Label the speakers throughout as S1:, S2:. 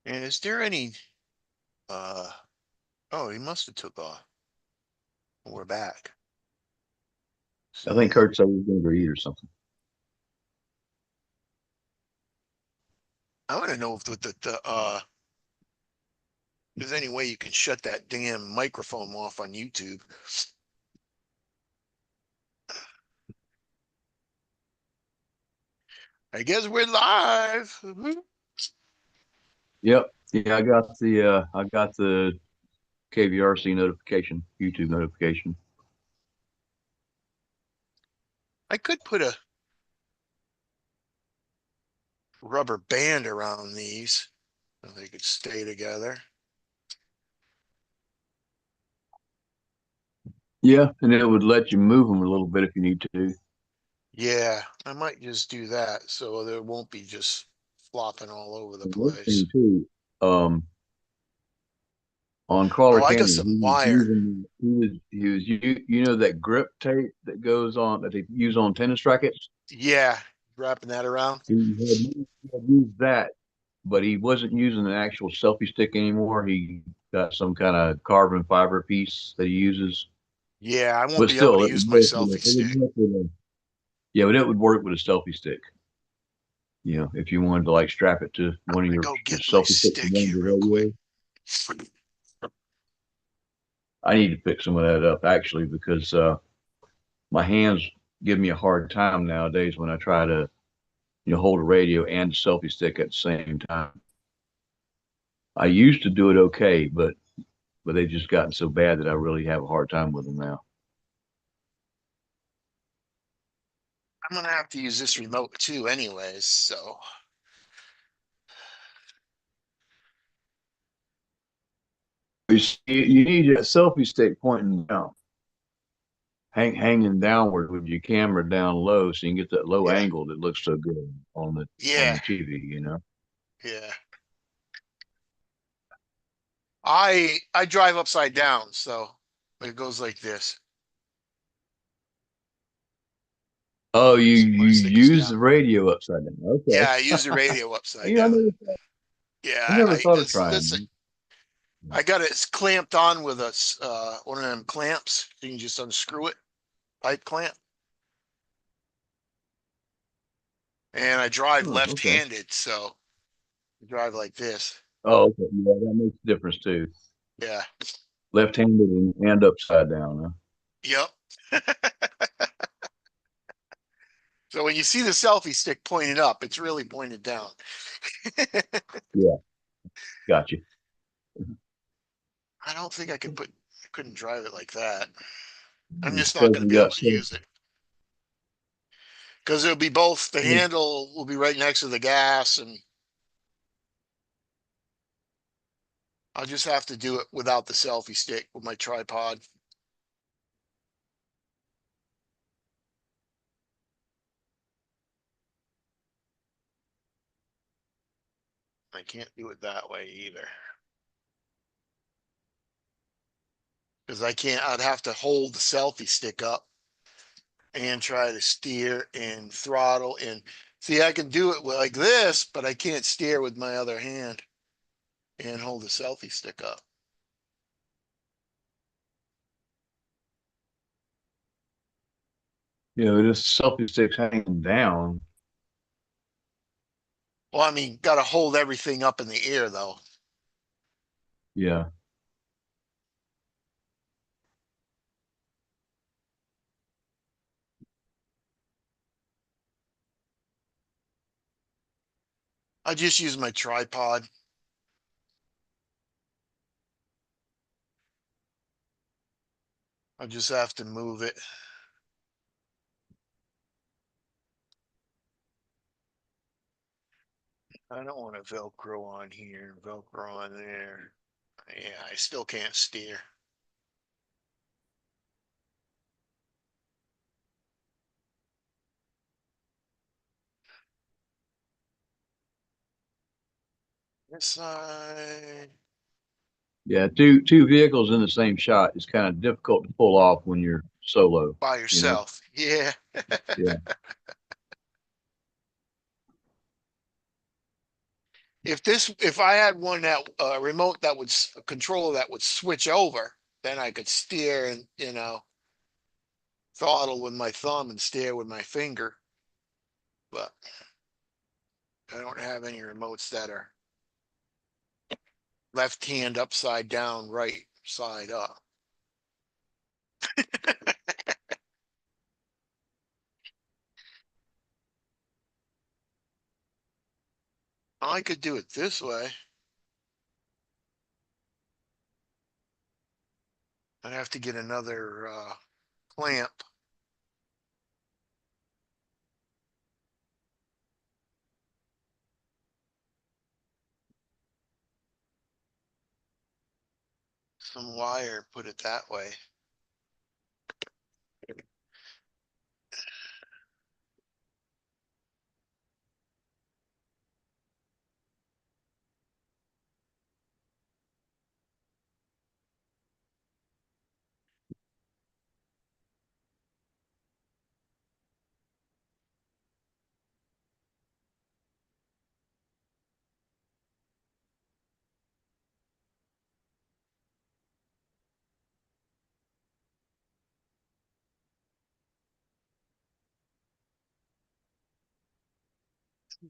S1: And is there any, uh, oh, he must have took off. We're back.
S2: I think
S1: So
S2: Kurt said he was going to go eat or something.
S1: I want to know if there's any way you can shut that damn microphone off on YouTube. I guess we're live.
S2: Yep. Yeah, I got the KBRC notification, YouTube notification.
S1: I could put a rubber band around these so they could stay together.
S2: Yeah, and it would let you move them a little bit if you need to.
S1: Yeah, I might just do that so there won't be just flopping all over the
S2: Another
S1: place.
S2: thing too, on Crawler
S1: Oh, I got
S2: Canyon,
S1: some wire.
S2: he was you know that grip tape that goes on that they use on tennis rackets.
S1: Yeah, wrapping that around.
S2: He had used that, but he wasn't using an actual selfie stick anymore. He got some kind of carbon fiber piece that he uses.
S1: Yeah, I won't
S2: But
S1: be able to
S2: still,
S1: use my selfie stick.
S2: yeah, but it would work with a selfie stick. You know, if you wanted to like strap it to
S1: I'm
S2: one of
S1: gonna go
S2: your
S1: get my
S2: selfie sticks and
S1: stick
S2: one of
S1: here
S2: your
S1: real quick.
S2: radios. I need to pick some of that up actually because my hands give me a hard time nowadays when I try to, hold a radio and a selfie stick at the same time. I used to do it okay, but they've just gotten so bad that I really have a hard time with them now.
S1: I'm gonna have to use this remote too, anyways. So
S2: You need a selfie stick pointing down, hanging downward with your camera down low, so you can get that low
S1: yeah,
S2: angle that looks so good on
S1: yeah,
S2: the TV. You know.
S1: yeah. I drive upside down, so it goes like this.
S2: Oh,
S1: So my
S2: you
S1: stick is
S2: use
S1: down.
S2: the radio upside down.
S1: Yeah,
S2: Okay.
S1: I use the radio upside
S2: Yeah,
S1: down.
S2: I
S1: Yeah,
S2: never
S1: I
S2: thought of
S1: this
S2: trying
S1: this
S2: that.
S1: I got it clamped on with a one of them clamps. You can just unscrew it, pipe clamp. And I drive
S2: Oh, okay.
S1: left-handed, so I drive like this.
S2: Oh, okay. Yeah, that makes a difference too.
S1: Yeah.
S2: Left-handed and upside down, huh?
S1: Yep. So when you see the selfie stick pointed up, it's really pointed down.
S2: Yeah, got you.
S1: I don't think I couldn't drive it like that. I'm just not
S2: Because
S1: going to
S2: we
S1: be
S2: got
S1: able to
S2: so
S1: use it because it'll be both. The handle will be right next to the gas, and I'll just have to do it without the selfie stick with my tripod. I can't do it that way either because I can't. I'd have to hold the selfie stick up and try to steer and throttle and see. I can do it like this, but I can't steer with my other hand and hold the selfie stick up.
S2: this selfie stick's hanging down.
S1: Well, I mean, got to hold everything up in the air though.
S2: Yeah.
S1: I just use my tripod. I just have to move it. I don't want to Velcro on here, Velcro on there. Yeah, I still can't steer. This side
S2: Yeah, two vehicles in the same shot is kind of difficult to pull off when you're solo,
S1: by
S2: you know?
S1: yourself. Yeah.
S2: Yeah.
S1: if I had one that remote that would a controller that would switch over, then I could steer and throttle with my thumb and steer with my finger. But I don't have any remotes that are left hand upside down, right side up. I could do it this way. I'd have to get another clamp. Some wire, put it that way.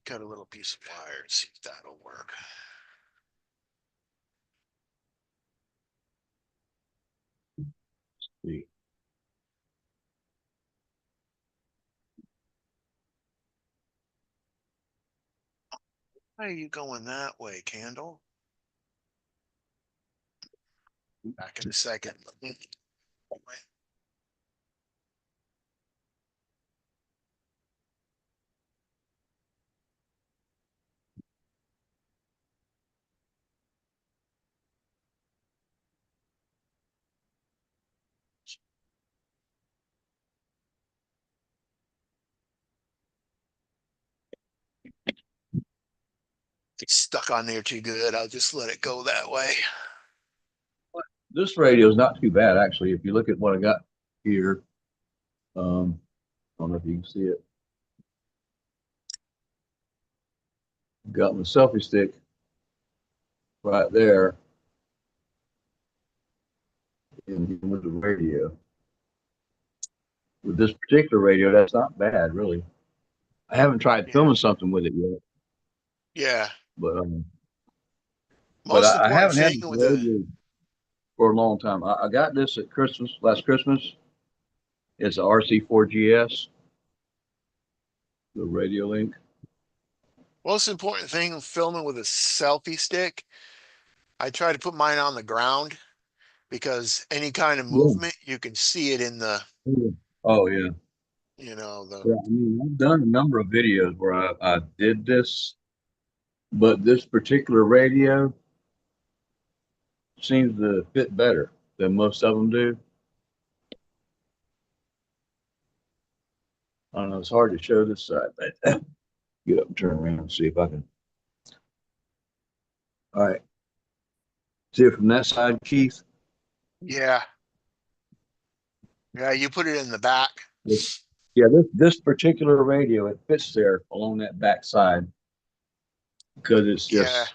S1: Cut a little piece of wire and see if that'll work.
S2: See.
S1: Why are you going that way, Candle? Back in a second. It's stuck on there too good. I'll just let it go that way.
S2: This radio is not too bad, actually. If you look at what I got here, I don't know if you can see it. Got my selfie stick right there with the radio. With this particular radio, that's not bad, really. I haven't tried
S1: Yeah.
S2: filming something with it yet,
S1: Yeah.
S2: but
S1: Most
S2: I
S1: important
S2: haven't had
S1: thing
S2: this
S1: with the
S2: radio for a long time. I got this at Christmas, last Christmas. It's a RC4GS, the radio link.
S1: most important thing filming with a selfie stick, I try to put mine on the ground because any kind of
S2: Yeah.
S1: movement, you can see it in the,
S2: Oh yeah.
S1: the
S2: Yeah, I mean, I've done a number of videos where I did this, but this particular radio seems to fit better than most of them do. I don't know, it's hard to show this side, but get up and turn around and see if I can. All right. See it from that side, Keith?
S1: yeah. Yeah, you put it in the back.
S2: Yeah, this particular radio, it fits there along that back side because it's
S1: Yeah.
S2: just,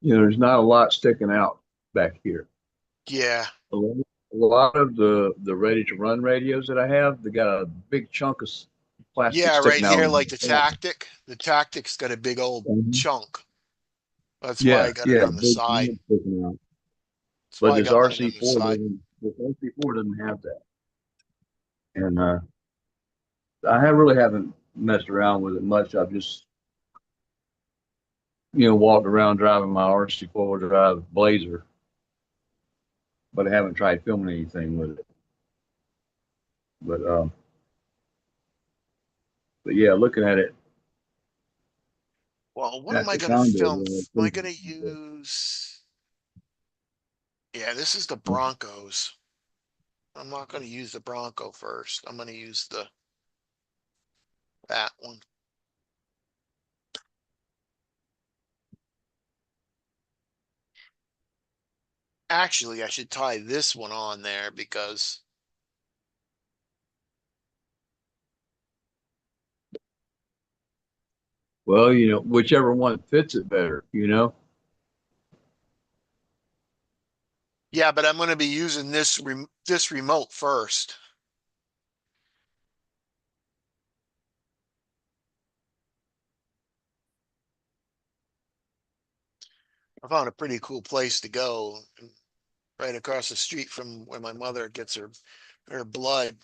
S2: there's not a lot sticking out back here.
S1: Yeah.
S2: A lot of the ready to run radios that I have, they got a big chunk of plastic
S1: Yeah, right
S2: sticking out
S1: here,
S2: on
S1: like
S2: the
S1: the
S2: front.
S1: tactic. The tactic's got a big old
S2: Mhm.
S1: chunk. That's why I
S2: Yeah,
S1: got it
S2: yeah,
S1: on the
S2: big
S1: side.
S2: chunk sticking out.
S1: That's
S2: But
S1: why I
S2: this
S1: got mine on the
S2: RC4
S1: side.
S2: doesn't, this RC4 doesn't have that. And I really haven't messed around with it much. I've just, walked around driving my RC4 drive Blazer, but I haven't tried filming anything with it. But but yeah, looking at it
S1: Well, what am
S2: at
S1: I
S2: the
S1: going to
S2: condo,
S1: film? Am I going to use? Yeah, this is the Broncos. I'm not going to use the Bronco first. I'm going to use that one. Actually, I should tie this one on there because
S2: Well, whichever one fits it better, you know.
S1: Yeah, but I'm going to be using this remote first. I found a pretty cool place to go right across the street from where my mother gets her blood.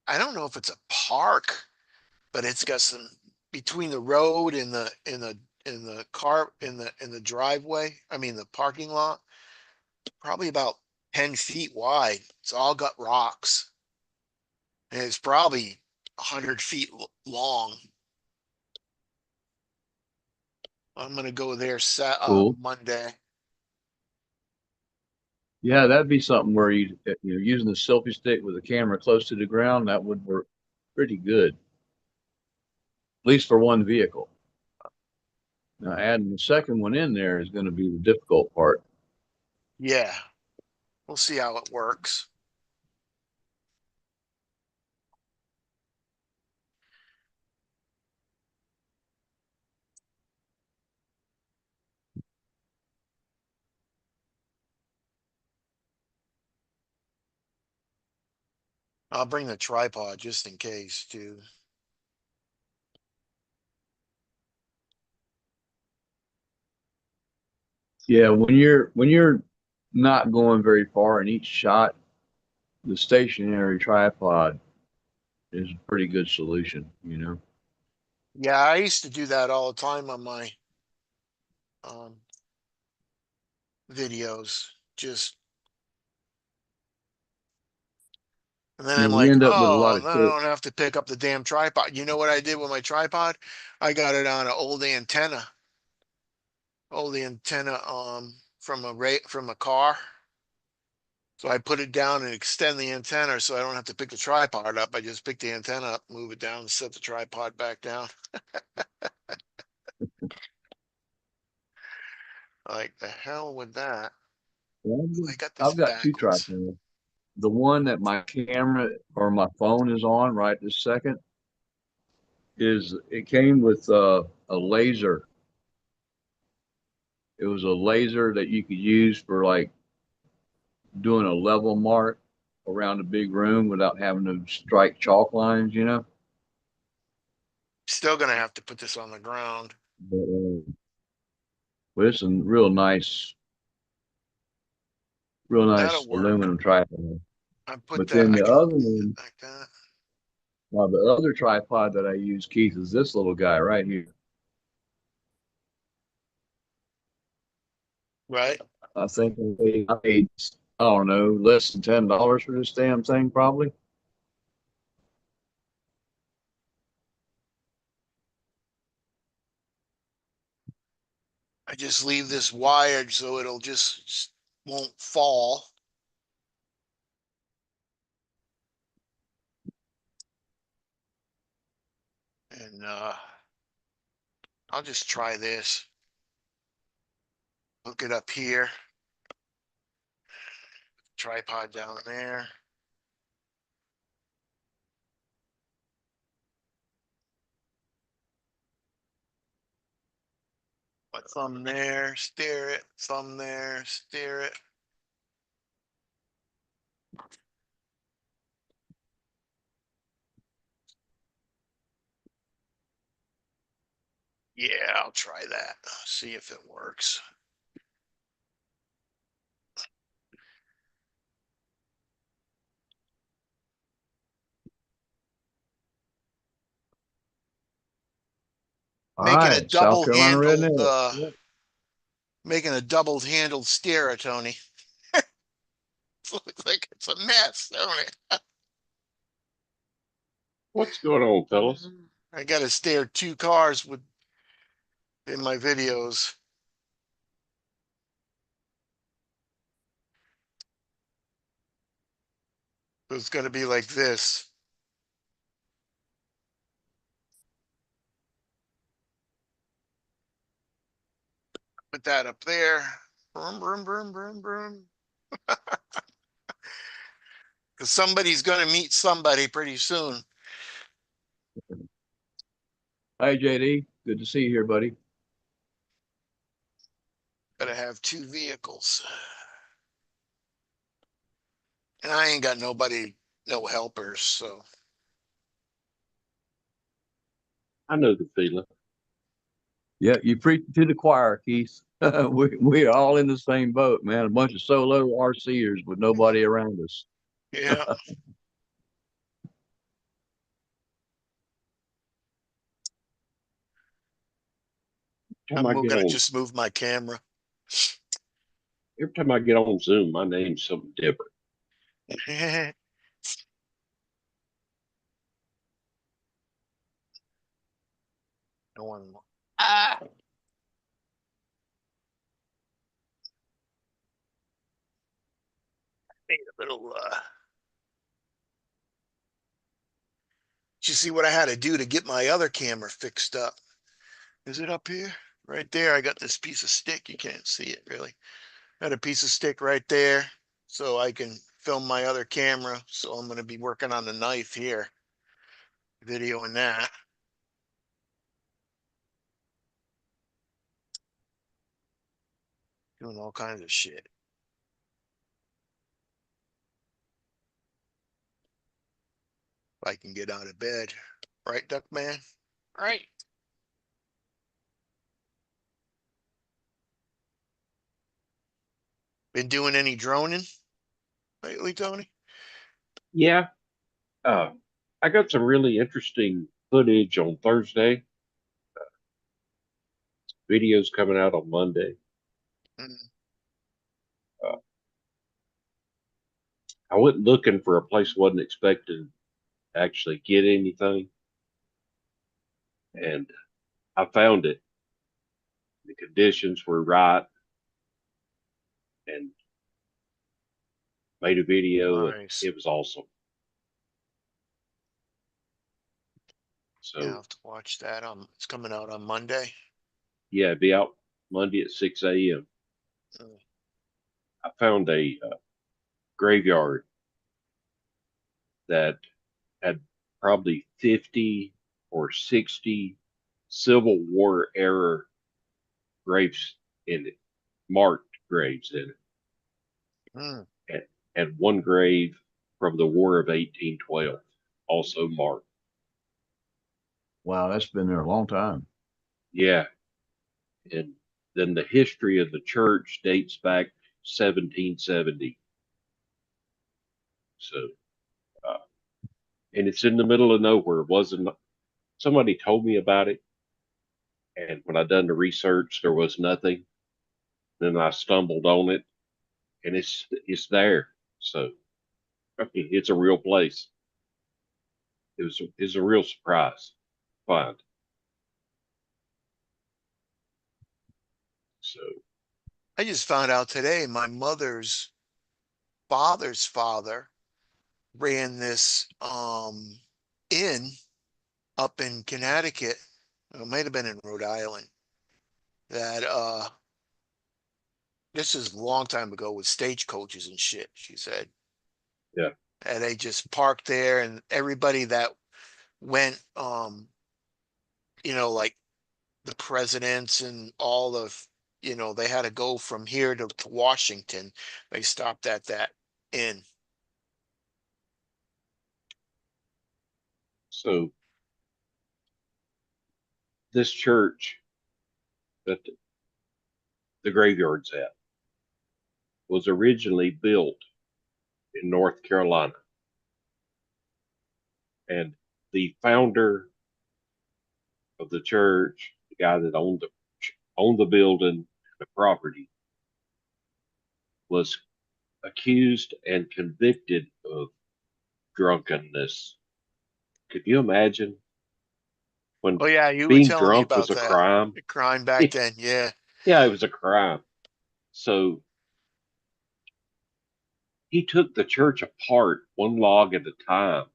S1: I don't know if it's a park, but it's got some between the road and the driveway. I mean the parking lot, probably about 10 feet wide. It's all got rocks, and it's probably 100 feet long. I'm gonna go there
S2: Cool.
S1: Monday.
S2: Yeah, that'd be something where you're using the selfie stick with the camera close to the ground. That would work pretty good, at least for one vehicle. Now, adding the second one in there is going to be the difficult part.
S1: Yeah, we'll see how it works. I'll bring the tripod just in case too.
S2: Yeah, when you're not going very far in each shot, the stationary tripod is a pretty good solution, you know.
S1: Yeah, I used to do that all the time on my um, videos. Just and then
S2: You
S1: I'm
S2: know, we
S1: like,
S2: end up with a lot
S1: oh,
S2: of
S1: then I
S2: tips.
S1: don't have to pick up the damn tripod. You know what I did with my tripod? I got it on an old antenna from a car. So I put it down and extend the antenna so I don't have to pick the tripod up. I just pick the antenna up, move it down, and set the tripod back down. Like the hell with that.
S2: Well,
S1: I got this
S2: I've got two
S1: backwards.
S2: tripods. The one that my camera or my phone is on right this second is it came with a laser. It was a laser that you could use for like doing a level mark around a big room without having to strike chalk lines, you know.
S1: Still gonna have to put this on the ground.
S2: But it's a real
S1: That'll
S2: nice
S1: work.
S2: aluminum tripod.
S1: I put
S2: But
S1: that.
S2: then
S1: I
S2: the
S1: can
S2: other
S1: move it
S2: one,
S1: like that.
S2: now the other tripod that I use, Keith, is this little guy right here.
S1: Right.
S2: I think I paid, I don't know, less than $10 for this damn thing, probably.
S1: I just leave this wired so it'll just won't fall. And I'll just try this. Hook it up here. Tripod down there. My thumb there, steer it. Thumb there, steer it. Yeah, I'll try that. See if it works.
S2: All
S1: Making a
S2: right, South
S1: double
S2: Carolina
S1: handled
S2: redneck. Yeah.
S1: making a double handled steer, Tony. It looks like it's a mess, don't it?
S3: What's going on, fellas?
S1: I gotta steer two cars with in my videos. It's gonna be like this. Put that up there. Broom, broom, broom, broom, broom. Because somebody's gonna meet somebody pretty soon.
S2: Hi, JD. Good to see you here, buddy.
S1: Gotta have two vehicles. And I ain't got nobody, no helpers, so
S3: I know the feeling.
S2: Yeah, you preach to the choir, Keith. We're all in the same boat, man. A bunch of solo RCers with nobody around us.
S1: yeah.
S3: Time I
S1: I'm
S3: get
S1: gonna
S3: on,
S1: just move my camera.
S3: every time I get on Zoom, my name's something different.
S1: No one. Ah, made a little. Did you see what I had to do to get my other camera fixed up? Is it up here? Right there. I got this piece of stick. You can't see it really. Got a piece of stick right there, so I can film my other camera. So I'm gonna be working on the knife here, videoing that. Doing all kinds of shit. If I can get out of bed. Right, Duckman? Right. Been doing any droning lately, Tony?
S3: Yeah, uh, I got some really interesting footage on Thursday. Videos coming out on Monday.
S1: Mm,
S3: Uh, I went looking for a place wasn't expecting to actually get anything, and I found it. The conditions were right, and made a video, and
S1: nice.
S3: it was awesome.
S1: Yeah, I'll
S3: So
S1: have to watch that. It's coming out on Monday.
S3: yeah, be out Monday at 6 a.m.
S1: Mm,
S3: I found a graveyard that had probably 50 or 60 Civil War era graves in it, marked graves in
S1: mm.
S3: it, and one grave from the War of 1812, also marked.
S2: Wow, that's been there a long time.
S3: Yeah, and then the history of the church dates back 1770. So, uh, and it's in the middle of nowhere. It wasn't somebody told me about it, and when I done the research, there was nothing. Then I stumbled on it, and it's there. So I mean, it's a real place. It's a real surprise find. So
S1: I just found out today my mother's father's father ran this inn up in Connecticut. It might have been in Rhode Island. That this is a long time ago with stagecoaches and shit, she said.
S3: yeah,
S1: And they just parked there and everybody that went like the presidents and all of they had to go from here to Washington. They stopped at that inn.
S3: so this church that the graveyard's at was originally built in North Carolina, and the founder of the church, the guy that owned the building, the property, was accused and convicted of drunkenness. Could you imagine when
S1: Oh yeah, you were
S3: being
S1: telling me
S3: drunk was
S1: about
S3: a
S1: that.
S3: crime?
S1: The crime back then. Yeah.
S3: Yeah, it was a crime. So he took the church apart one log at a time.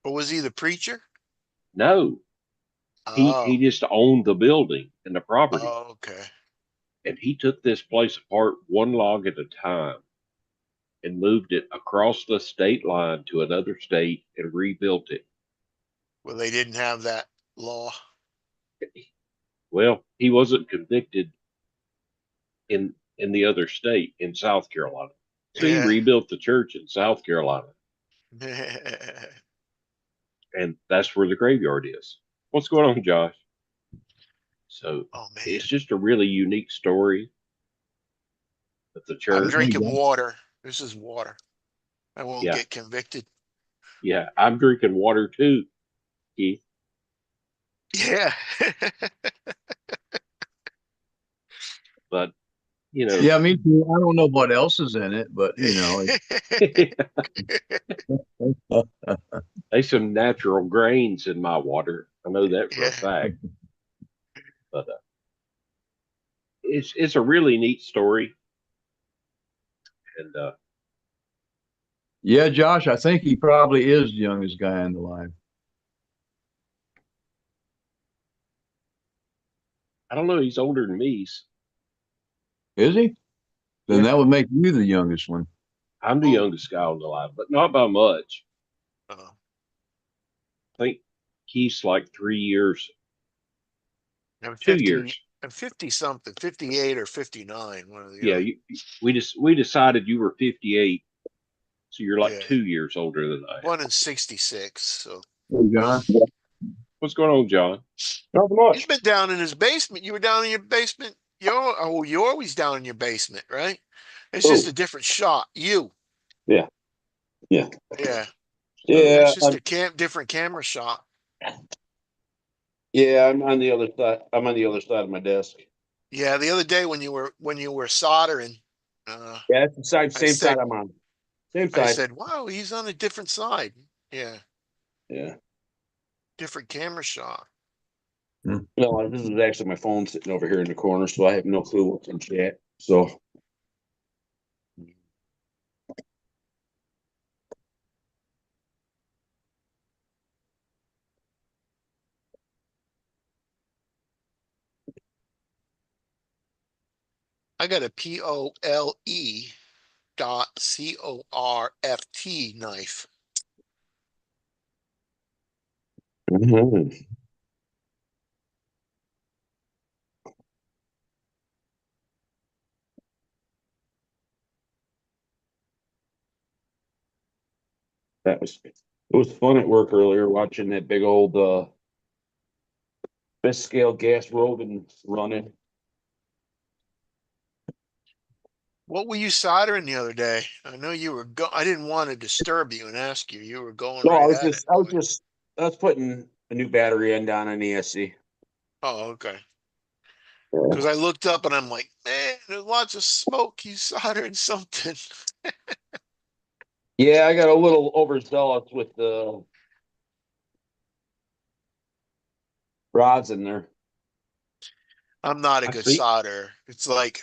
S1: But was he the preacher?
S3: No, he
S1: Oh.
S3: just owned the building and the property,
S1: Oh, okay.
S3: and he took this place apart one log at a time and moved it across the state line to another state and rebuilt it.
S1: Well, they didn't have that law.
S3: Well, he wasn't convicted in the other state in South Carolina. So he
S1: Yeah.
S3: rebuilt the church in South Carolina, and that's where the graveyard is. What's going on, Josh? So
S1: Oh man,
S3: it's just a really unique story of the
S1: I'm
S3: church.
S1: drinking water. This is water. I won't
S3: Yeah,
S1: get convicted.
S3: yeah. I'm drinking water too, Keith.
S1: Yeah.
S3: But you know,
S2: Yeah, me too. I don't know what else is in it, but
S3: there's some natural grains in my water. I know that for a
S1: Yeah.
S3: fact. But it's a really neat story, and
S2: yeah, Josh, I think he probably is the youngest guy in the line.
S3: I don't know. He's older than me.
S2: Is he? Then
S3: Yeah,
S2: that would make you the youngest one.
S3: I'm the
S1: Oh,
S3: youngest guy on the line, but not by much.
S1: uh,
S3: I think Keith's like 3 years,
S1: I'm
S3: two
S1: 50.
S3: years.
S1: I'm 50 something, 58 or 59, one or the
S3: Yeah,
S1: other.
S3: we decided you were 58, so you're like
S1: Yeah.
S3: 2 years older than I am.
S1: Born in 66. So
S2: Hey, John.
S3: What's going on, John?
S4: Nothing
S1: he's
S4: much.
S1: been down in his basement. You were down in your basement. You're always down in your basement, right? It's just
S4: Oh,
S1: a different shot. You.
S4: yeah, yeah,
S1: Yeah.
S4: yeah.
S1: It's just a different camera shot.
S4: Yeah, I'm on the other side. I'm on the other side of my desk.
S1: Yeah. The other day when you were soldering,
S4: Yeah, it's the
S1: I
S4: same side
S1: said
S4: I'm on. Same
S1: I
S4: side.
S1: said, wow, he's on a different side. Yeah.
S4: Yeah.
S1: Different camera shot.
S2: Hmm.
S4: No, this is actually my phone sitting over here in the corner, so I have no clue what's in chat. So,
S1: I got a POLE.CORFT knife.
S4: mhm. It was fun at work earlier watching that big old best scale gas roving running.
S1: What were you soldering the other day? I know you were I didn't want to disturb you and ask you. You were going
S4: No,
S1: right at it, boy.
S4: I was putting a new battery end on an ESC.
S1: Oh, okay. Because I looked up and I'm like, man, there's lots of smoke. He's soldering something.
S4: Yeah, I got a little overzealous with the rods in there.
S1: I'm not a
S3: I
S1: good
S3: see.
S1: solderer. It's like,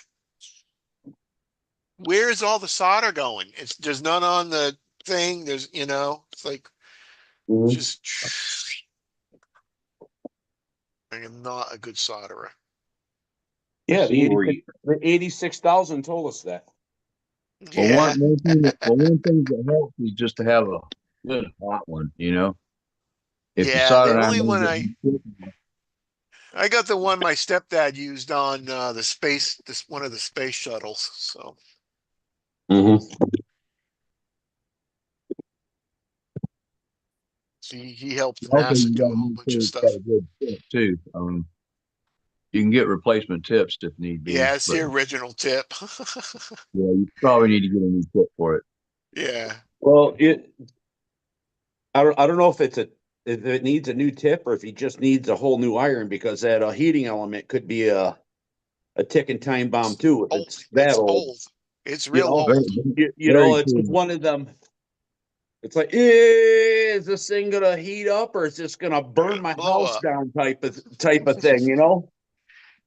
S1: where's all the solder going? There's none on the thing. It's like
S4: Mhm.
S1: just. I am not a good solderer.
S3: I
S4: Yeah,
S3: seen where you.
S4: the 86,000 told us that.
S2: Well,
S1: Yeah,
S2: one thing that helps is just to have a good hot one. If you
S1: yeah. The
S2: solder iron,
S1: only one I got the one my stepdad used on this one of the space shuttles. So
S4: Mm-hmm.
S1: he helped
S2: also
S1: NASA
S2: you got
S1: do a
S2: to
S1: whole
S2: make
S1: bunch of
S2: sure it's got
S1: stuff.
S2: a good tip too. You can get replacement tips if need be,
S1: Yeah, it's the
S2: but
S1: original tip.
S2: yeah, you probably need to get a new tip for it.
S1: Yeah.
S4: Well, I don't know if it needs a new tip or if he just needs a whole new iron because that heating element could be a ticking time bomb
S1: It's
S4: too if
S1: old.
S4: it's that
S1: It's
S4: old.
S1: old. It's
S4: You
S1: real
S4: know,
S2: Very,
S1: old.
S2: very
S4: it's just
S2: true.
S4: one of them. It's like, is this thing gonna heat up or is this gonna burn my
S1: Blow
S4: house
S1: up.
S4: down type of thing? You know?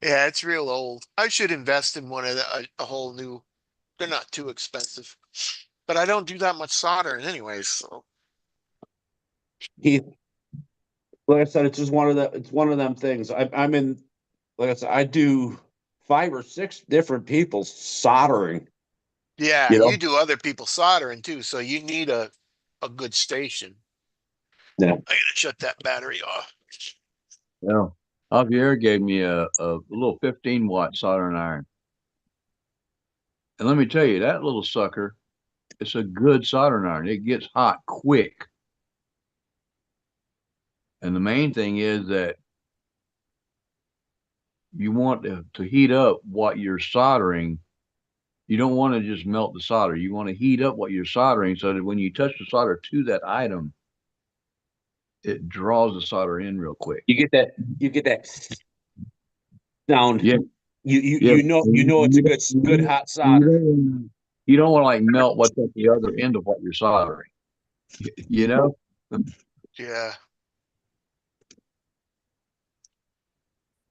S1: Yeah, it's real old. I should invest in one of a whole new. They're not too expensive, but I don't do that much soldering anyways. So
S4: He, like I said, it's one of them things. I'm in, like I said, I do 5 or 6 different people soldering.
S1: yeah,
S4: You
S1: you
S4: know,
S1: do other people soldering too, so you need a good station.
S4: Yeah.
S1: I gotta shut that battery off.
S2: Yeah. Javier gave me a little 15-watt soldering iron. And let me tell you, that little sucker, it's a good soldering iron. It gets hot quick. And the main thing is that you want to heat up what you're soldering. You don't want to just melt the solder. You want to heat up what you're soldering so that when you touch the solder to that item, it draws the solder in real quick.
S4: You get that sound.
S2: Yeah, yeah.
S4: You know it's a good hot solder.
S2: You don't want to like melt what's at the other end of what you're soldering. You know?
S1: Yeah.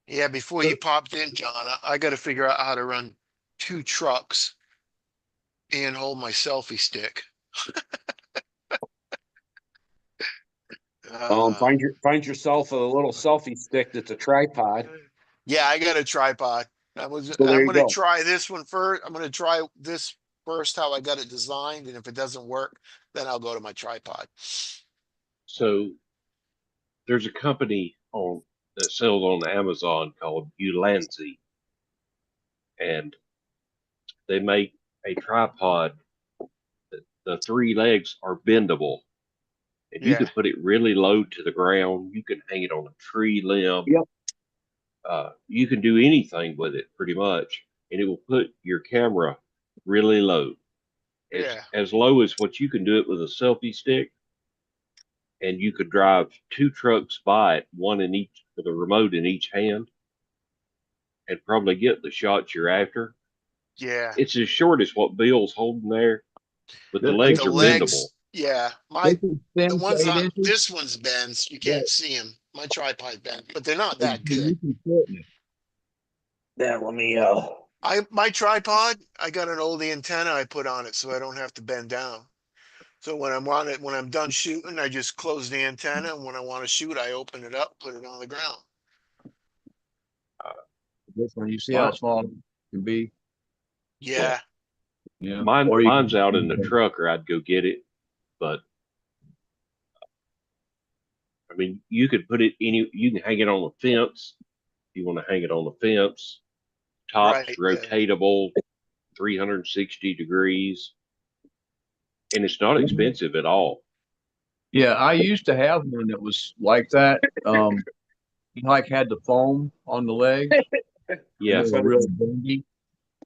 S1: Yeah, before you popped in, John, I got to figure out how to run 2 trucks and hold my selfie stick. Uh,
S4: Find yourself a little selfie stick that's a tripod.
S1: yeah, I got a tripod.
S4: So there
S1: I'm
S4: you
S1: gonna
S4: go.
S1: try this one first. I'm gonna try this first, how I got it designed, and if it doesn't work, then I'll go to my tripod.
S3: So there's a company on that sells on Amazon called Ulanzi, and they make a tripod. The 3 legs are bendable, and you
S1: Yeah,
S3: can put it really low to the ground. You can hang it on a tree limb.
S4: Yep.
S3: You can do anything with it pretty much, and it will put your camera really low,
S1: yeah,
S3: as low as what you can do it with a selfie stick. And you could drive 2 trucks by it, one in each with a remote in each hand, and probably get the shots you're after.
S1: yeah.
S3: It's as short as what Bill's holding there, but the
S1: But
S3: legs
S1: the
S3: are bendable.
S1: legs, yeah,
S2: This
S1: my
S2: is
S1: the
S2: 10 to
S1: ones
S2: 8
S1: on
S2: inches.
S1: this one's bends. You
S2: Yeah,
S1: can't see them. My tripod bent, but they're not
S2: so
S1: that good.
S2: you can shorten it.
S4: Yeah, let me
S1: My tripod, I got an old antenna I put on it so I don't have to bend down. So when I'm on it, when I'm done shooting, I just close the antenna, and when I want to shoot, I open it up, put it on the ground.
S2: This one, you see how
S3: Mine,
S2: small it can be?
S3: yeah,
S1: Yeah,
S2: Yeah.
S3: mine,
S2: Or you
S3: mine's out in
S2: can,
S3: the truck, or I'd go get it. But I mean, you could put it any. You can hang it on the fence. If you want to hang it on the fence. Top's
S1: right. Yeah,
S3: rotatable, 360 degrees, and it's not expensive at all.
S2: yeah, I used to have one that was like that. Like had the foam on the legs and they
S3: Yeah.
S2: were
S4: but
S2: real bendy.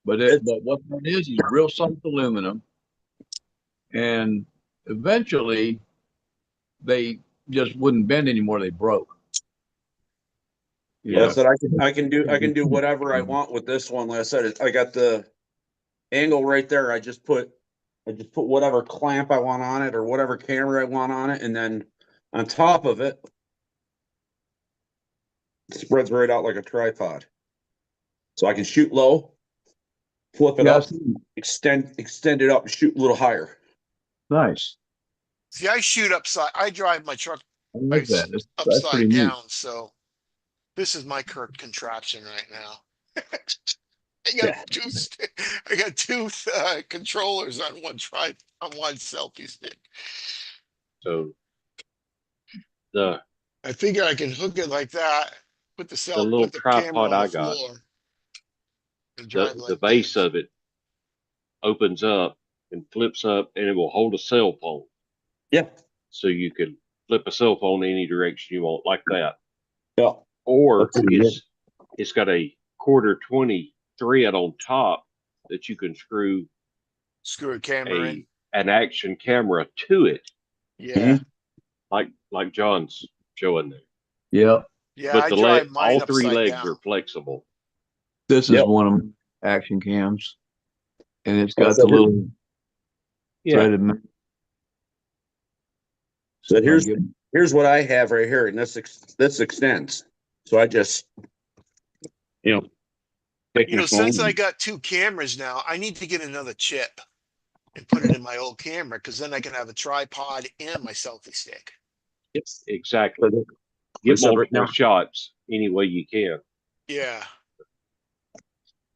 S4: it's
S2: But what that is real soft aluminum. And eventually they just wouldn't bend anymore. They broke. You
S4: like I
S3: Yeah.
S2: know.
S4: said, I can do whatever I want with this one. Like I said, I got the angle right there. I just put whatever clamp I want on it or whatever camera I want on it, and then on top of it, it spreads right out like a tripod. So I can shoot low, flip it up,
S2: Yes.
S4: extend it up, and shoot a little higher.
S2: Nice.
S1: see, I shoot upside. I drive my truck
S2: I like that. That's pretty
S1: upside
S2: neat.
S1: down. So this is my Kirk contraption right now. I got
S4: Yeah.
S1: I got two controllers on on one selfie stick.
S3: So the
S1: I figure I can hook it like that,
S3: the little
S1: put the camera
S3: tripod
S1: on the
S3: I got,
S1: floor and drive
S3: the
S1: like
S3: base
S1: this.
S3: of it opens up and flips up, and it will hold a cell phone.
S4: Yeah.
S3: So you can flip a cell phone any direction you want, like that.
S4: Yeah.
S3: Or
S4: That's pretty good.
S3: it's got a quarter 20 thread on top that you can screw
S1: Screw a camera in.
S3: a an action camera to it,
S1: Yeah.
S4: Mhm.
S3: like John's showing there.
S2: Yep.
S1: Yeah,
S3: But
S1: I drive
S3: all
S1: mine
S3: 3 legs
S1: upside
S3: are
S1: down.
S3: flexible.
S2: This is
S4: Yep.
S2: one of my action cams. And it's
S4: Like I
S2: got
S4: said,
S2: the little
S3: Yeah.
S2: threaded. See
S4: so
S2: if I can get
S4: here's what I have right here, and this extends. So I just you know take my
S1: Since I
S4: phone.
S1: got 2 cameras now, I need to get another chip and put it in my old camera because then I can have a tripod and my selfie stick.
S3: Yes, exactly.
S4: Like I
S3: Get
S4: said, right
S3: multiple
S4: now,
S3: shots any way you can.
S1: Yeah.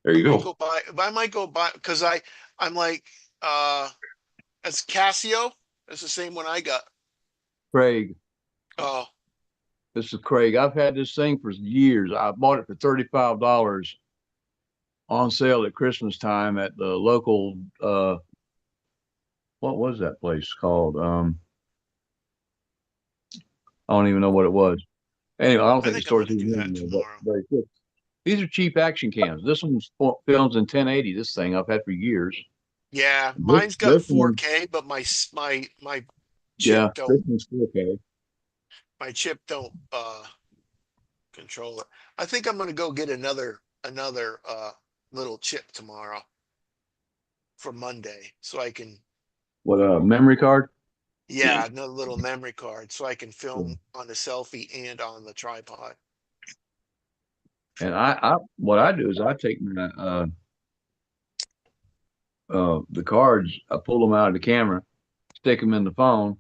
S4: there you go.
S1: I might go buy because I'm like as Casio. That's the same one I got.
S2: Craig.
S1: Oh,
S2: This is Craig. I've had this thing for years. I bought it for $35 on sale at Christmas time at the local what was that place called? I don't even know what it was. Anyway, I don't
S1: I
S2: think the
S1: think I'm
S2: store's
S1: gonna do
S2: even
S1: that
S2: in there,
S1: tomorrow.
S2: but these are cheap action cams. This one's films in 1080. This thing I've had for years.
S1: Yeah,
S2: This
S1: mine's got
S2: this one,
S1: 4K, but my chip
S2: yeah, this
S1: don't
S2: one's 4K.
S1: my chip don't control it. I think I'm gonna go get another little chip tomorrow for Monday, so I can,
S2: What memory card?
S1: yeah, another little memory card, so I can film on the selfie and on the tripod.
S2: And I what I do is I take my the cards, I pull them out of the camera, stick them in the phone,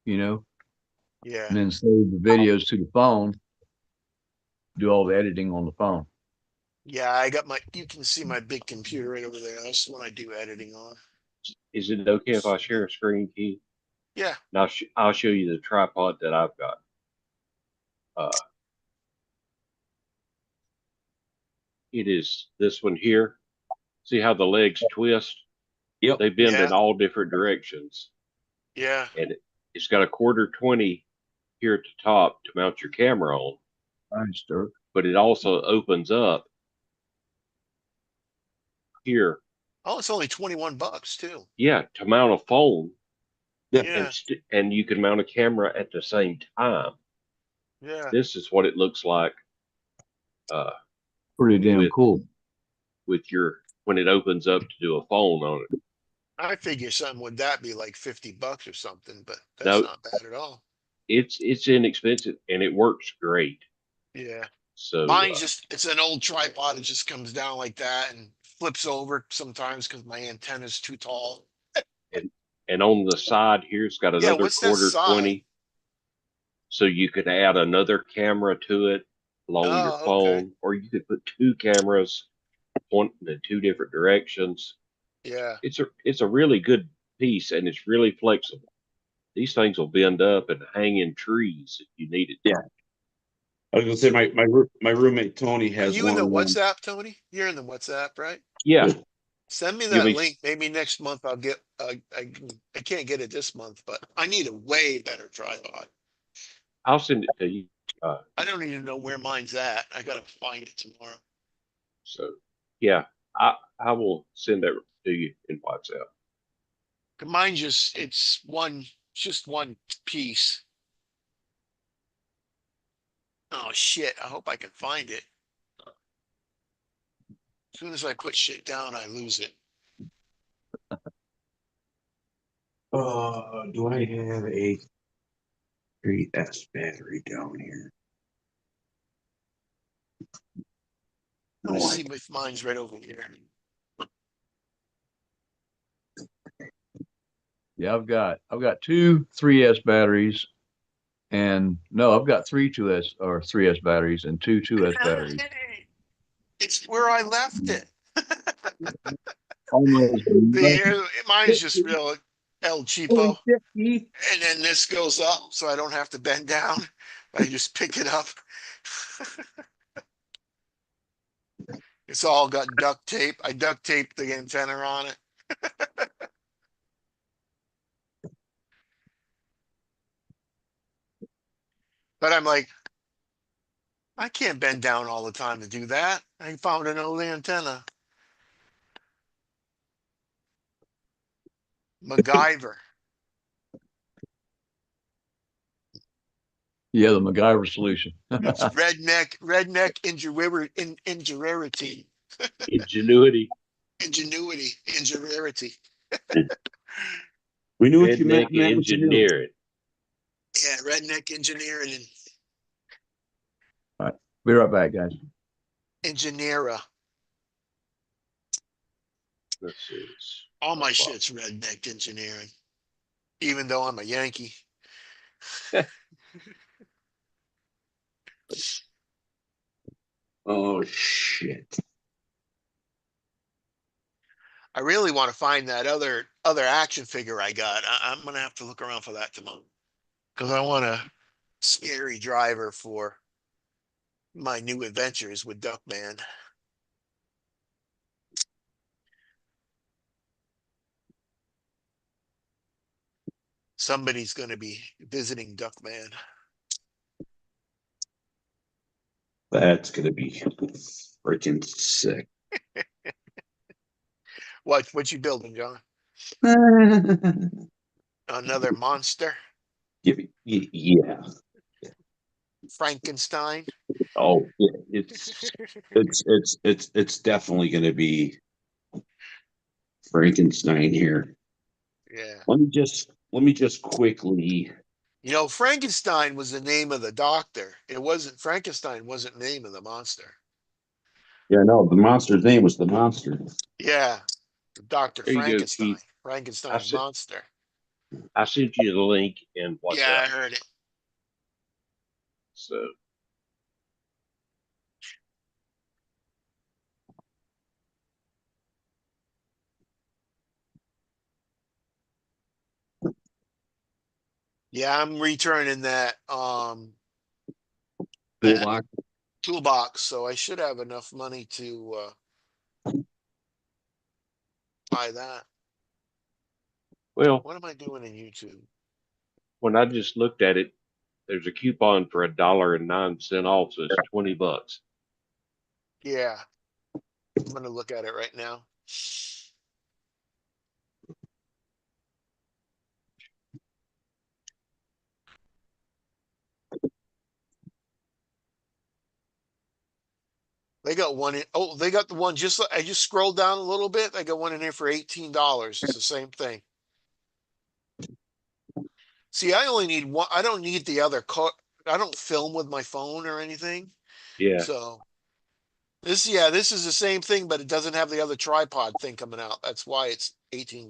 S2: you know,
S1: Yeah,
S2: and then save the videos to the phone, do all the editing on the phone.
S1: yeah, I got my. You can see my big computer right over there. That's the one I do editing on.
S3: Is it okay if I share a screen, Keith?
S1: Yeah,
S3: And I'll show you the tripod that I've got. Uh, it is this one here. See how the legs twist?
S2: Yep.
S3: They bend
S1: yeah,
S3: in all different directions,
S1: yeah.
S3: and it's got a quarter 20 here at the top to mount your camera on.
S2: Nice, Dirk.
S3: But it also opens up here,
S1: Oh, it's only $21 too.
S3: yeah, to mount a phone,
S4: Yeah.
S1: Yeah,
S3: and you can mount a camera at the same time.
S1: yeah.
S3: This is what it looks like uh,
S2: Pretty damn
S3: with
S2: cool.
S3: your when it opens up to do a phone on it.
S1: I figure something would that be like $50 or something, but that's
S3: Now
S1: not bad at all.
S3: it's inexpensive and it works great.
S1: Yeah.
S3: So
S1: Mine's just, it's an old tripod. It just comes down like that and flips over sometimes because my antenna's too tall.
S3: and and on the side here it's got
S1: Yeah,
S3: another
S1: what's this
S3: quarter
S1: side?
S3: 20, so you could add another camera to it along your
S1: Oh, okay.
S3: phone, or you could put two cameras pointing in two different directions.
S1: Yeah.
S3: It's a really good piece and it's really flexible. These things will bend up and hang in trees if you need it to.
S4: Yeah. I was gonna say my roommate Tony
S1: Are
S4: has
S1: you in
S4: one
S1: the
S4: of them.
S1: WhatsApp, Tony? You're in the WhatsApp, right?
S3: Yeah,
S1: Send me
S3: give
S1: that
S3: me.
S1: link. Maybe next month I'll get, I can't get it this month, but I need a way better tripod.
S3: I'll send it to you. Uh,
S1: I don't even know where mine's at. I gotta find it tomorrow.
S3: so yeah, I will send that to you in WhatsApp.
S1: Mine just, it's just one piece. Oh shit, I hope I can find it. As soon as I put shit down, I lose it.
S4: Do I have a 3S battery down here?
S1: Let me
S4: No,
S1: see if mine's right over here.
S2: Yeah, I've got two 3S batteries, and no, I've got three 2S or 3S batteries and two 2S batteries.
S1: It's where I left it.
S2: Almost
S1: Mine's just real El
S2: holy
S1: Cheapo.
S2: shit, Keith.
S1: And then this goes up so I don't have to bend down. I just pick it up. It's all got duct tape. I duct taped the antenna on it. But I'm like, I can't bend down all the time to do that. I found an old antenna. MacGyver.
S2: Yeah, the MacGyver solution.
S1: It's ingenuity,
S3: Ingenuity,
S1: ingenuity.
S4: we knew what you meant,
S3: redneck
S4: meant what you knew.
S3: engineering.
S1: Yeah, redneck engineering and
S2: All right, be right back, guys.
S1: engineera.
S3: Let's see.
S1: All my shit's redneck engineering, even though I'm a Yankee.
S4: Oh shit.
S1: I really want to find that other action figure I got. I'm gonna have to look around for that tomorrow because I want a scary driver for my new adventures with Duckman. Somebody's going to be visiting Duckman.
S4: That's gonna be freaking sick.
S1: What you building, John? Another monster?
S4: Give me, yeah.
S1: Frankenstein?
S4: Oh, yeah. It's definitely gonna be Frankenstein here.
S1: Yeah.
S4: Let me just quickly.
S1: You know, Frankenstein was the name of the doctor. It wasn't Frankenstein wasn't the name of the monster.
S4: Yeah, no, the monster's name was the monster.
S1: Yeah. Dr.
S3: There you go,
S1: Frankenstein.
S3: Keith. I
S1: Frankenstein's
S3: sent
S1: monster.
S3: I sent you the link in
S1: Yeah, I
S3: WhatsApp.
S1: heard it.
S3: So
S1: Yeah, I'm returning that
S4: Toolbox.
S1: toolbox, so I should have enough money to buy that.
S3: well,
S1: What am I doing in YouTube?
S3: when I just looked at it, there's a coupon for $1.09 off, so it's $20.
S1: Yeah, I'm gonna look at it right now. They got one in, oh, they got the one just, I just scrolled down a little bit. They got one in here for $18. It's the same thing. See, I only need one. I don't need the other I don't film with my phone or anything.
S3: Yeah.
S1: So this is the same thing, but it doesn't have the other tripod thing coming out. That's why it's $18.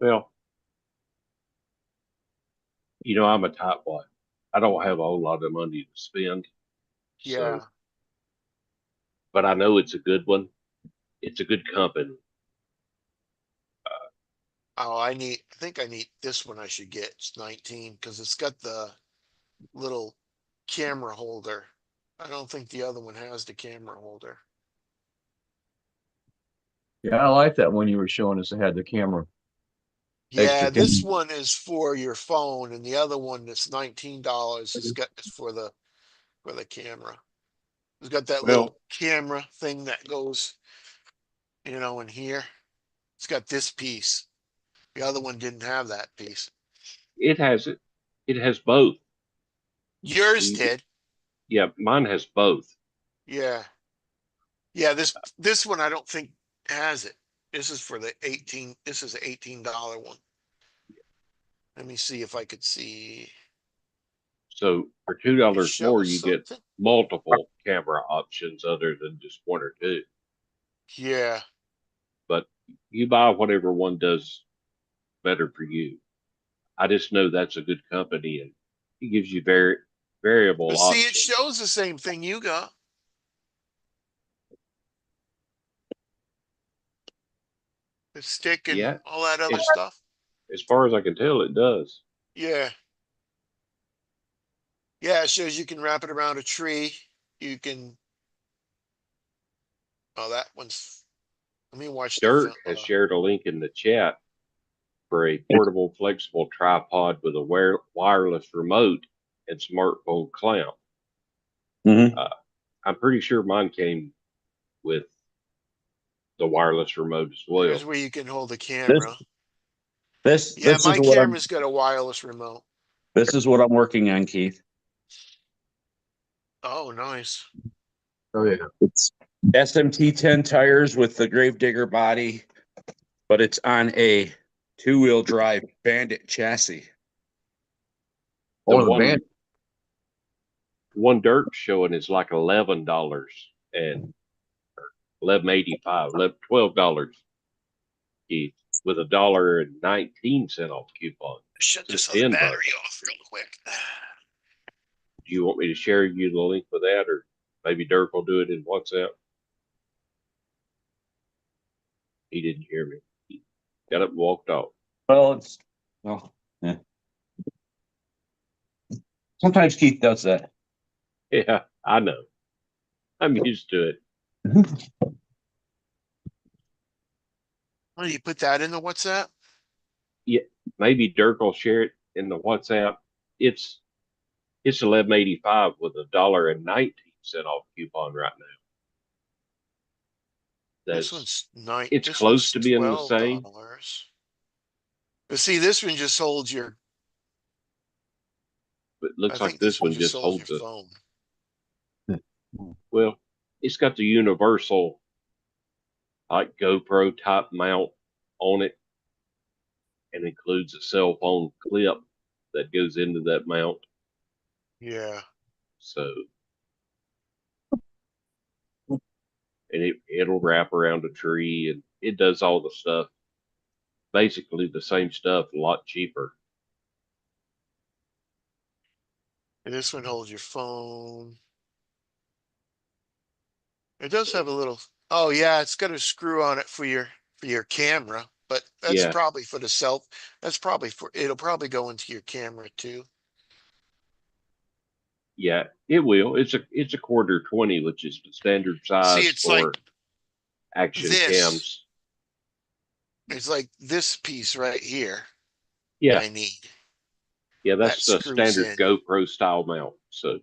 S3: Well, I'm a tight one. I don't have a whole lot of money to spend. So,
S1: Yeah.
S3: but I know it's a good one. It's a good company.
S1: Oh, I think I need this one I should get. It's 19 because it's got the little camera holder. I don't think the other one has the camera holder.
S2: Yeah, I like that one you were showing us that had the camera,
S1: Yeah,
S2: extra
S1: this
S2: camera.
S1: one is for your phone, and the other one that's $19 is for the camera. It's got that little
S3: Well,
S1: camera thing that goes, in here. It's got this piece. The other one didn't have that piece.
S3: it has it. It has both.
S1: Yours
S3: You,
S1: did.
S3: yeah, mine has both.
S1: Yeah. Yeah, this one I don't think has it. This is for the 18. This is an $18 one. Let me see if I could see.
S3: So for two
S1: It
S3: dollars more,
S1: shows
S3: you get
S1: something.
S3: multiple camera options other than just one or two.
S1: Yeah.
S3: But you buy whatever one does better for you. I just know that's a good company and it gives you variable
S1: But see, it
S3: options.
S1: shows the same thing you got. The stick and
S3: Yeah,
S1: all that other
S3: as
S1: stuff.
S3: as far as I can tell, it does.
S1: Yeah. Yeah, it shows you can wrap it around a tree. You can, oh, that one's, let me watch the
S3: Dirk
S1: film.
S3: has shared a link in the chat for a portable, flexible tripod with a wireless remote and smartphone clamp.
S4: Mhm.
S3: Uh, I'm pretty sure mine came with the wireless remote as
S1: There's
S3: well.
S1: where you can hold the
S4: This
S1: camera.
S4: this
S1: Yeah,
S4: this is
S1: my
S4: what I'm
S1: camera's got a wireless remote.
S4: this is what I'm working on, Keith.
S1: Oh, nice.
S2: Oh yeah.
S4: It's SMT 10 tires with the Gravedigger body, but it's on a two-wheel drive Bandit chassis.
S3: The
S2: Oh, the
S3: one
S2: band.
S3: one Dirk showing is like $11 and 11.85, $12 Keith, with $1.19 off coupon.
S1: Shut
S3: So it's
S1: this other
S3: $10.
S1: battery off real quick.
S3: Do you want me to share you the link for that, or maybe Dirk will do it in WhatsApp? He didn't hear me. He got up and walked off.
S4: Well, yeah. Sometimes Keith does that.
S3: Yeah, I know. I'm used to it.
S1: Why do you put that in the WhatsApp?
S3: Yeah, maybe Dirk will share it in the WhatsApp. It's 11.85 with $1.19 off coupon right now.
S1: This
S3: That's
S1: one's nine.
S3: it's
S1: This
S3: close
S1: one's
S3: to being the same.
S1: $12. But see, this one just holds your.
S3: But it
S1: I
S3: looks like
S1: think this
S3: this
S1: one
S3: one
S1: just
S3: just
S1: holds your
S3: holds a
S1: phone.
S3: well. It's got the universal like GoPro type mount on it, and includes a cell phone clip that goes into that mount.
S1: Yeah.
S3: So, and it'll wrap around a tree, and it does all the stuff. Basically, the same stuff, a lot cheaper.
S1: And this one holds your phone. It does have a little. Oh yeah, it's got a screw on it for your camera, but that's
S3: Yeah,
S1: probably for the self. That's probably for. It'll probably go into your camera too.
S3: yeah, it will. It's a quarter 20, which is the standard
S1: See,
S3: size
S1: it's
S3: for
S1: like
S3: action
S1: this.
S3: cams.
S1: It's like this piece right here.
S3: Yeah,
S1: I need
S3: yeah,
S1: that
S3: that's the
S1: screws
S3: standard
S1: in.
S3: GoPro style mount. So,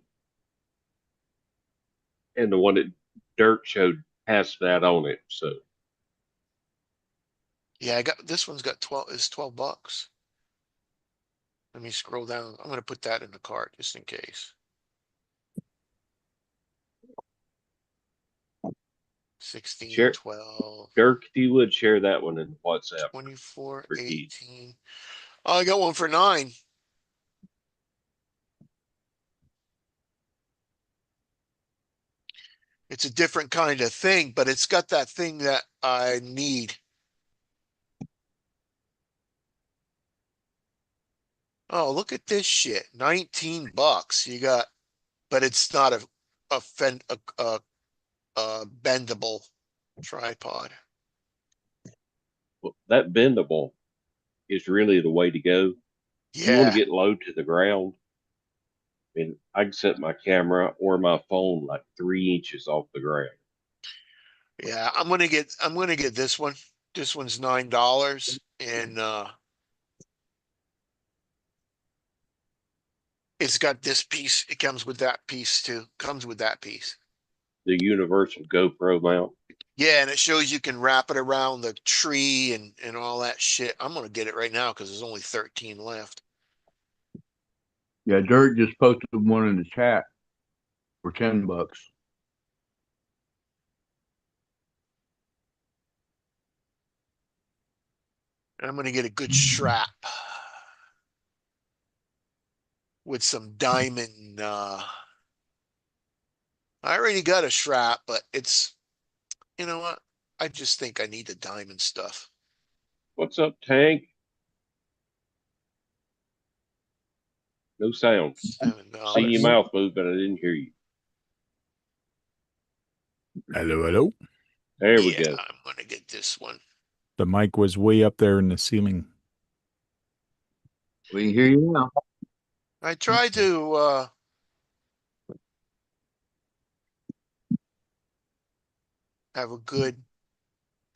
S3: and the one that Dirk showed has that on it. So,
S1: Yeah, I got this one's got 12 is $12. Let me scroll down. I'm gonna put that in the cart just in case. 16,
S3: share
S1: 12,
S3: Dirk, if you would share that one in WhatsApp
S1: 24,
S3: for Keith.
S1: 18. Oh, I got one for 9. It's a different kind of thing, but it's got that thing that I need. Oh, look at this shit. $19. You got, but it's not a bendable tripod.
S3: Well, that bendable is really the way to go. If you want to
S1: Yeah.
S3: get low to the ground, I mean, I can set my camera or my phone like 3 inches off the ground.
S1: Yeah. I'm gonna get this one. This one's $9. And it's got this piece. It comes with that piece too. Comes with that piece.
S3: The universal GoPro mount.
S1: Yeah, and it shows you can wrap it around the tree and all that shit. I'm gonna get it right now because there's only 13 left.
S2: Yeah, Dirk just posted one in the chat for $10.
S1: And I'm gonna get a good strap with some diamond. I already got a strap, but it's you know what? I just think I need the diamond stuff.
S3: What's up, Tank? No sound.
S1: Seven
S3: Seen your
S1: dollars.
S3: mouth move, but I didn't hear you.
S5: Hello, hello.
S3: There we
S1: Yeah,
S3: go.
S1: I'm gonna get this one.
S5: The mic was way up there in the ceiling.
S2: We can hear you now.
S1: I tried to have a good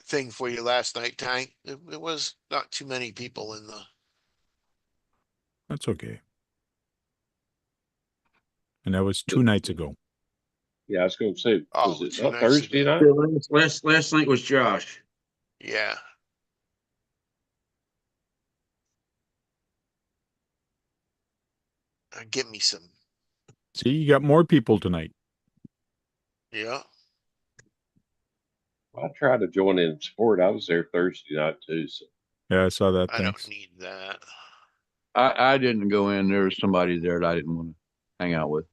S1: thing for you last night, Tank. It was not too many people in the.
S5: That's okay. And that was 2 nights ago.
S3: Yeah, I was going to say, was
S1: Oh,
S3: it
S1: two
S3: not
S1: nights
S3: Thursday
S1: ago.
S3: night?
S4: Last night was Josh.
S1: Yeah. Get me some.
S5: See, you got more people tonight.
S1: Yeah.
S3: I tried to join in support. I was there Thursday night too. So
S5: Yeah, I saw that.
S1: I
S5: Thanks.
S1: don't need that.
S2: I didn't go in. There was somebody there that I didn't want to hang out with.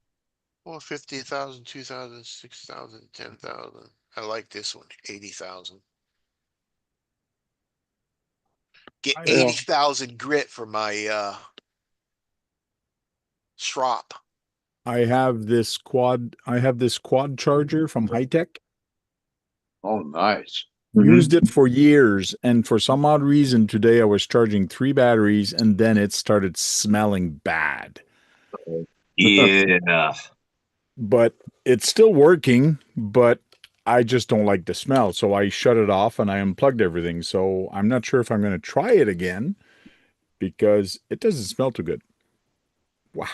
S1: Well, 50,000, 2,000, 6,000, 10,000. I like this one. 80,000. Get
S5: I,
S3: well,
S1: 80,000 grit for my strop.
S5: I have this quad charger from High Tech.
S2: Oh, nice.
S5: Used it for years, and for some odd reason today I was charging 3 batteries and then it started smelling bad.
S6: Yeah.
S5: But it's still working, but I just don't like the smell. So I shut it off and I unplugged everything. So I'm not sure if I'm going to try it again because it doesn't smell too good. Wow.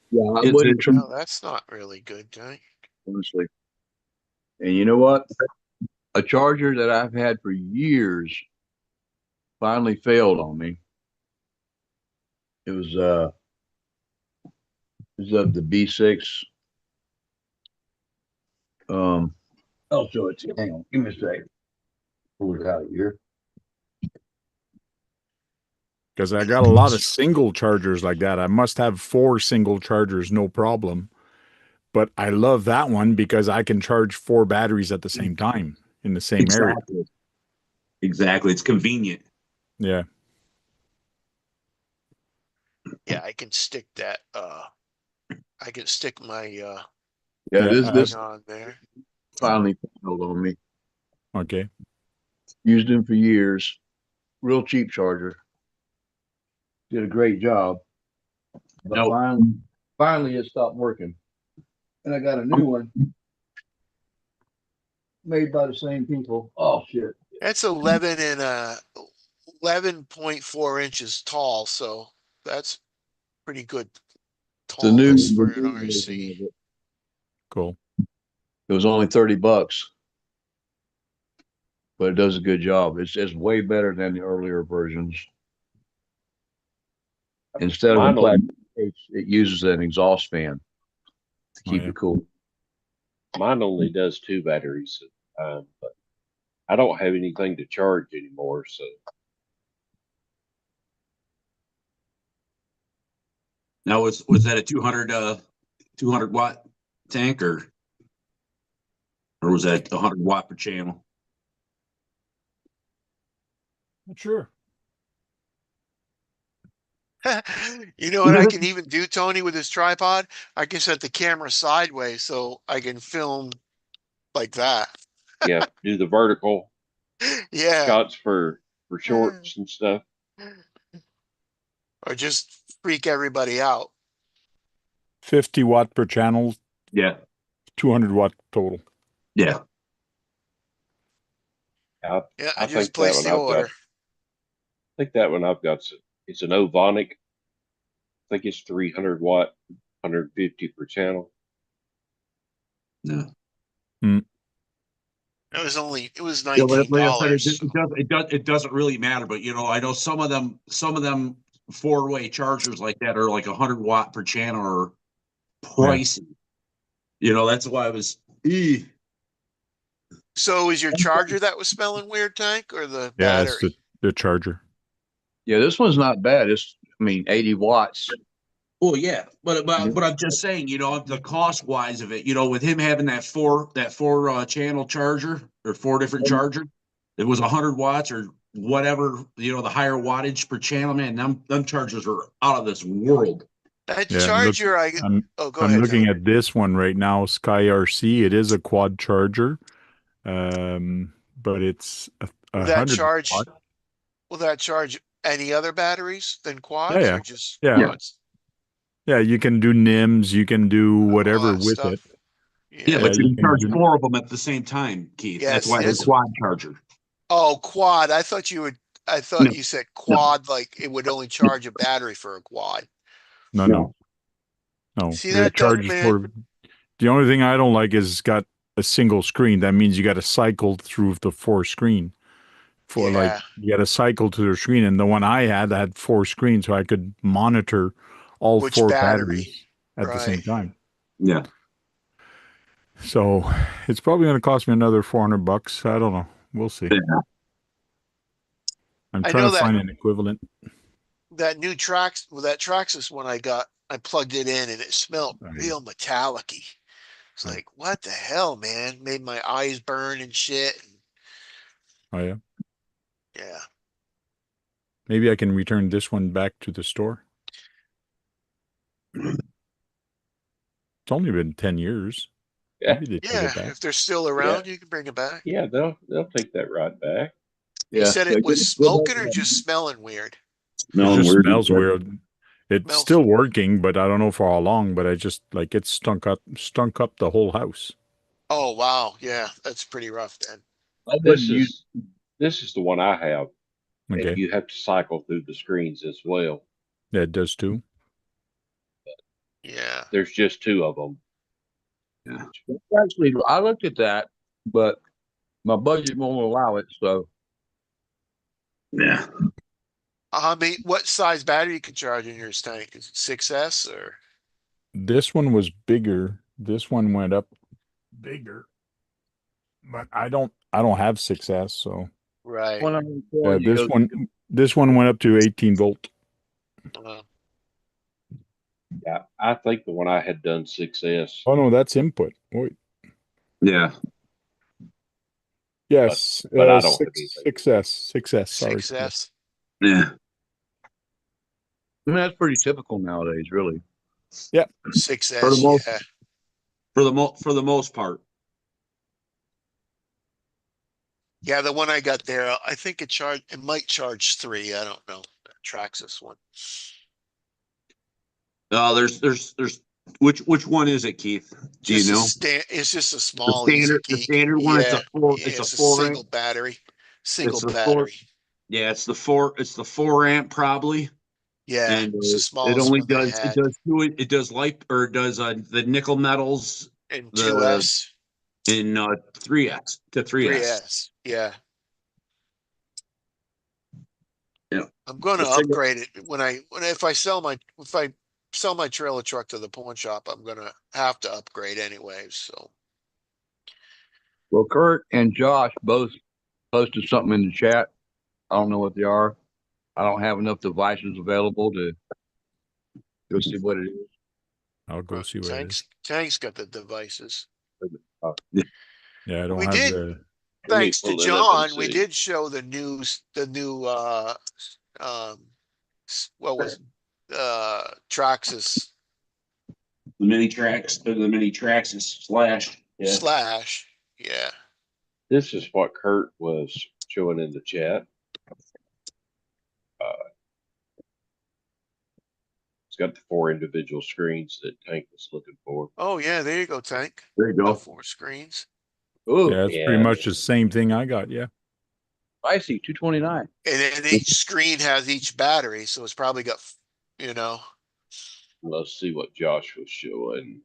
S2: Yeah, I
S6: Is
S2: wouldn't
S6: it,
S2: try,
S1: No, that's not really good, Johnny.
S2: honestly. And you know what? A charger that I've had for years finally failed on me. It was of the B6. I'll show it to you. Hang on, give me a second. Pull it out here.
S5: Because I got a lot of single chargers like that. I must have 4 single chargers, no problem. But I love that one because I can charge 4 batteries at the same time in the same area.
S6: exactly. Exactly. It's convenient.
S5: Yeah.
S1: Yeah, I can stick that, I can stick my,
S2: Yeah,
S5: Yeah,
S2: this
S5: I
S2: this
S5: have,
S1: on there.
S2: finally failed on me.
S5: okay.
S2: Used him for years. Real cheap charger. Did a great job. But
S6: No,
S2: finally it stopped working. And I got a new one made by the same people. Oh shit.
S1: That's 11 and 11.4 inches tall, so that's pretty good
S2: The new
S1: tallness for an
S2: version
S1: RC.
S2: of it.
S5: Cool.
S2: It was only $30, but it does a good job. It's way better than the earlier versions. Instead of a
S3: Mine only,
S2: plastic case, it uses an exhaust fan to
S5: Oh,
S2: keep
S5: yeah.
S2: it cool.
S3: mine only does 2 batteries at a time, but I don't have anything to charge anymore, so
S6: now was that a 200 watt tank or was that 100 watt per channel?
S5: Not sure.
S1: You know what I can even do, Tony, with this tripod? I can set the camera sideways so I can film like that.
S3: yeah, do the vertical
S1: Yeah.
S3: shots for shorts and stuff.
S1: Or just freak everybody out.
S5: 50 watt per channel,
S6: Yeah.
S5: 200 watt total.
S6: Yeah.
S3: I,
S1: Yeah, I
S3: I
S1: just
S3: think that
S1: placed
S3: one
S1: the
S3: I've got.
S1: order.
S3: I think that one I've got. It's an Ovonic. I think it's 300 watt, 150 per channel.
S6: No.
S1: It was
S6: Yeah, but
S1: $19.
S6: like I said,
S1: So.
S6: it doesn't really matter. But I know some of them 4-way chargers like that are like 100 watt per channel or pricey. That's why I was.
S1: So is your charger that was smelling weird, Tank, or the
S5: Yeah, it's
S1: battery?
S5: the charger.
S2: Yeah, this one's not bad. 80 watts.
S6: Well, yeah, but I'm just saying, the cost wise of it, with him having that four channel charger or 4 different chargers, it was 100 watts or whatever, the higher wattage per channel, man. Them chargers are out of this world.
S1: That
S5: Yeah,
S1: charger,
S5: I'm
S1: go
S5: I'm
S1: ahead,
S5: looking
S1: Tank.
S5: at this one right now, Sky RC. It is a quad charger. But it's a
S1: Will that
S5: 100 watt.
S1: charge? Will that charge any other batteries than
S5: Yeah,
S1: quads
S5: yeah.
S1: or just
S5: Yeah.
S1: quads?
S5: Yeah, you can do NIMS, you can do
S1: All
S5: whatever
S1: that
S5: with it.
S1: stuff.
S6: Yeah,
S1: Yeah.
S6: but you
S5: You
S6: can
S5: can
S6: charge
S5: do
S6: 4 of them at the same time, Keith. That's
S1: Yes,
S6: why it's a
S1: yes.
S6: quad charger.
S1: Oh, quad. I thought
S6: No,
S1: you said
S6: no,
S1: quad, like it would only charge a battery for a quad.
S5: no,
S6: no.
S5: no.
S1: See
S5: It
S1: that,
S5: charges
S1: man?
S5: for the only thing I don't like is it's got a single screen. That means you got to cycle through the 4 screen.
S1: Yeah.
S5: You got to cycle to the screen, and the one I had 4 screens, so I could monitor all
S1: Which
S5: 4
S1: battery?
S5: batteries at the
S1: Right.
S5: same time.
S6: Yeah.
S5: So it's probably going to cost me another $400. I don't know. We'll see.
S6: Yeah.
S5: I'm
S1: I
S5: trying
S1: know
S5: to find an equivalent.
S1: that new that Traxxas one I got, I plugged it in and it smelled real metallic-y. It's
S5: Right.
S1: like, what the hell, man? Made my eyes burn and shit.
S5: Oh yeah.
S1: Yeah.
S5: Maybe I can return this one back to the store. It's only been 10 years.
S3: Yeah.
S5: Maybe they take
S1: Yeah,
S5: it back.
S1: if they're still around, you can bring it back.
S3: Yeah, they'll take that right back.
S1: You said it was
S2: Good
S1: smoking or just smelling weird?
S5: It
S4: Smelling
S5: just
S4: weird.
S5: smells weird. It's
S1: Smells
S5: still
S1: weird.
S5: working, but I don't know for how long. But I just like it stunk up the whole house.
S1: Oh wow, yeah, that's pretty rough then.
S2: I
S3: This
S2: wouldn't use.
S3: is the one I have, and
S5: Okay,
S3: you have to cycle through the screens as well.
S5: yeah, it does too.
S1: Yeah.
S3: There's just two of them.
S2: Actually, I looked at that, but my budget won't allow it. So
S4: Yeah.
S1: I mean, what size battery you can charge in your tank? Is it 6S or?
S5: This one was bigger. This one went up bigger, but I don't have 6S, so
S1: Right.
S2: when I'm telling you,
S5: this one went up to 18 volt.
S1: Uh,
S3: Yeah, I think the one I had done 6S,
S5: Oh no, that's input. Wait,
S4: Yeah.
S5: yes,
S3: but I don't have anything.
S5: 6S. Sorry.
S1: 6S.
S4: Yeah.
S2: I mean, that's pretty typical nowadays, really.
S5: Yeah,
S1: 6S. Yeah.
S4: For the most part.
S1: Yeah, the one I got there, I think it might charge 3. I don't know. Traxxas one.
S4: There's which one is it, Keith? Do you know?
S1: It's just a
S4: The
S1: small easy
S4: the
S1: geek.
S4: standard one.
S1: Yeah.
S4: It's a
S1: It's a
S4: 4 amp.
S1: single battery. Single
S4: It's the 4.
S1: battery.
S4: Yeah, it's the 4 amp probably.
S1: Yeah.
S4: And
S1: It's the
S4: it
S1: smallest
S4: only
S1: one they
S4: does
S1: had.
S4: it does light, or it does the nickel metals
S1: And
S4: the
S1: 2S.
S4: in 3x to 3s.
S1: 3S. Yeah.
S4: Yeah.
S1: I'm going to
S4: The single-
S1: upgrade it if I sell my trailer truck to the pawn shop, I'm going to have to upgrade anyways. So
S2: Well, Kurt and Josh both posted something in the chat. I don't know what they are. I don't have enough devices available to go see what it is.
S5: I'll go see what it is.
S1: Tank's got the devices.
S5: Yeah, I don't
S1: We
S5: have
S1: did.
S5: the.
S1: Thanks to
S3: pull it up and
S1: John, we
S3: see.
S1: did show the new what was Traxxas
S4: The mini tracks is Slash. Yeah.
S1: Slash. Yeah.
S3: This is what Kurt was showing in the chat. It's got the 4 individual screens that Tank was looking for.
S1: Oh yeah, there you go, Tank.
S4: There you go.
S1: 4 screens.
S2: Oh,
S5: Yeah, it's pretty
S3: Yeah.
S5: much the same thing I got. Yeah.
S2: spicy 229.
S1: And then each screen has each battery, so it's probably got, you know.
S3: Let's see what Josh was showing.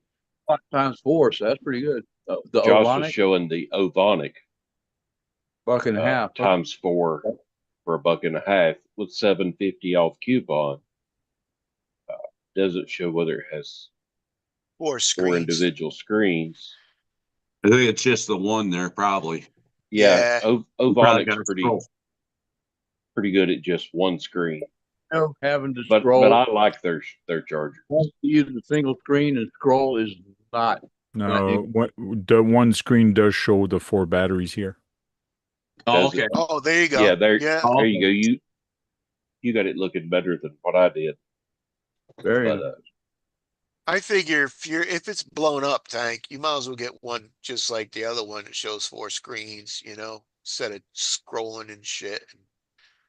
S2: Times 4, so that's pretty good. The
S3: Josh was
S2: Ovonic,
S3: showing the Ovonic
S2: $1.50.
S3: times 4 for $1.50 with $7.50 off coupon. Doesn't show whether it has
S1: 4
S3: 4
S1: screens.
S3: individual screens.
S4: I think it's just the one there, probably.
S1: Yeah.
S3: Ovonic's pretty good at just one screen.
S2: No, having to
S3: But
S2: scroll.
S3: I like their charger.
S2: Using a single screen and scroll is not.
S5: No, the one screen does show the 4 batteries here.
S4: Oh,
S3: Does it?
S4: okay.
S1: Oh, there you go.
S3: Yeah, there
S4: Oh,
S3: you go. You got it looking better than what I did.
S2: Very
S3: But
S2: nice.
S1: I figure if it's blown up, Tank, you might as well get one just like the other one that shows 4 screens, instead of scrolling and shit.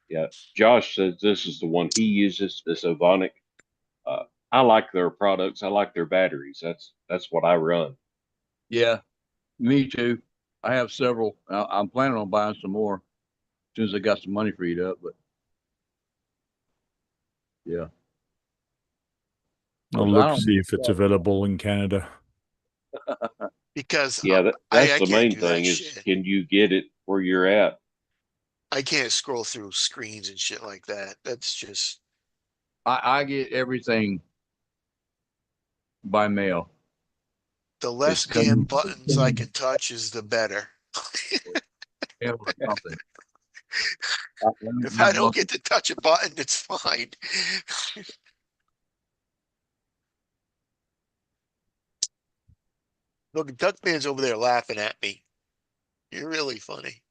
S3: yeah, Josh says this is the one he uses, this Ovonic. I like their products. I like their batteries. That's what I run.
S2: Yeah, me too. I have several. I'm planning on buying some more as soon as I got some money freed up. But yeah,
S5: I'll look see if it's available in Canada.
S1: Because
S3: Yeah,
S1: I
S3: that's the
S1: can't
S3: main
S1: do that
S3: thing is
S1: shit.
S3: can you get it where you're at?
S1: I can't scroll through screens and shit like that. That's just
S2: I get everything by mail.
S1: the less
S2: It's
S1: damn buttons I can touch is the better.
S2: mail or something.
S1: If I don't get to touch a button, it's fine. Look, Duckman's over there laughing at me. You're really funny.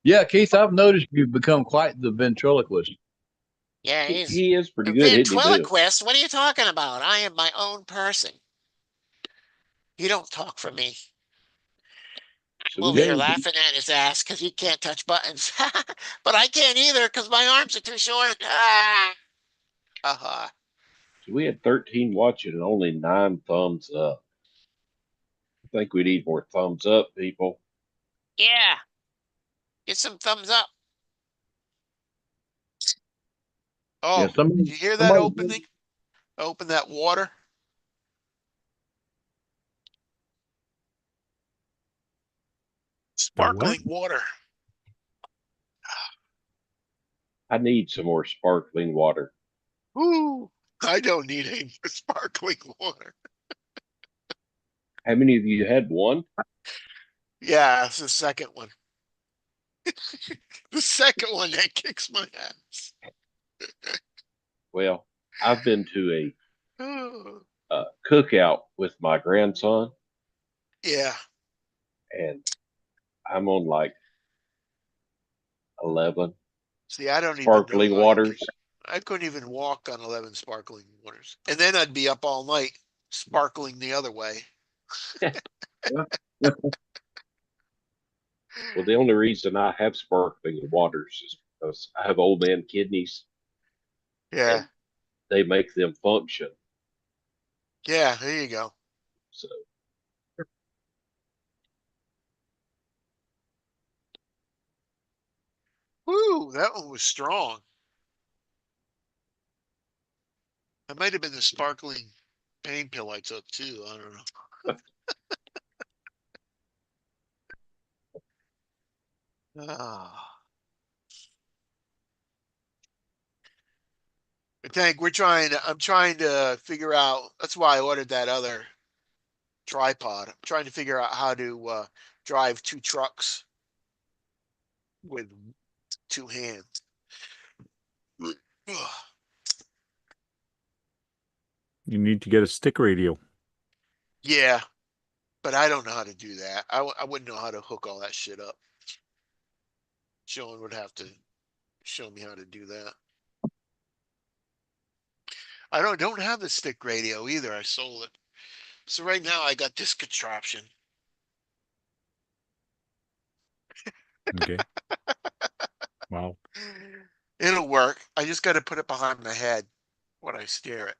S2: Yeah, Keith, I've noticed you've become quite the ventriloquist.
S7: Yeah, he's
S3: He is pretty
S7: a
S3: good, isn't he, Bill?
S7: ventriloquist. What are you talking about? I am my own person. You don't talk for me.
S3: So
S7: I'm
S3: we
S7: over here
S3: had,
S7: laughing at his ass because he can't touch buttons. But I can't either because my arms are too short. Ah! Uh-huh.
S3: so we had 13 watching and only 9 thumbs up. I think we need more thumbs up, people.
S7: Yeah. Get some thumbs up.
S2: Yeah,
S1: Oh, did you hear that
S2: somebody,
S1: opening? Open that water.
S5: The what?
S1: Sparkling water.
S3: I need some more sparkling water.
S1: Ooh, I don't need any more sparkling water.
S3: How many of you had one?
S1: Yeah, it's the second one. The second one that kicks my ass.
S3: Well, I've been to
S1: Oh,
S3: a cookout with my grandson,
S1: yeah.
S3: and I'm on like 11
S1: See, I don't even know
S3: sparkling
S1: how you could.
S3: waters.
S1: I couldn't even walk on 11 sparkling waters. And then I'd be up all night sparkling the other way.
S3: Well, the only reason I have sparkling waters is because I have old man kidneys
S1: Yeah.
S3: and they make them function.
S1: Yeah, there you go.
S3: So
S1: Woo, that one was strong. That might have been the sparkling pain pill I took too. I don't know. Ah. I think I'm trying to figure out, that's why I ordered that other tripod. I'm trying to figure out how to drive 2 trucks with 2 hands.
S5: You need to get a stick radio.
S1: Yeah, but I don't know how to do that. I wouldn't know how to hook all that shit up. Sean would have to show me how to do that. I don't have the stick radio either. I sold it. So right now I got this contraption.
S5: Okay. Wow.
S1: It'll work. I just got to put it behind my head when I steer it.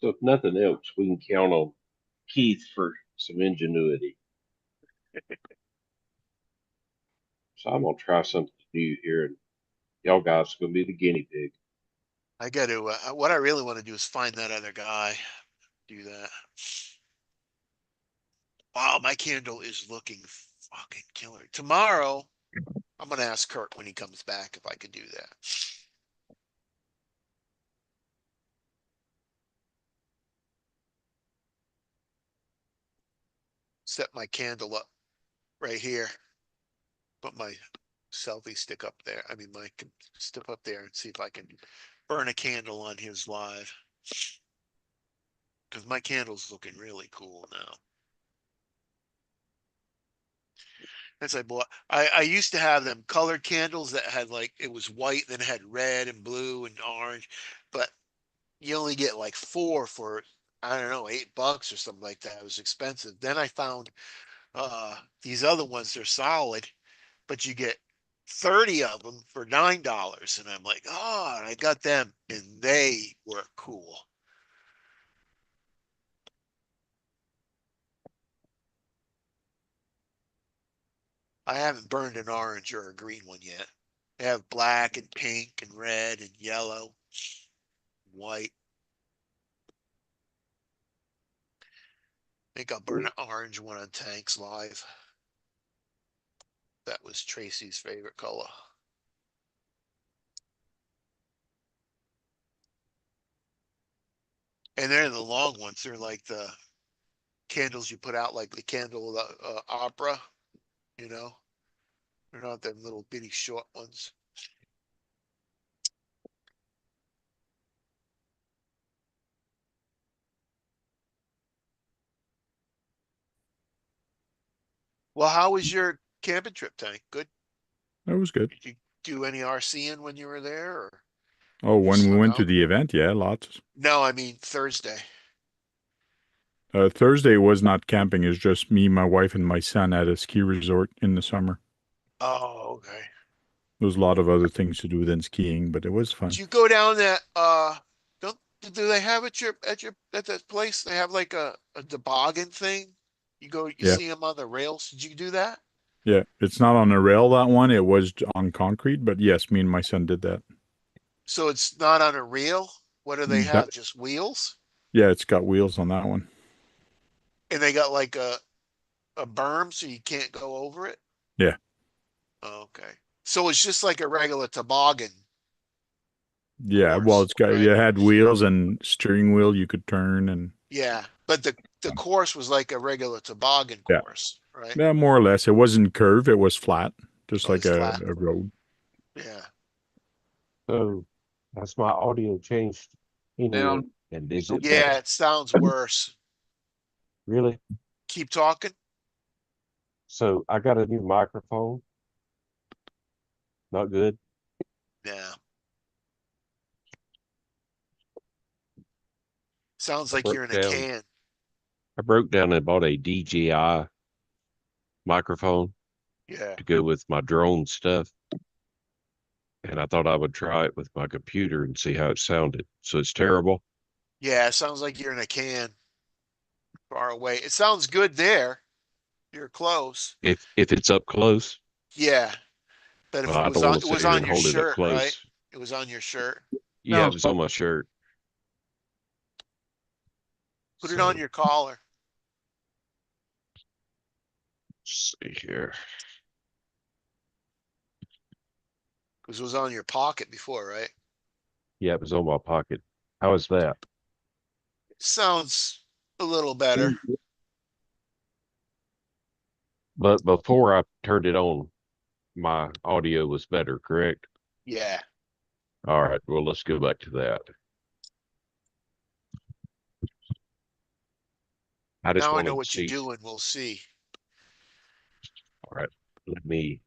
S3: if nothing else, we can count on Keith for some ingenuity. So I'm gonna try something new here, and y'all guys are gonna be the guinea pig.
S1: I got to. What I really want to do is find that other guy. Do that. Wow, my candle is looking fucking killer. Tomorrow, I'm gonna ask Kurt when he comes back if I can do that. Set my candle up right here. Put my selfie stick up there. I mean, my stick up there and see if I can burn a candle on his live. Because my candle's looking really cool now. As I bought, I used to have them colored candles that had like, it was white, then it had red and blue and orange, but you only get like 4 for, I don't know, $8 or something like that. It was expensive. Then I found these other ones, they're solid, but you get 30 of them for $9. And I'm like, oh, I got them and they were cool. I haven't burned an orange or a green one yet. They have black and pink and red and yellow, white. I think I'll burn an orange one on Tanks Live. That was Tracy's favorite color. And they're the long ones. They're like the candles you put out, like the candle opera, you know? They're not them little bitty short ones. Well, how was your camping trip, Tank? Good.
S5: That was good.
S1: Did do any RCing when you were there, or
S5: Oh,
S1: you
S5: when
S1: just
S5: we
S1: hung
S5: went to
S1: out?
S5: the event, yeah, lots.
S1: No, I mean Thursday.
S5: Thursday was not camping. It's just me, my wife, and my son at a ski resort in the summer.
S1: Oh, okay.
S5: There was a lot of other things to do than skiing, but it was
S1: Did
S5: fun.
S1: you go down that don't do they have at that place? They have like a toboggan thing. You
S5: Yeah,
S1: see them on the rails. Did you do that?
S5: yeah. It's not on a rail, that one. It was on concrete, but yes, me and my son did that.
S1: So it's not on a reel. What do they
S5: That
S1: have? Just wheels?
S5: yeah, it's got wheels on that one.
S1: And they got like a berm so you can't go over it?
S5: Yeah,
S1: Okay. So it's just like a regular toboggan
S5: yeah. Well,
S1: course,
S5: it's got
S1: right?
S5: it had wheels and steering wheel you could turn and
S1: Yeah. But the course was like a regular toboggan
S5: yeah,
S1: course, right?
S5: yeah, more or less. It wasn't curved. It was flat, just
S1: Oh,
S5: like
S1: it's flat.
S5: a road.
S1: Yeah.
S3: So that's my audio changed anyway.
S2: Down.
S3: And is it
S1: Yeah,
S3: better?
S1: it sounds worse.
S3: Really?
S1: Keep talking.
S3: So I got a new microphone. Not good.
S1: Yeah. Sounds
S3: I
S1: like
S3: broke
S1: you're in a
S3: down.
S1: can.
S3: I broke down and bought a DJI microphone
S1: Yeah.
S3: to go with my drone stuff. And I thought I would try it with my computer and see how it sounded. So it's terrible.
S1: Yeah, it sounds like you're in a can far away. It sounds good there. You're close.
S3: If it's up close,
S1: Yeah. But if
S3: well, I don't want
S1: it
S3: to sit
S1: was
S3: here
S1: on
S3: and
S1: your
S3: hold it up
S1: shirt, right?
S3: close.
S1: It was on your shirt.
S3: Yeah, it
S2: Sounds
S3: was on my shirt.
S1: Put it on
S3: So
S1: your collar
S3: let's see here.
S1: because it was on your pocket before, right?
S3: Yeah, it was on my pocket. How is that?
S1: Sounds a little better.
S3: But before I turned it on, my audio was better, correct?
S1: Yeah.
S3: All right. Well, let's go back to that. I just
S1: Now I know
S3: wanted to
S1: what you're
S3: see.
S1: doing. We'll see.
S3: All right. Let me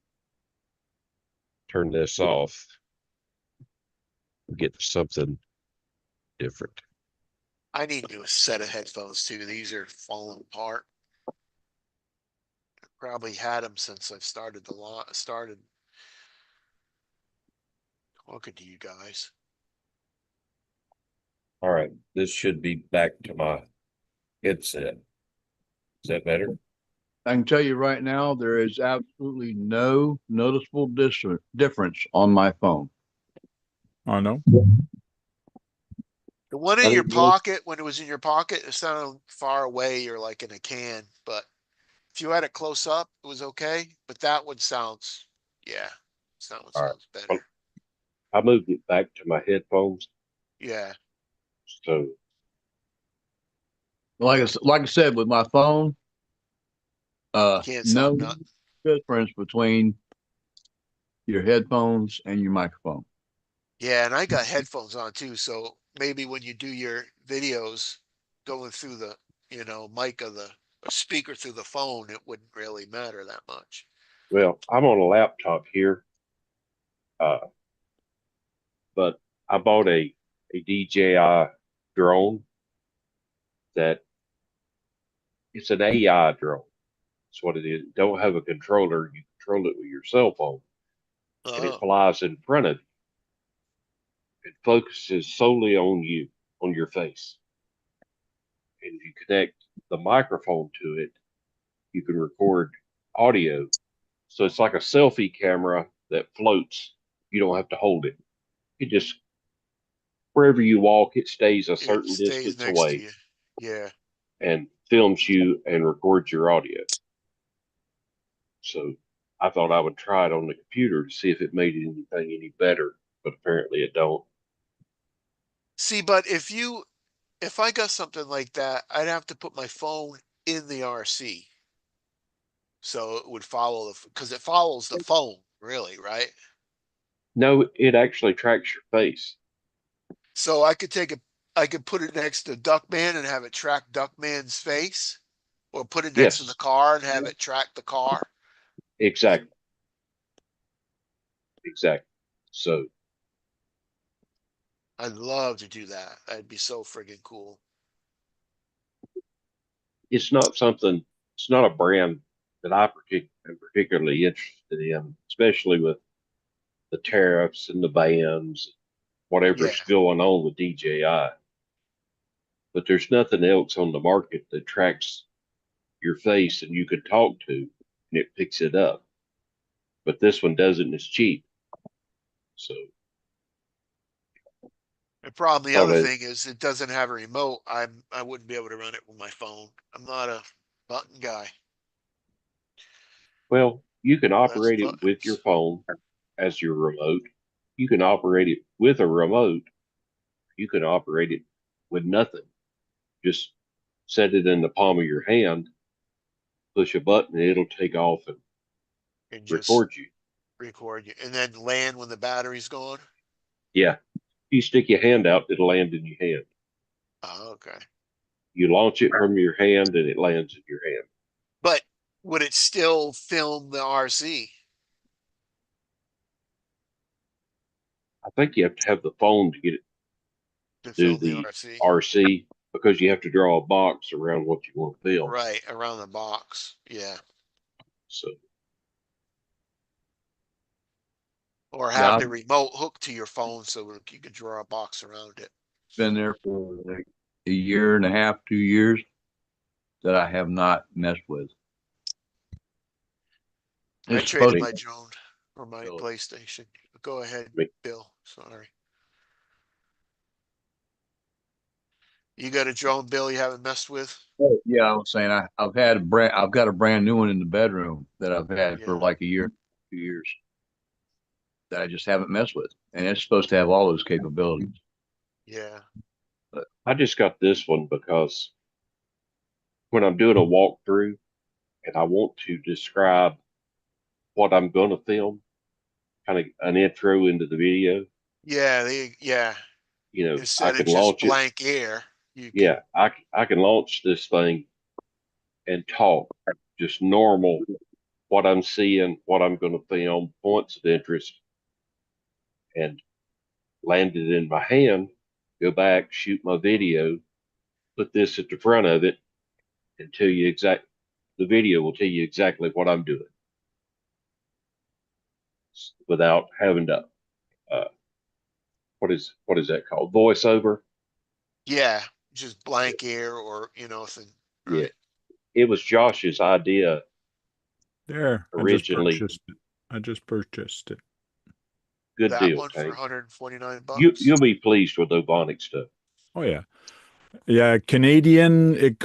S3: turn this off, get something different.
S1: I need a new set of headphones too. These are falling apart. Probably had them since I've started talking to you guys.
S3: All right. This should be back to my headset. Is that better?
S2: I can tell you right now, there is absolutely no noticeable difference on my phone.
S5: Oh no.
S1: The one
S3: I
S1: in your
S3: didn't know.
S1: pocket, when it was in your pocket, it sounded far away. You're like in a can, but if you had it close up, it was okay. But that one sounds, yeah, that one
S3: All right.
S1: sounds
S3: Well,
S1: better.
S3: I moved it back to my headphones.
S1: Yeah.
S3: So,
S2: Like I said, with my phone,
S1: Can't sound
S2: no
S1: nothing.
S2: difference between your headphones and your microphone.
S1: Yeah, and I got headphones on too, so maybe when you do your videos going through the, mic of the speaker through the phone, it wouldn't really matter that much.
S3: well, I'm on a laptop here, uh, but I bought a DJI drone that it's an AI drone. That's what it is. Don't have a controller. You control it with your cell phone, and it
S1: Oh,
S3: flies in front of you. It focuses solely on you, on your face. And if you connect the microphone to it, you can record audio. So it's like a selfie camera that floats. You don't have to hold it. It just, wherever you walk, it stays a
S1: it
S3: certain
S1: stays
S3: distance
S1: next to
S3: away
S1: you. Yeah.
S3: and films you and records your audio. So I thought I would try it on the computer to see if it made anything any better, but apparently it don't.
S1: See, but if I got something like that, I'd have to put my phone in the RC. So it would follow because it follows the phone, really, right?
S3: No, it actually tracks your face.
S1: So I could put it next to Duckman and have it track Duckman's face, or put it next to the
S3: Yes,
S1: car and have it track the car. And
S3: exactly. Exactly. So
S1: I'd love to do that. That'd be so friggin' cool.
S3: it's not something, it's not a brand that am particularly interested in, especially with the tariffs and the bans,
S1: Yeah,
S3: whatever's going on with DJI. But there's nothing else on the market that tracks your face and you can talk to and it picks it up. But this one doesn't, and it's cheap. So
S1: the problem, the
S3: thought
S1: other
S3: it,
S1: thing is it doesn't have a remote. I wouldn't be able to run it with my phone. I'm not a button guy.
S3: well, you can
S1: Less
S3: operate it with your
S1: buttons.
S3: phone as your remote. You can operate it with a remote. You can operate it with nothing. Just set it in the palm of your hand, push a button, and it'll take off and
S1: And just
S3: record you.
S1: record you and then land when the battery's gone.
S3: Yeah. You stick your hand out, it'll land in your hand.
S1: Oh, okay.
S3: You launch it from your hand and it lands in your hand.
S1: But would it still film the RC?
S3: I think you have to have the phone to get it
S1: To
S3: to do
S1: film the
S3: the
S1: RC?
S3: RC because you have to draw a box around what you want to film.
S1: Right, around the box. Yeah.
S3: So
S1: Or
S2: Yeah,
S1: have
S2: I've
S1: the remote hooked to your phone so you could draw a box around it.
S2: been there for like a year and a half, 2 years that I have not messed with.
S1: I
S2: It's
S3: I
S1: traded
S2: supposed
S3: mean,
S1: my drone for my
S2: to.
S1: PlayStation. Go ahead,
S3: I mean,
S1: Bill. Sorry. You got a drone, Bill, you haven't messed with?
S2: Yeah, I was saying I've got a brand new one in the bedroom that I've had for
S1: Yeah.
S2: like a year, 2 years that I just haven't messed with, and it's supposed to have all those capabilities.
S1: Yeah.
S3: I just got this one because when I'm doing a walkthrough and I want to describe what I'm going to film, kind of an intro into the video,
S1: Yeah.
S3: I
S1: Instead of
S3: can
S1: just
S3: launch it.
S1: blank air, you can,
S3: Yeah, I can launch this thing and talk just normal, what I'm seeing, what I'm going to film, points of interest, and land it in my hand, go back, shoot my video, put this at the front of it, and tell you the video will tell you exactly what I'm doing without having to, uh, what is that called? Voiceover.
S1: yeah, just blank air or, thing,
S3: Yeah,
S1: right?
S3: it was Josh's idea
S5: There, I just
S3: originally.
S5: purchased it. I just purchased it.
S3: Good
S1: That
S3: deal,
S1: one for
S3: Tank.
S1: 149
S3: You
S1: bucks.
S3: you'll be pleased with Obonic stuff.
S5: Oh yeah. Yeah, Canadian. It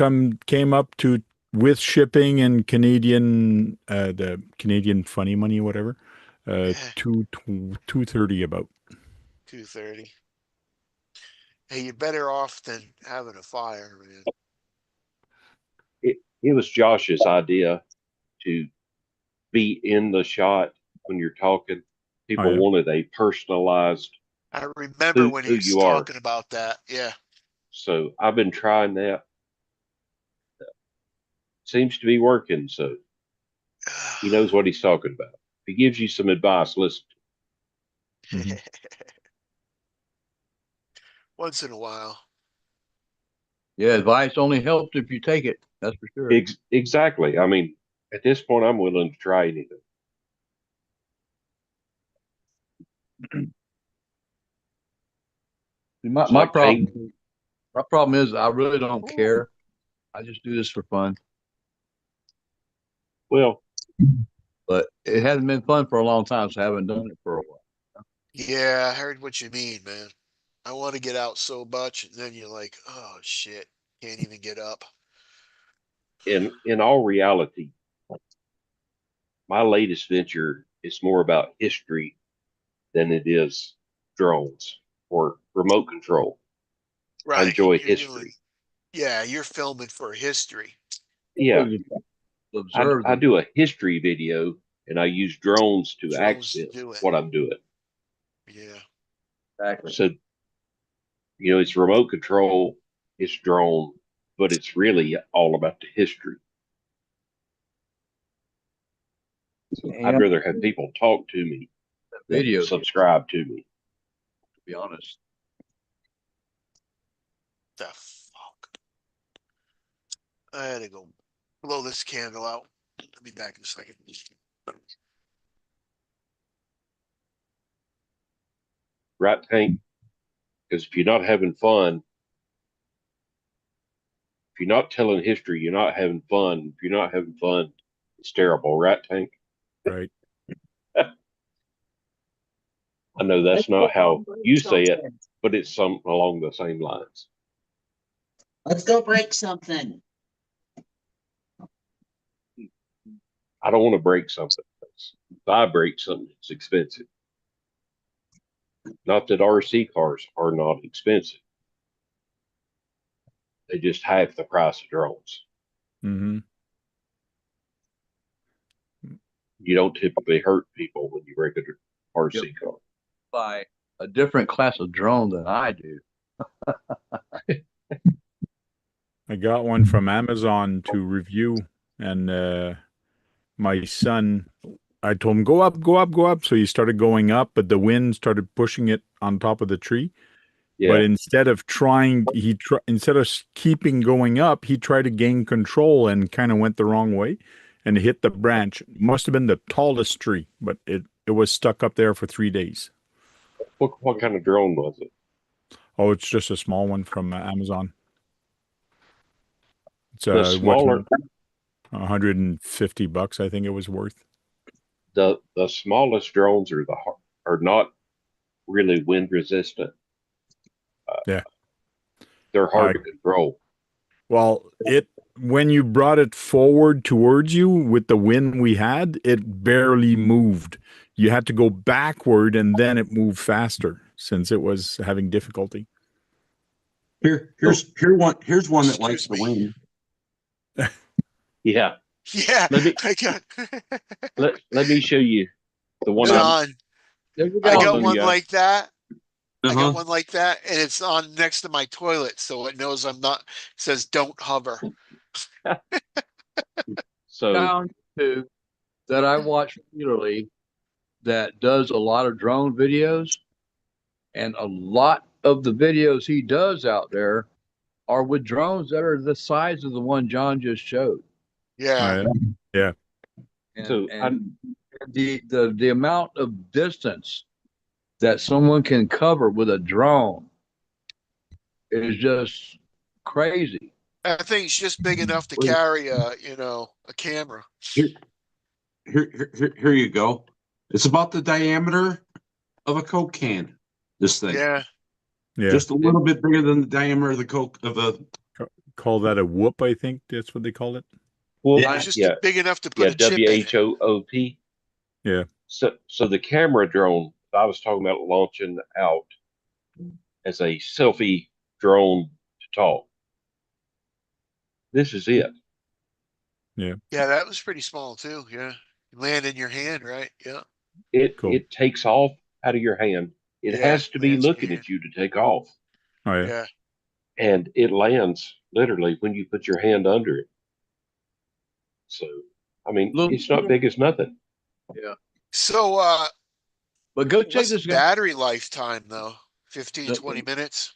S5: came up to with shipping and Canadian, the Canadian funny money, whatever.
S1: Yeah,
S5: 230 about.
S1: 230. Hey, you're better off than having a fire, man.
S3: It was Josh's idea to be in the shot when you're talking.
S5: Oh
S3: People
S5: yeah.
S3: wanted a personalized
S1: I remember when
S3: who
S1: he was
S3: you are.
S1: talking about that. Yeah.
S3: So I've been trying that. Seems to be working. So he knows what he's talking about. If he gives you some advice, listen.
S5: Mhm.
S1: Once in a while.
S2: Yeah, advice only helps if you take it. That's for sure.
S3: Exactly. I mean, at this point, I'm willing to try anything.
S2: My
S3: It's
S2: my
S3: like
S2: problem
S3: Tank.
S2: my problem is I really don't care. I just do this for fun.
S3: Well,
S2: But it hasn't been fun for a long time, so I haven't done it for a while.
S1: Yeah, I heard what you mean, man. I want to get out so much, and then you're like, oh shit, can't even get up.
S3: in all reality, my latest venture is more about history than it is drones or remote control. I
S1: Right.
S3: enjoy
S1: You're doing,
S3: history.
S1: yeah, you're filming for history.
S3: Yeah,
S2: Observe
S3: I
S2: the
S3: do a history video and I use drones to
S1: Drones
S3: access
S1: do it.
S3: what I'm doing.
S1: Yeah.
S2: exactly.
S3: So, it's remote control, it's drone, but it's really all about the history. So I'd
S2: And
S3: rather have people talk to me
S2: videos, to
S3: subscribe to me.
S2: be honest.
S1: The fuck. I had to go blow this candle out. I'll be back in a second.
S3: Right, Tank? Because if you're not having fun, if you're not telling history, you're not having fun. If you're not having fun, it's terrible, right, Tank?
S5: Right.
S3: I know that's not how you say it, but it's something along the same lines.
S8: Let's go break something.
S3: I don't want to break something. If I break something, it's expensive. Not that RC cars are not expensive. They just half the price of drones.
S5: Mm-hmm.
S3: You don't typically hurt people when you break a RC car.
S2: By a different class of drone than I do.
S5: I got one from Amazon to review, and my son, I told him, go up, go up, go up. So he started going up, but the wind started pushing it on top of the tree. But
S3: Yeah.
S5: instead of trying, instead of keeping going up, he tried to gain control and kind of went the wrong way and hit the branch. Must have been the tallest tree, but it was stuck up there for 3 days.
S3: What kind of drone was it?
S5: Oh, it's just a small one from Amazon. It's
S3: The smaller,
S5: 150 bucks, I think it was worth.
S3: the smallest drones are not really wind resistant.
S5: Yeah.
S3: They're hard to control.
S5: Well, when you brought it forward towards you with the wind we had, it barely moved. You had to go backward and then it moved faster since it was having difficulty.
S6: Here's one that likes the wind.
S3: Yeah.
S1: Yeah,
S3: Let me
S1: I got.
S3: let me show you the one
S1: John,
S2: There you
S1: I
S2: go.
S1: got one like that. I
S6: Uh-huh.
S1: got one like that, and it's on next to my toilet, so it knows I'm not. It says don't hover.
S3: So
S2: Down to that I watch regularly that does a lot of drone videos, and a lot of the videos he does out there are with drones that are the size of the one John just showed.
S1: Yeah,
S5: Yeah.
S2: And,
S3: So
S2: and the amount of distance that someone can cover with a drone is just crazy.
S1: that thing's just big enough to carry a camera.
S6: Here you go. It's about the diameter of a Coke can. This thing,
S1: Yeah,
S5: Yeah.
S6: just a little bit bigger than the diameter of the Coke of a.
S5: Call that a whoop, I think that's what they call it.
S3: well,
S6: Yeah.
S1: it's just
S3: yeah,
S1: big enough to put a chip in it.
S3: WHOOP.
S5: Yeah.
S3: So the camera drone I was talking about launching out as a selfie drone to talk. This is it.
S1: Yeah, that was pretty small too. Yeah, land in your hand, right? Yeah.
S5: Cool.
S3: It takes off out of your hand. It
S1: Yeah,
S3: has to be
S1: lands in your
S3: looking
S1: hand.
S3: at you to take off.
S5: Oh, yeah.
S1: Yeah.
S3: And it lands literally when you put your hand under it. So, I mean,
S2: Look,
S3: it's not big as nothing.
S2: Yeah.
S1: So,
S2: But go check
S1: what's the
S2: this guy.
S1: battery lifetime though? 15,
S2: The-
S1: 20 minutes?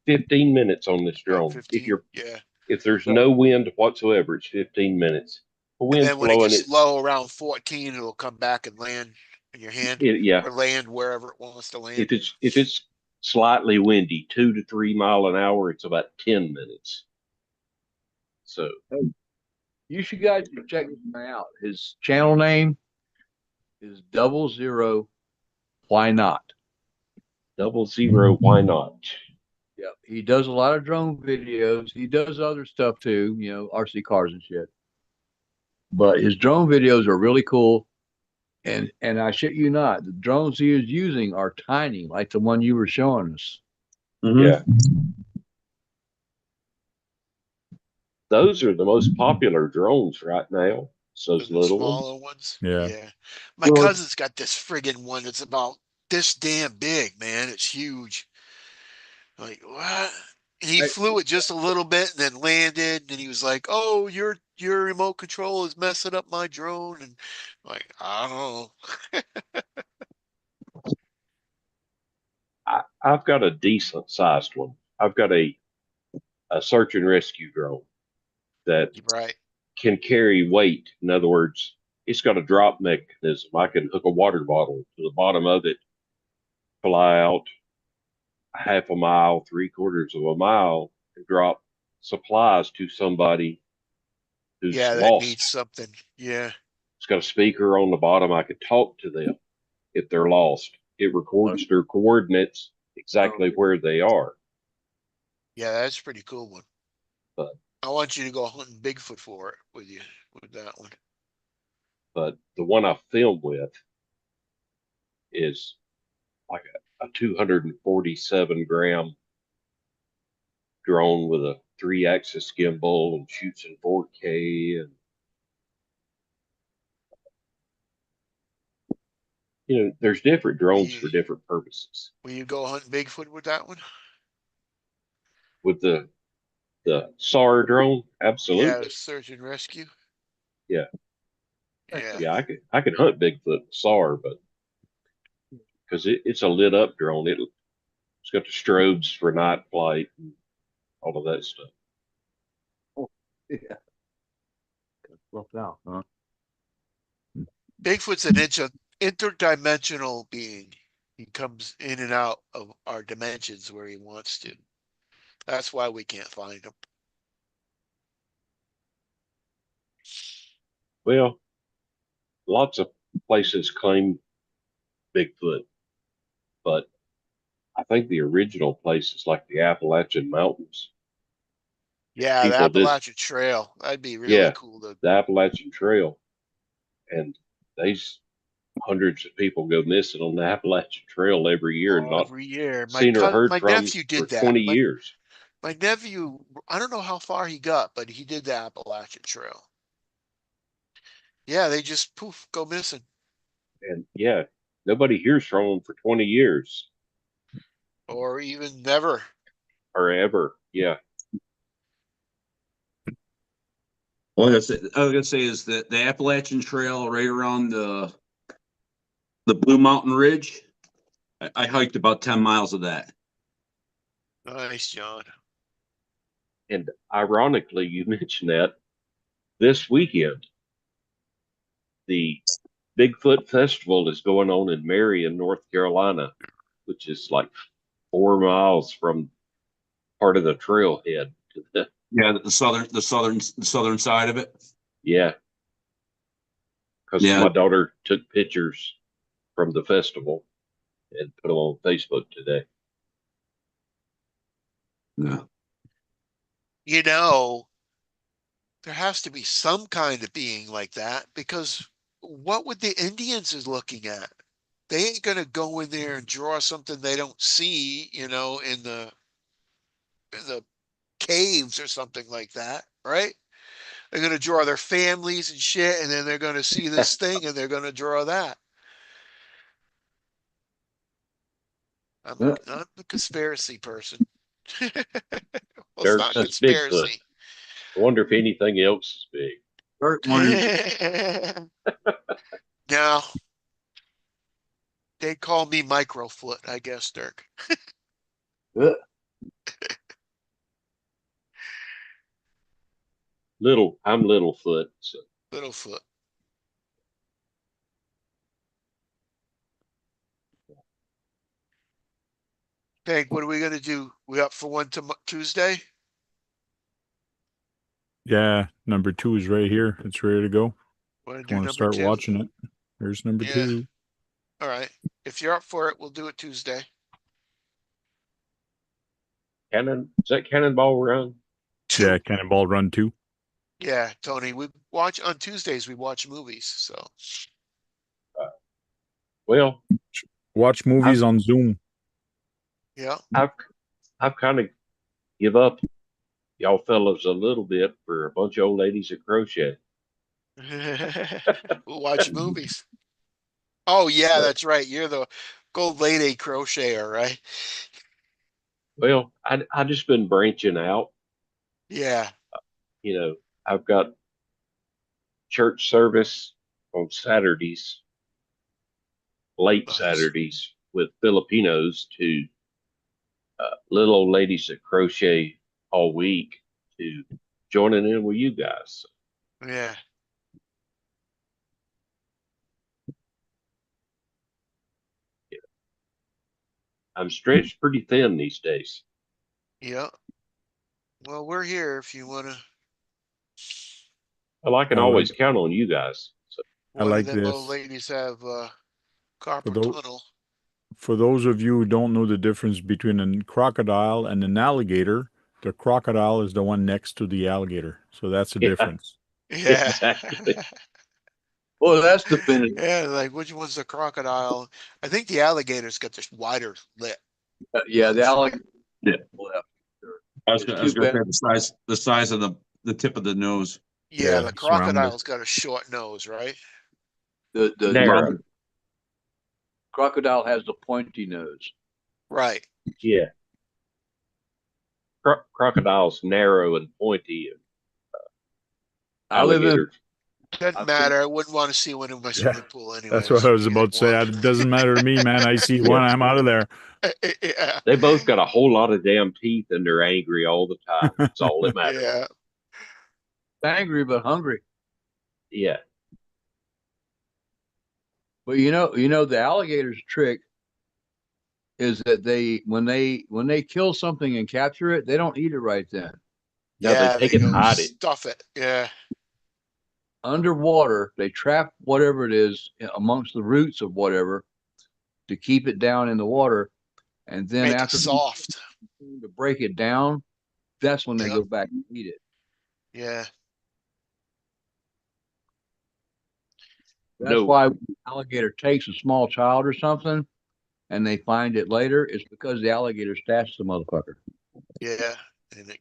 S3: 15 minutes on this
S1: Yeah,
S3: drone.
S1: 15. Yeah.
S3: If there's no wind whatsoever, it's 15 minutes. The
S1: And
S3: wind's
S1: then when it
S3: blowing
S1: gets
S3: it.
S1: low around 14, it'll come back and land in your hand
S3: Yeah.
S1: or land wherever it wants to land.
S3: If it's slightly windy, 2 to 3 mile an hour, it's about 10 minutes. So
S2: You should guys check this man out. His channel name is 00. Why not?
S3: 00, why not?
S2: Yeah, he does a lot of drone videos. He does other stuff too, RC cars and shit. But his drone videos are really cool. And I shit you not, the drones he is using are tiny, like the one you were showing us.
S3: Yeah. Those are the most popular drones right now. Those
S1: The
S3: little ones.
S1: smaller ones.
S5: Yeah.
S1: Yeah. My cousin's got this friggin' one that's about this damn big, man. It's huge. Like, what? And he flew it just a little bit and then landed. And he was like, "Oh, your remote control is messing up my drone." And I'm like, I don't know.
S3: I've got a decent sized one. I've got a search and rescue drone that
S1: You're right.
S3: can carry weight. In other words, it's got a drop mechanism. I can hook a water bottle to the bottom of it, fly out half a mile, three-quarters of a mile, and drop supplies to somebody who's
S1: Yeah, that needs
S3: lost.
S1: something. Yeah.
S3: It's got a speaker on the bottom. I could talk to them if they're lost. It records their coordinates exactly where they are.
S1: Yeah, that's a pretty cool one.
S3: But
S1: I want you to go hunting Bigfoot for it with you with that one.
S3: but the one I film with is like a 247-gram drone with a 3-axis gimbal and shoots in 4K. And there's different drones
S1: You,
S3: for different purposes.
S1: will you go hunting Bigfoot with that one?
S3: With the SAR drone,
S1: Yeah,
S3: absolutely.
S1: search and rescue.
S3: Yeah,
S1: Yeah.
S3: yeah, I could hunt Bigfoot with SAR, but because it's a lit up drone, it's got the strobes for night flight and all of that stuff.
S2: Oh, yeah. Left out, huh?
S1: Bigfoot's an interdimensional being. He comes in and out of our dimensions where he wants to. That's why we can't find him.
S3: Well, lots of places claim Bigfoot, but I think the original place is like the Appalachian Mountains.
S1: Yeah, the
S3: People did,
S1: Appalachian Trail. That'd be really
S3: yeah,
S1: cool to.
S3: the Appalachian Trail, and these hundreds of people go missing on the Appalachian Trail every year and
S1: Oh,
S3: not
S1: every year.
S3: seen or heard
S1: My
S3: from
S1: nephew
S3: for
S1: did that.
S3: 20 years.
S1: My nephew, I don't know how far he got, but he did the Appalachian Trail. Yeah, they just poof go missing.
S3: And yeah, nobody hears from them for 20 years
S1: Or even never.
S3: or ever. Yeah.
S6: Well, I was gonna say is that the Appalachian Trail right around the Blue Mountain Ridge. I hiked about 10 miles of that.
S1: Nice, John.
S3: And ironically, you mentioned that this weekend, the Bigfoot Festival is going on in Marion, North Carolina, which is like 4 miles from part of the trailhead.
S6: Yeah, the southern side of it.
S3: Yeah, because
S6: Yeah,
S3: my daughter took pictures from the festival and put them on Facebook today.
S6: yeah.
S1: You know, there has to be some kind of being like that because what would the Indians is looking at? They ain't gonna go in there and draw something they don't see, in the caves or something like that, right? They're gonna draw their families and shit, and then they're gonna see this thing and they're gonna draw that.
S2: Yeah.
S1: I'm a conspiracy person. Well, it's
S3: Dirk
S1: not
S3: says Bigfoot.
S1: conspiracy.
S3: I wonder if anything else is big.
S6: Bert wanted
S1: No, they call me Microfoot, I guess, Dirk.
S2: Yeah.
S3: I'm Littlefoot. So
S1: Littlefoot. Hank, what are we gonna do? We up for one Tuesday?
S5: Yeah, number 2 is right here. It's ready to go.
S1: Want to
S5: If you
S1: do
S5: want to
S1: number
S5: start
S1: two?
S5: watching it, there's number
S1: Yeah.
S5: 2.
S1: All right. If you're up for it, we'll do it Tuesday.
S3: is that Cannonball Run?
S5: Yeah,
S1: Two.
S5: Cannonball Run 2.
S1: Yeah, Tony. We watch on Tuesdays. We watch movies. So
S3: Well,
S5: Watch movies
S3: I've
S5: on Zoom.
S1: yeah.
S3: I've I've kind of give up y'all fellas a little bit for a bunch of old ladies that crochet.
S1: We'll watch movies. Oh yeah,
S3: But
S1: that's right. You're the gold lady crocheter, right?
S3: well, I just been branching out.
S1: Yeah.
S3: You know, I've got church service on Saturdays, late
S1: Nice.
S3: Saturdays with Filipinos to little old ladies that crochet all week to joining in with you guys.
S1: Yeah.
S3: I'm stretched pretty thin these days.
S1: Yeah. Well, we're here if you want to.
S3: Well, I can
S5: I
S3: always
S5: like
S3: count on you guys. So
S5: I
S1: One of
S5: like
S1: them old
S5: this.
S1: ladies have
S5: For
S1: carpal
S5: those
S1: tunnel.
S5: for those of you who don't know the difference between a crocodile and an alligator, the crocodile is the one next to the alligator. So that's the
S3: yeah,
S5: difference.
S1: Yeah.
S3: exactly.
S2: Well, that's definitive.
S1: Yeah, like which one's the crocodile? I think the alligator's got this wider lip.
S2: Yeah, the
S1: Nose.
S2: alligator. Yeah, well, sure. It's
S6: I was
S2: too
S6: gonna
S2: bad.
S6: say the size of the tip of the nose.
S1: Yeah, the
S5: it's rounded.
S1: crocodile's got a short nose, right?
S2: The
S3: Narrow.
S2: crocodile has the pointy nose.
S1: Right.
S3: Yeah. Crocodile's narrow and pointy, and
S2: I live in.
S3: alligators.
S1: Doesn't
S2: I've seen.
S1: matter. I wouldn't want to see one in my
S5: Yeah,
S1: swimming pool
S5: that's what
S1: anyways.
S5: I was
S1: Either
S5: about to say.
S1: one.
S5: It doesn't matter to me, man. I see
S3: Yeah.
S5: one, I'm out of there.
S1: Yeah.
S3: They both got a whole lot of damn teeth and they're angry all the time. That's all that matters.
S1: Yeah.
S2: Angry but hungry.
S3: Yeah.
S2: But the alligator's trick is that when they kill something and capture it, they don't eat it right then.
S3: No, they
S1: Yeah,
S3: take
S1: they
S3: it and
S1: go
S3: hide it.
S1: stuff it. Yeah.
S2: Underwater, they trap whatever it is amongst the roots of whatever to keep it down in the water, and then
S1: Make it
S2: after
S1: soft.
S2: to break it down, that's when they
S1: Yep.
S2: go back and eat it.
S1: Yeah.
S2: That's
S3: No.
S2: why when the alligator takes a small child or something, and they find it later, it's because the alligator stashed the motherfucker.
S1: Yeah. And it,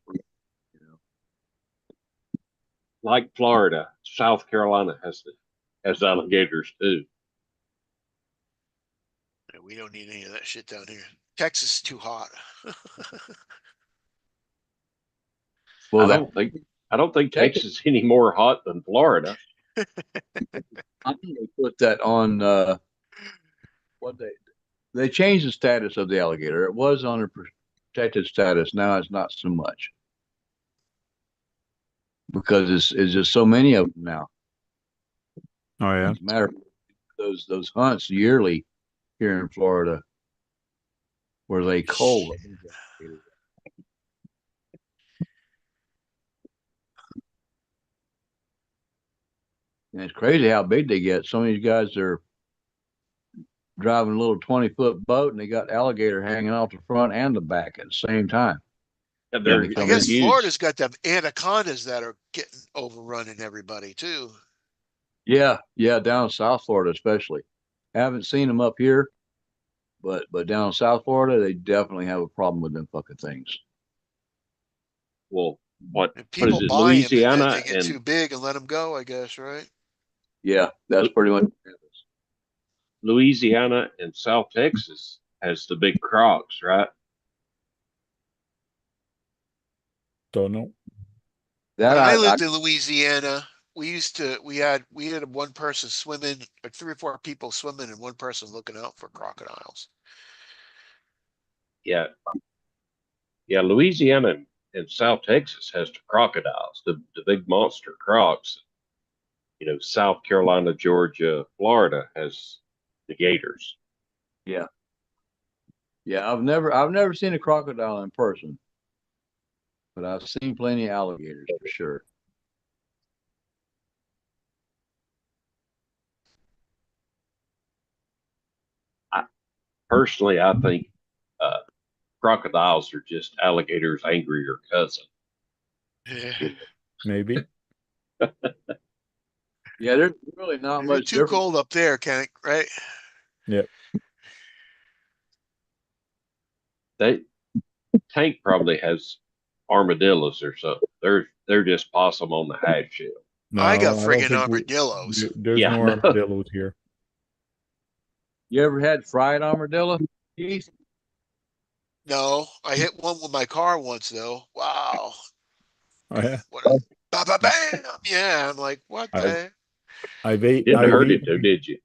S3: Like Florida, South Carolina has alligators too.
S1: we don't need any of that shit down here. Texas is too hot.
S2: Well,
S3: I don't think Texas is any more hot than Florida.
S2: I think they put that on what they changed the status of the alligator. It was on a protected status. Now it's not so much because it's just so many of them now.
S5: Oh yeah.
S2: As a matter of those hunts yearly here in Florida where they cull them. And it's crazy how big they get. Some of these guys are driving a little 20-foot boat and they got alligator hanging off the front and the back at the same time.
S3: And
S2: Yeah,
S3: they're,
S2: they
S1: I
S2: come
S3: they're
S1: guess
S3: huge.
S1: Florida's got them anacondas that are getting overrunning everybody too.
S2: Yeah, down in South Florida especially. Haven't seen them up here, but down in South Florida, they definitely have a problem with them fucking things.
S3: Well, what
S1: And
S3: is
S1: people
S3: it?
S1: buy them and then
S3: Louisiana
S1: they get
S3: and
S1: too big and let them go, I guess, right?
S2: Yeah, that's pretty much.
S3: Louisiana and South Texas has the big crocs, right?
S5: Don't know.
S2: That
S1: When I
S2: I
S1: lived in Louisiana, we had one person swimming, or 3 or 4 people swimming and one person looking out for crocodiles.
S3: Yeah. Yeah, Louisiana and South Texas has the crocodiles, the big monster crocs. South Carolina, Georgia, Florida has the gators.
S2: yeah. I've never seen a crocodile in person, but I've seen plenty of alligators for sure.
S3: Personally, I think crocodiles are just alligators' angrier cousin.
S1: Yeah.
S5: Maybe.
S2: Yeah, there's really not
S1: You're
S2: much
S1: too
S2: difference.
S1: cold up there, Kenny, right?
S5: Yep.
S3: Tank probably has armadillos or something. They're just possum on the half shell.
S5: No,
S1: I got
S5: I don't
S1: friggin'
S5: think
S1: armadillos.
S5: there's
S3: Yeah,
S5: no
S3: no.
S5: armadillos here.
S2: You ever had fried armadillo, Keith?
S1: No, I hit one with my car once though. Wow.
S5: Oh yeah.
S1: What a ba ba bam. Yeah, I'm like, what the
S5: I've
S1: heck?
S5: I've ate
S3: Didn't
S5: I've
S3: hurt it
S5: eaten
S3: though, did you?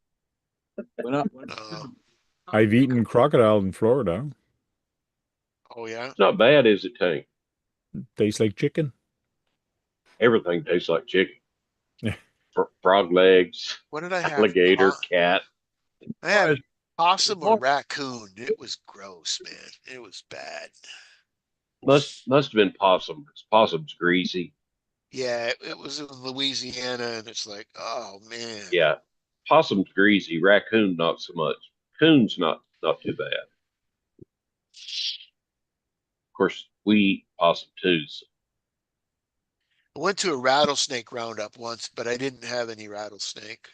S2: When I
S1: No.
S5: I've eaten crocodile in Florida.
S1: Oh yeah.
S3: It's not bad, is it, Tank?
S5: Tastes like chicken.
S3: Everything tastes like chicken.
S5: Yeah.
S3: Frog legs,
S1: What did I have?
S3: alligator, cat.
S1: I had
S2: As
S1: possum or
S2: long-
S1: raccoon. It was gross, man. It was bad.
S3: Must have been possum. 'Cause possum's greasy.
S1: Yeah, it was in Louisiana, and it's like, oh man.
S3: Yeah, possum's greasy. Raccoon not so much. Coon's not too bad. Of course, we eat possum too. So
S1: I went to a rattlesnake roundup once, but I didn't have any rattlesnake.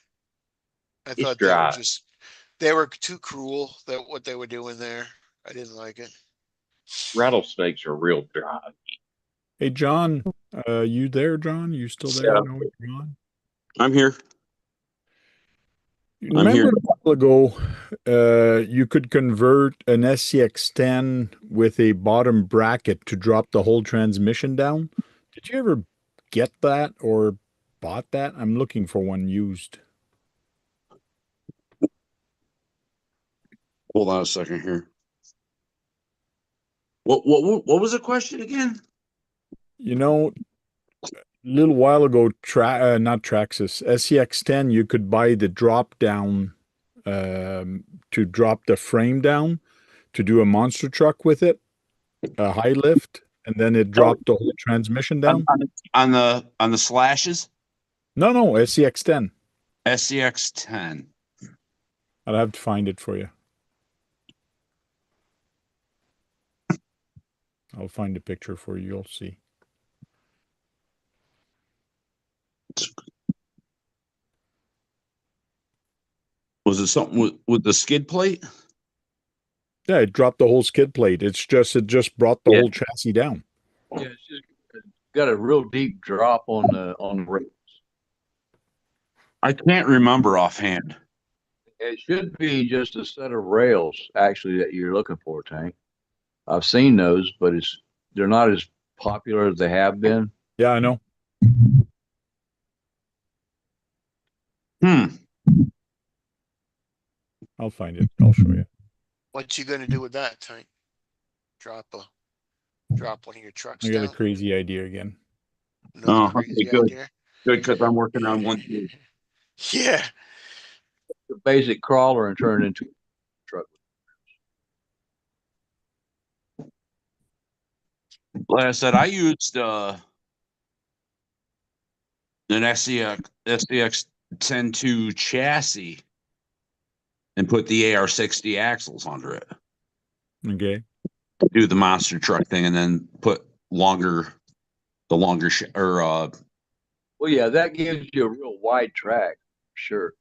S1: I
S3: it's
S1: thought
S3: dry.
S1: they were too cruel that what they were doing there. I didn't like it.
S3: Rattlesnakes are real dry.
S5: Hey, John, you there, John? You still there?
S4: Yeah.
S5: No, you're on.
S4: I'm here.
S5: Remember a while ago, you could convert an SCX10 with a bottom bracket to drop the whole transmission down. Did you ever get that or bought that? I'm looking for one used.
S4: Hold on a second here. What was the question again?
S5: You know, a little while ago, not Traxxas, SCX10, you could buy the drop down to drop the frame down to do a monster truck with it, a high lift, and then it dropped the whole transmission down.
S4: On the slashes?
S5: No, SCX10.
S4: SCX 10.
S5: I'll have to find it for you. I'll find a picture for you. You'll see.
S4: Was it something with the skid plate?
S5: Yeah, it dropped the whole skid plate. It just brought the
S4: Yeah.
S5: whole chassis down.
S2: Yeah, it's just got a real deep drop on the rails.
S4: I can't remember offhand.
S2: It should be just a set of rails actually that you're looking for, Tank. I've seen those, but they're not as popular as they have been.
S5: Yeah, I know.
S4: Hmm.
S5: I'll find it. I'll show you.
S1: What you gonna do with that, Tank? Drop one of your trucks
S5: I got a
S1: down.
S5: crazy idea again.
S1: Another
S4: Oh,
S1: crazy
S4: okay, good.
S1: idea.
S4: Good, because I'm working on one too.
S1: Yeah.
S2: The basic crawler and turn it into a truck.
S4: Like I said, I used an SCX 10.2 chassis and put the AR60 axles under it.
S5: Okay.
S4: Do the monster truck thing and then put the longer
S2: Well, yeah, that gives you a real wide track, sure.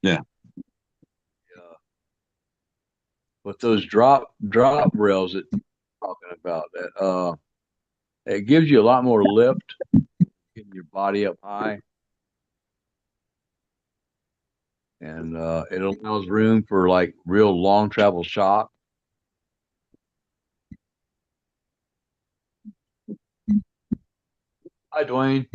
S4: Yeah.
S2: But those drop rails that you're talking about, that it gives you a lot more lift, getting your body up high, and it allows room for like real long travel shock. Hi, Dwayne.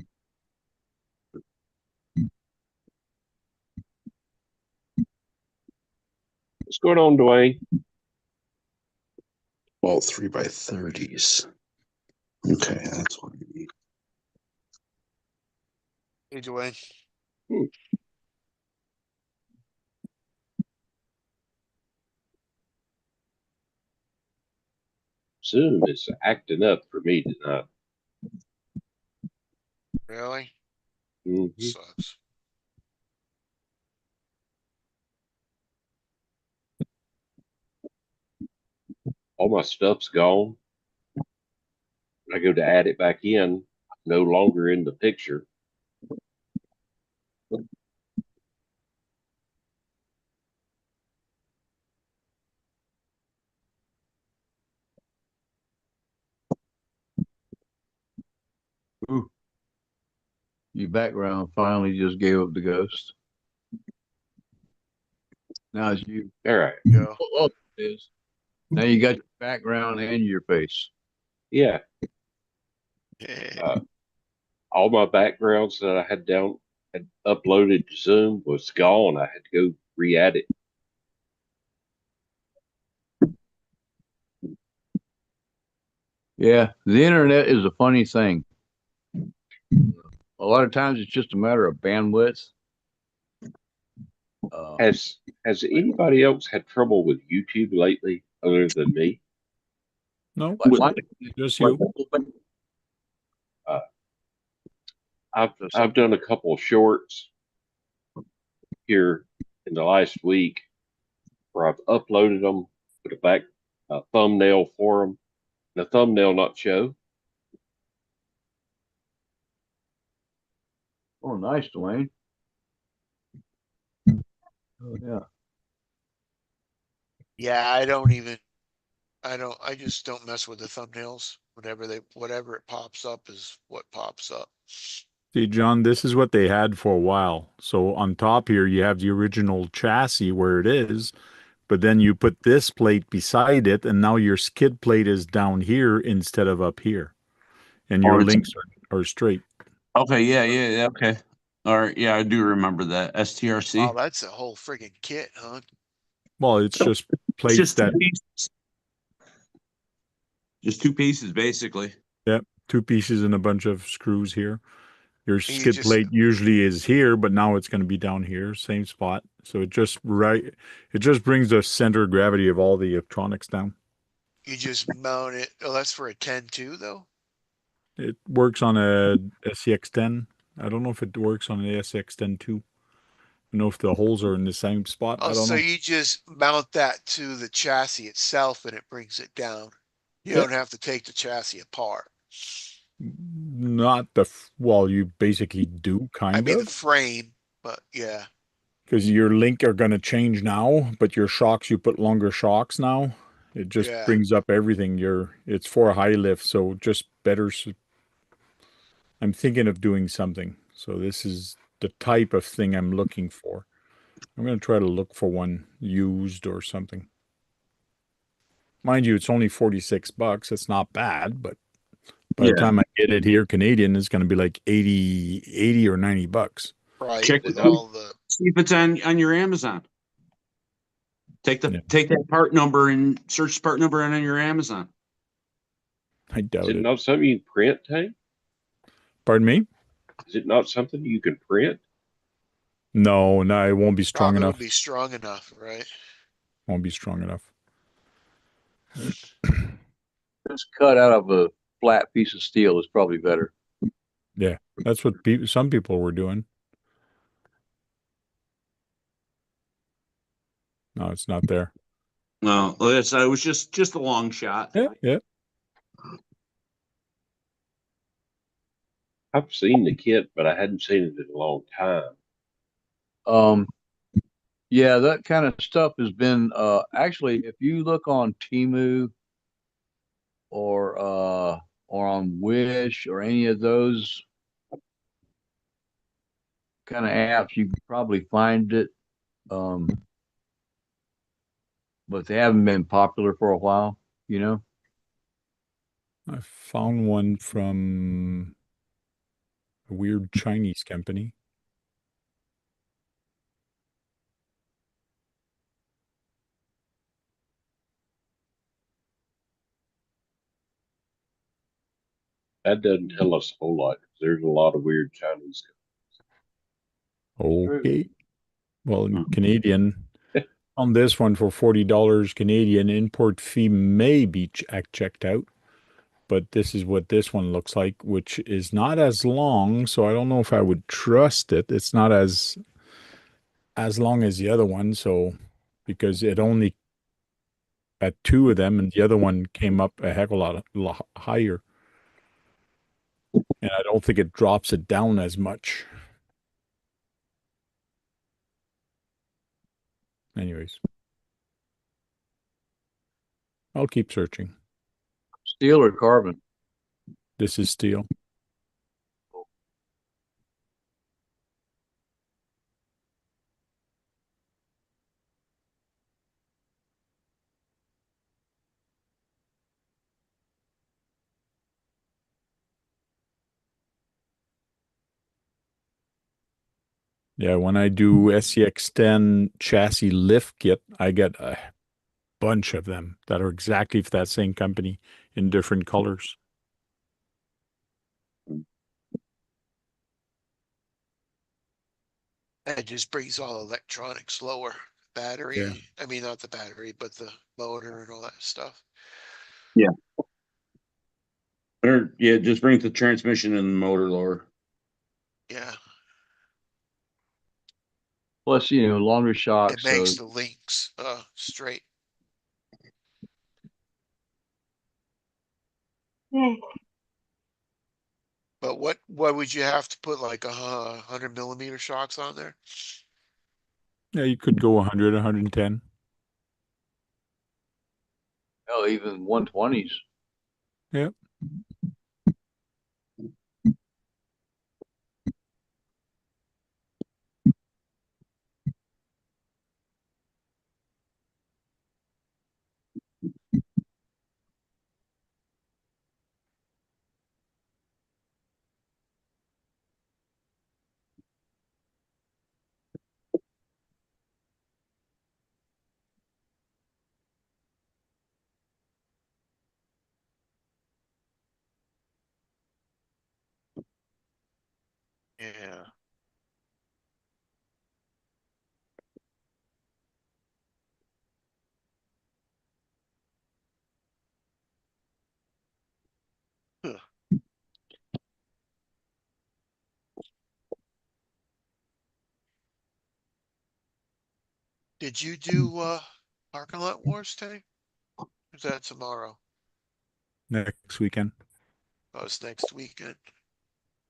S3: What's going on, Dwayne?
S4: well 3x30s. Okay, that's what I need.
S1: Hey, Dwayne.
S3: Zoom is acting up for me tonight.
S1: Really?
S3: Mhm.
S1: Sucks.
S3: All my stuff's gone. When I go to add it back in, no longer in the picture.
S2: Ooh. Your background finally just gave up the ghost. Now it's you.
S3: All right.
S1: Go.
S2: Oh, it is. Now you got your background and your face.
S3: Yeah.
S1: Yeah.
S3: All my backgrounds that I had uploaded to Zoom was gone. I had to go re-add it.
S2: Yeah, the internet is a funny thing. A lot of times it's just a matter of bandwidth. Uh,
S3: Has anybody else had trouble with YouTube lately other than me?
S5: No,
S2: like,
S5: just
S2: like,
S5: you.
S3: Uh, I've done a couple of shorts here in the last week where I've uploaded them, put a back thumbnail for them, the thumbnail not show.
S2: oh, nice, Dwayne. Oh, yeah.
S1: Yeah, I just don't mess with the thumbnails. Whatever it pops up is what pops up.
S5: See, John, this is what they had for a while. So on top here, you have the original chassis where it is, but then you put this plate beside it, and now your skid plate is down here instead of up here, and your
S6: Or it's
S5: links are straight.
S6: okay. Yeah. Okay. All right. Yeah, I do remember that
S1: Wow,
S6: STRC.
S1: that's a whole friggin' kit, huh?
S5: Well, it's just
S6: It's
S5: plates
S6: just two
S5: that,
S6: pieces. Just two pieces, basically.
S5: yeah, two pieces and a bunch of screws here. Your
S1: And you
S5: skid
S1: just
S5: plate usually is here, but now it's going to be down here, same spot. So it just brings the center of gravity of all the electronics down.
S1: you just mount it. Oh, that's for a 10 too, though.
S5: It works on a SCX10. I don't know if it works on an SCX10 too. I don't know if the holes are in the same spot.
S1: Oh,
S5: I don't
S1: so
S5: know.
S1: you just mount that to the chassis itself and it brings it down. You
S5: Yeah.
S1: don't have to take the chassis apart.
S5: Not the, well, you basically do
S1: I
S5: kind
S1: mean, the
S5: of,
S1: frame, but yeah,
S5: because your link are going to change now, but your shocks, you put longer shocks now. It just
S1: yeah.
S5: brings up everything. It's for a high lift, so just better. I'm thinking of doing something. So this is the type of thing I'm looking for. I'm going to try to look for one used or something. Mind you, it's only 46 bucks. It's not bad, but by the
S6: Yeah.
S5: time I get it here Canadian, it's going to be like 80 or 90 bucks.
S1: Right.
S6: Check
S1: With
S6: it
S3: Uh,
S6: out.
S1: all the,
S6: See if it's on your Amazon.
S5: Yeah,
S6: Take that part number and search the part number on your Amazon.
S5: I
S3: is
S5: doubt
S3: it
S5: it.
S3: not something you can print, Tank?
S5: Pardon me?
S3: Is it not something you can print?
S5: No, no, it won't be strong
S1: probably won't
S5: enough.
S1: be strong enough, right?
S5: Won't be strong enough.
S2: Just cut out of a flat piece of steel is probably better.
S5: Yeah, that's what some people were doing. No, it's not there.
S6: Well, it was just a long shot.
S5: Yeah, yeah.
S3: I've seen the kit, but I hadn't seen it in a long time.
S2: Um, yeah, that kind of stuff has been actually if you look on Temu or or on Wish or any of those kind of apps, you can probably find it. Um, but they haven't been popular for a while, you know.
S5: I found one from a weird Chinese company.
S3: That doesn't tell us a whole lot. There's a lot of weird Chinese.
S5: Okay. Well, in
S6: Mhm.
S5: Canadian, on this one for $40 Canadian, import fee may be checked out, but this is what this one looks like, which is not as long, so I don't know if I would trust it. It's not as long as the other one, so because it only had two of them and the other one came up a heck of lot higher. And I don't think it drops it down as much. Anyways, I'll keep searching.
S2: Steel or carbon?
S5: This is steel. Yeah, when I do SCX10 chassis lift kit, I get bunch of them that are exactly for that same company in different colors.
S1: It just brings all electronics lower. Battery, I mean, not the battery, but the motor and all that stuff.
S4: Or, yeah, it just brings the transmission and the motor lower.
S1: Yeah,
S2: Plus, longer
S1: it
S2: shocks. So
S1: makes the links straight. But what would you have to put, like 100 millimeter shocks on there?
S5: Yeah, you could go 100, 110.
S2: even 120s.
S5: Yeah.
S1: Yeah. Huh. Did you do parking lot wars today? Or is that tomorrow?
S5: Next weekend.
S1: Oh, it's next weekend.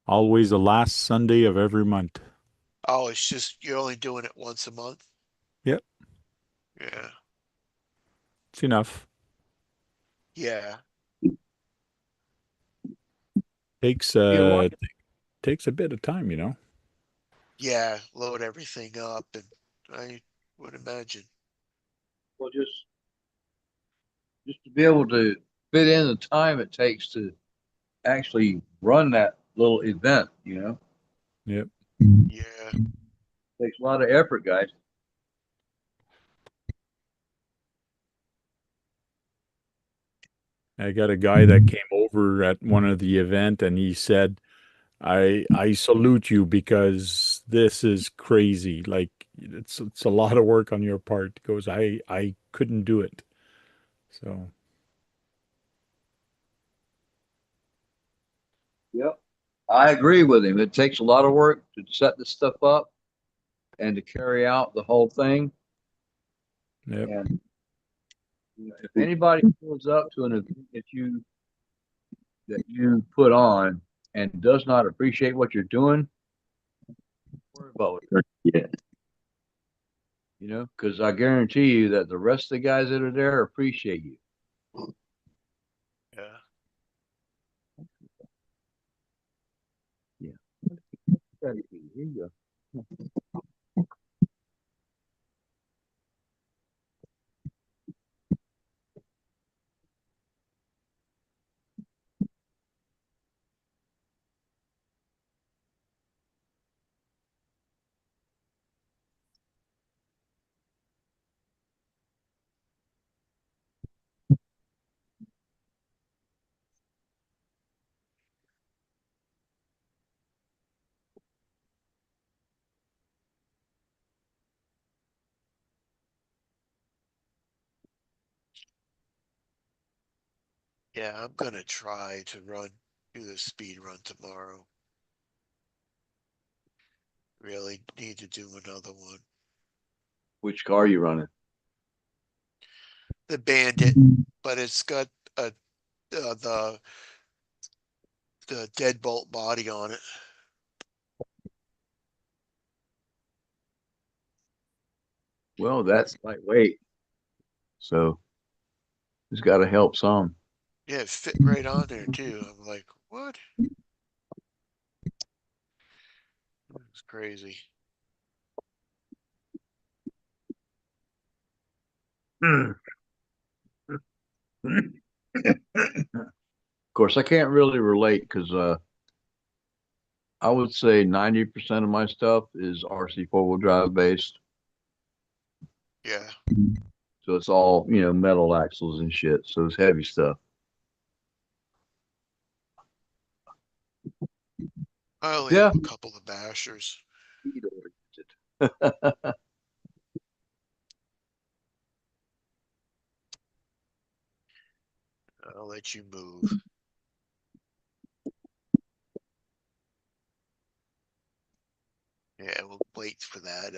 S5: Always the last Sunday of every month.
S1: Oh, it's just you're only doing it once a month?
S5: Yep.
S1: Yeah.
S5: It's enough.
S1: Yeah.
S5: Takes
S2: You know what?
S5: takes a bit of time,
S1: Yeah. Load everything up, and I would imagine.
S2: Well, just to be able to fit in the time it takes to actually run that little event,
S5: Yep.
S1: Yeah.
S2: takes a lot of effort, guys.
S5: I got a guy that came over at one of the event and he said, I salute you because this is crazy. Like it's a lot of work on your part. He goes, I couldn't do it. So
S2: Yep. I agree with him. It takes a lot of work to set this stuff up and to carry out the whole thing.
S5: yep.
S2: And if anybody pulls up to an event that you put on and does not appreciate what you're doing, don't worry about it.
S4: Yeah.
S2: Because I guarantee you that the rest of the guys that are there appreciate you.
S1: Yeah.
S2: Here you go.
S1: Yeah, I'm gonna try to do the speed run tomorrow. Really need to do another one.
S2: Which car are you running?
S1: The Bandit, but it's got a the deadbolt body on it.
S2: Well, that's lightweight. So it's got to help some.
S1: Yeah, it fit right on there too. I'm like, what? It's crazy.
S2: Of course, I can't really relate because I would say 90% of my stuff is RC four-wheel drive based.
S1: Yeah.
S2: So it's all, metal axles and shit. So it's heavy stuff.
S1: I only have
S2: Yeah.
S1: a couple of bashers. I'll let you move. Yeah, we'll wait for that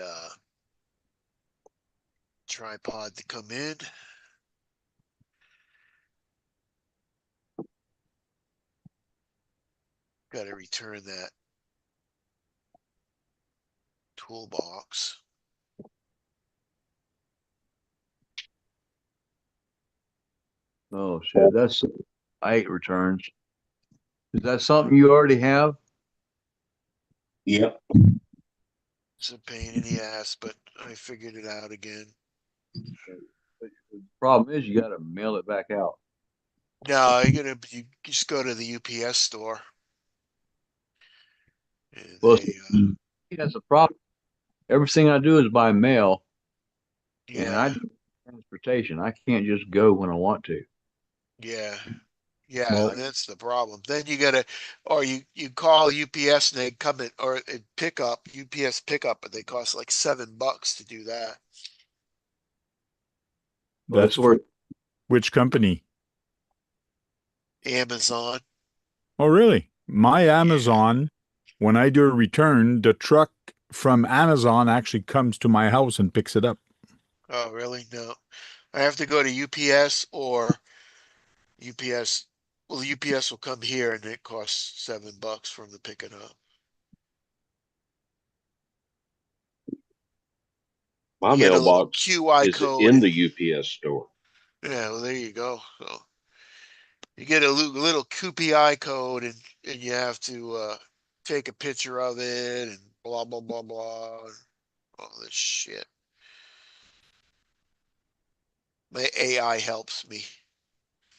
S1: tripod to come in. Got to return that toolbox.
S2: Oh shit, I hate returns. Is that something you already have?
S4: Yep.
S1: It's a pain in the ass, but I figured it out again.
S2: But the problem is you got to mail it back out.
S1: No, you just go to the UPS store. And
S2: Well,
S1: they,
S2: that's a problem. Everything I do is by mail, and I
S1: yeah,
S2: do transportation. I can't just go when I want to.
S1: yeah, yeah,
S2: Well,
S1: that's the problem. Then you gotta, or you call UPS and they come in, or it pick up, UPS pickup, but they cost like $7 to do that.
S5: That's for which company?
S1: Amazon.
S5: Oh, really? My
S1: Yeah.
S5: Amazon, when I do a return, the truck from Amazon actually comes to my house and picks it up.
S1: Oh, really? No. I have to go to UPS or UPS. Well, UPS will come here and it costs $7 for them to pick it up.
S3: My
S1: You get a little
S3: mailbox
S1: QI
S3: is
S1: code.
S3: in the UPS store.
S1: Yeah, well, there you go. So you get a little QPI code and you have to take a picture of it and blah, blah, blah, blah. And all this shit. My AI helps me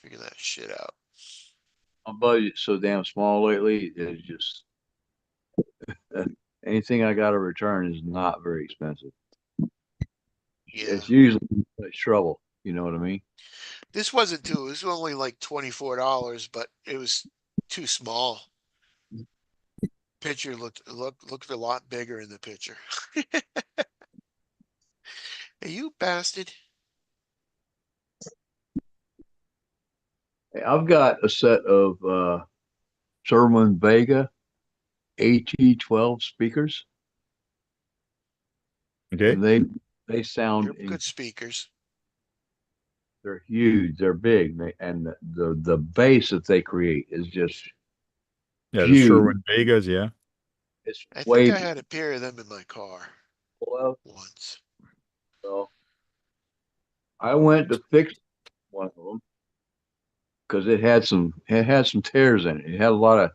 S1: figure that shit out.
S2: my budget's so damn small lately. It's just anything I got to return is not very expensive.
S1: Yeah.
S2: It's usually trouble. You know what I mean?
S1: This wasn't too, it was only like $24, but it was too small. Picture looked a lot bigger in the picture. Hey, you bastard.
S2: Hey, I've got a set of Sherman Vega AT12 speakers,
S5: Okay.
S2: and they sound
S1: They're good speakers.
S2: they're huge, they're big, and the bass that they create is just
S5: Yeah, the
S2: huge.
S5: Sherwin Vegas, yeah.
S2: It's
S1: I think
S2: way
S1: I had a pair of them in my car
S2: below.
S1: once.
S2: So I went to fix one of them because it had some tears in it. It had a lot of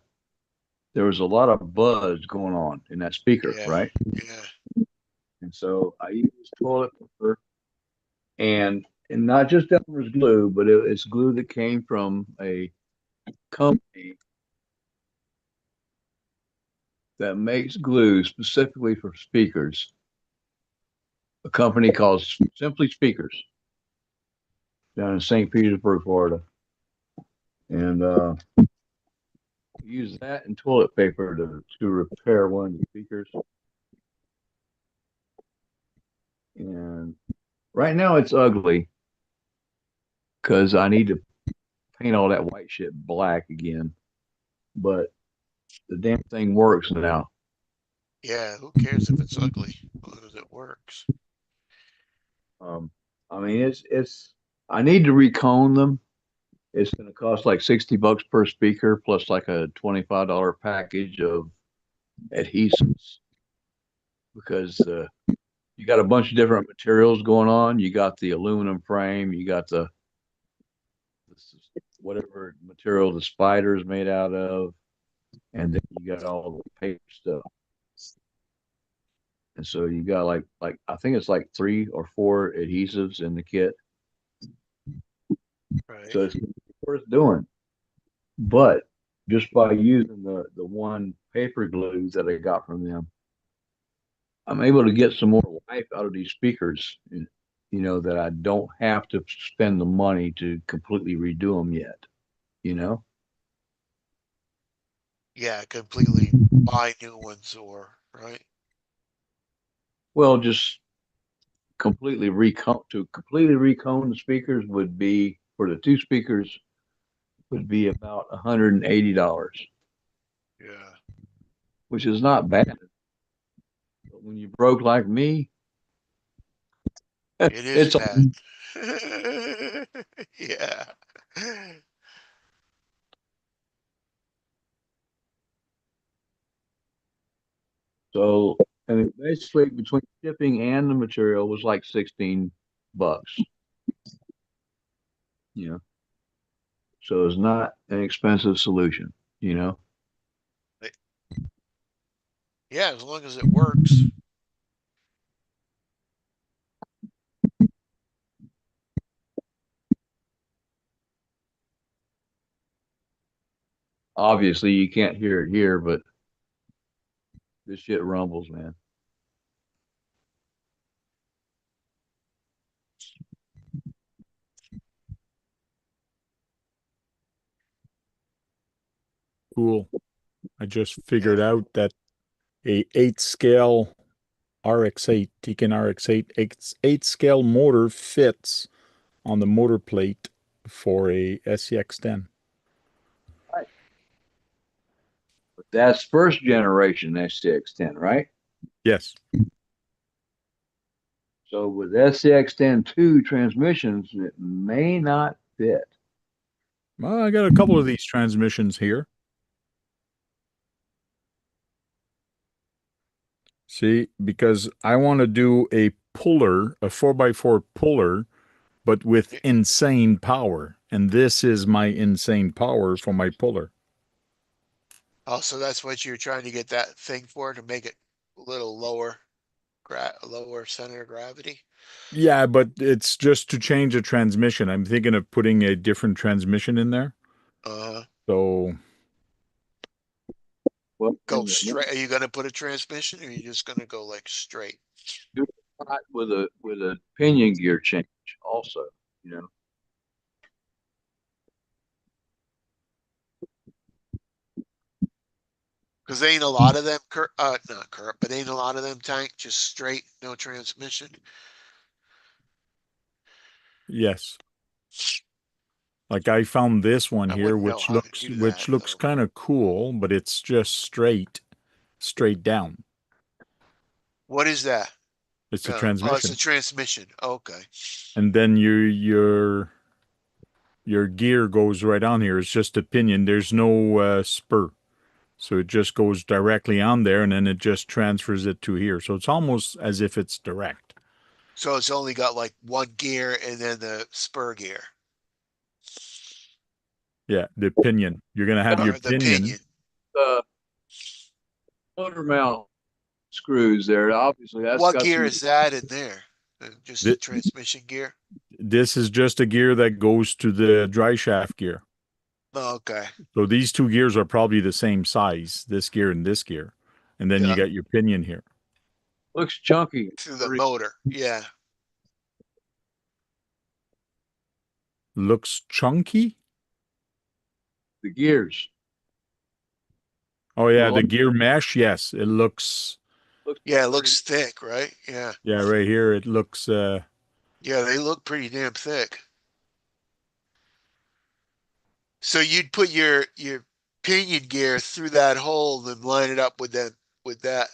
S2: there was a lot of buzz going on in that speaker,
S1: Yeah,
S2: right?
S1: yeah,
S2: And so I used toilet paper and not just Elmer's glue, but it's glue that came from a company that makes glue specifically for speakers. A company called Simply Speakers down in St. Petersburg, Florida, and use that and toilet paper to repair one of the speakers. And right now it's ugly because I need to paint all that white shit black again. But the damn thing works now.
S1: yeah. Who cares if it's ugly? As long as it works.
S2: Um, I mean, it's. I need to recone them. It's going to cost like $60 per speaker plus like a $25 package of adhesives because you got a bunch of different materials going on. You got the aluminum frame, you got the whatever material the spider is made out of, and then you got all the paper stuff. And so you got like I think it's like 3 or 4 adhesives in the kit.
S1: Right.
S2: So it's worth doing. But just by using the one paper glue that I got from them, I'm able to get some more life out of these speakers. And, you know, that I don't have to spend the money to completely redo them yet, you know?
S1: Yeah, completely buy new ones or, right?
S2: Well, just completely recone the speakers would be, for the two speakers, would be about $180,
S1: Yeah,
S2: which is not bad. But when you broke like me,
S1: it is
S2: it's
S1: bad. Yeah.
S2: so, I mean, basically between shipping and the material was like $16, you know. So it's not an expensive solution, you know.
S1: Yeah, as long as it works.
S2: Obviously, you can't hear it here, but this shit rumbles, man.
S5: Cool. I just
S1: Yeah.
S5: figured out that a 8 scale RX8, Deacon RX8, 8 scale motor fits on the motor plate for a SCX10.
S2: Right. But that's first generation SCX10, right?
S5: Yes.
S2: So with SCX10 2 transmissions, it may not fit.
S5: Well, I got a couple of these transmissions here. See, because I want to do a puller, a 4x4 puller, but with insane power. And this is my insane power for my puller.
S1: Oh, so that's what you're trying to get that thing for, to make it a little lower, lower center of gravity?
S5: Yeah, but it's just to change a transmission. I'm thinking of putting a different transmission in there.
S1: Uh,
S5: So,
S2: Well,
S1: go straight. Are you gonna put a transmission, or are you just gonna go like straight?
S2: with a pinion gear change also, you know.
S1: Because ain't a lot of them not current, but ain't a lot of them tank just straight, no transmission.
S5: yes. Like I found this one
S1: I
S5: here
S1: wouldn't know how to do
S5: which
S1: that
S5: looks
S1: though.
S5: kind of cool, but it's just straight down.
S1: What is that?
S5: It's a
S1: Oh, it's a
S5: transmission.
S1: transmission. Okay.
S5: And then your gear goes right on here. It's just a pinion. There's no spur. So it just goes directly on there and then it just transfers it to here. So it's almost as if it's direct.
S1: So it's only got like one gear and then the spur gear,
S5: Yeah, the pinion. You're going to have your
S1: or the
S5: pinion.
S1: pinion.
S2: The motor mount screws there, obviously that's
S1: What
S2: got
S1: gear
S2: some.
S1: is that in there? Just the
S5: Th-
S1: transmission gear?
S5: This is just a gear that goes to the dry shaft gear.
S1: Oh, okay.
S5: So these two gears are probably the same size, this gear and this gear. And then you
S1: Yeah.
S5: got your pinion here.
S2: Looks chunky.
S1: Through the motor. Yeah.
S5: Looks chunky.
S2: The gears.
S5: Oh yeah,
S2: Well,
S5: the gear mesh. Yes, it looks.
S2: looks
S1: Yeah, it
S2: pretty.
S1: looks thick, right? Yeah.
S5: Yeah, right here it looks.
S1: Yeah, they look pretty damn thick. So you'd put your pinion gear through that hole and line it up with that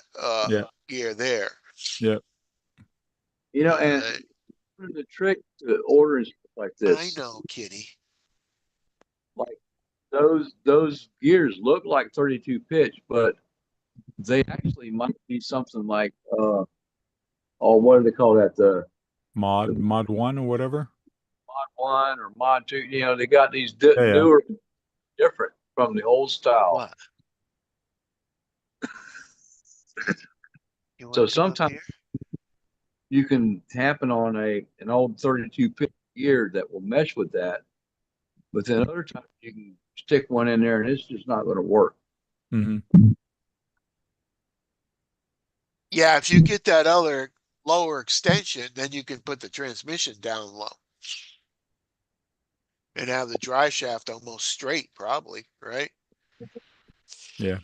S5: Yeah,
S1: gear there.
S5: yeah.
S2: You know, and
S1: Uh,
S2: the trick to ordering stuff like
S1: I
S2: this,
S1: know, Kitty.
S2: like those gears look like 32 pitch, but they actually might be something like oh, what do they call that?
S5: Mod 1 or whatever.
S2: Mod 1 or Mod 2. You know, they got these
S5: Yeah, yeah.
S2: newer, different from the old style.
S1: What? You want
S2: So
S1: to come up
S2: sometimes
S1: here?
S2: you can happen on an old 32 pitch gear that will mesh with that, but then other times you can stick one in there and it's just not going to work.
S5: Hmm.
S1: Yeah, if you get that other lower extension, then you can put the transmission down low. And have the dry shaft almost straight, probably, right?
S5: Yeah.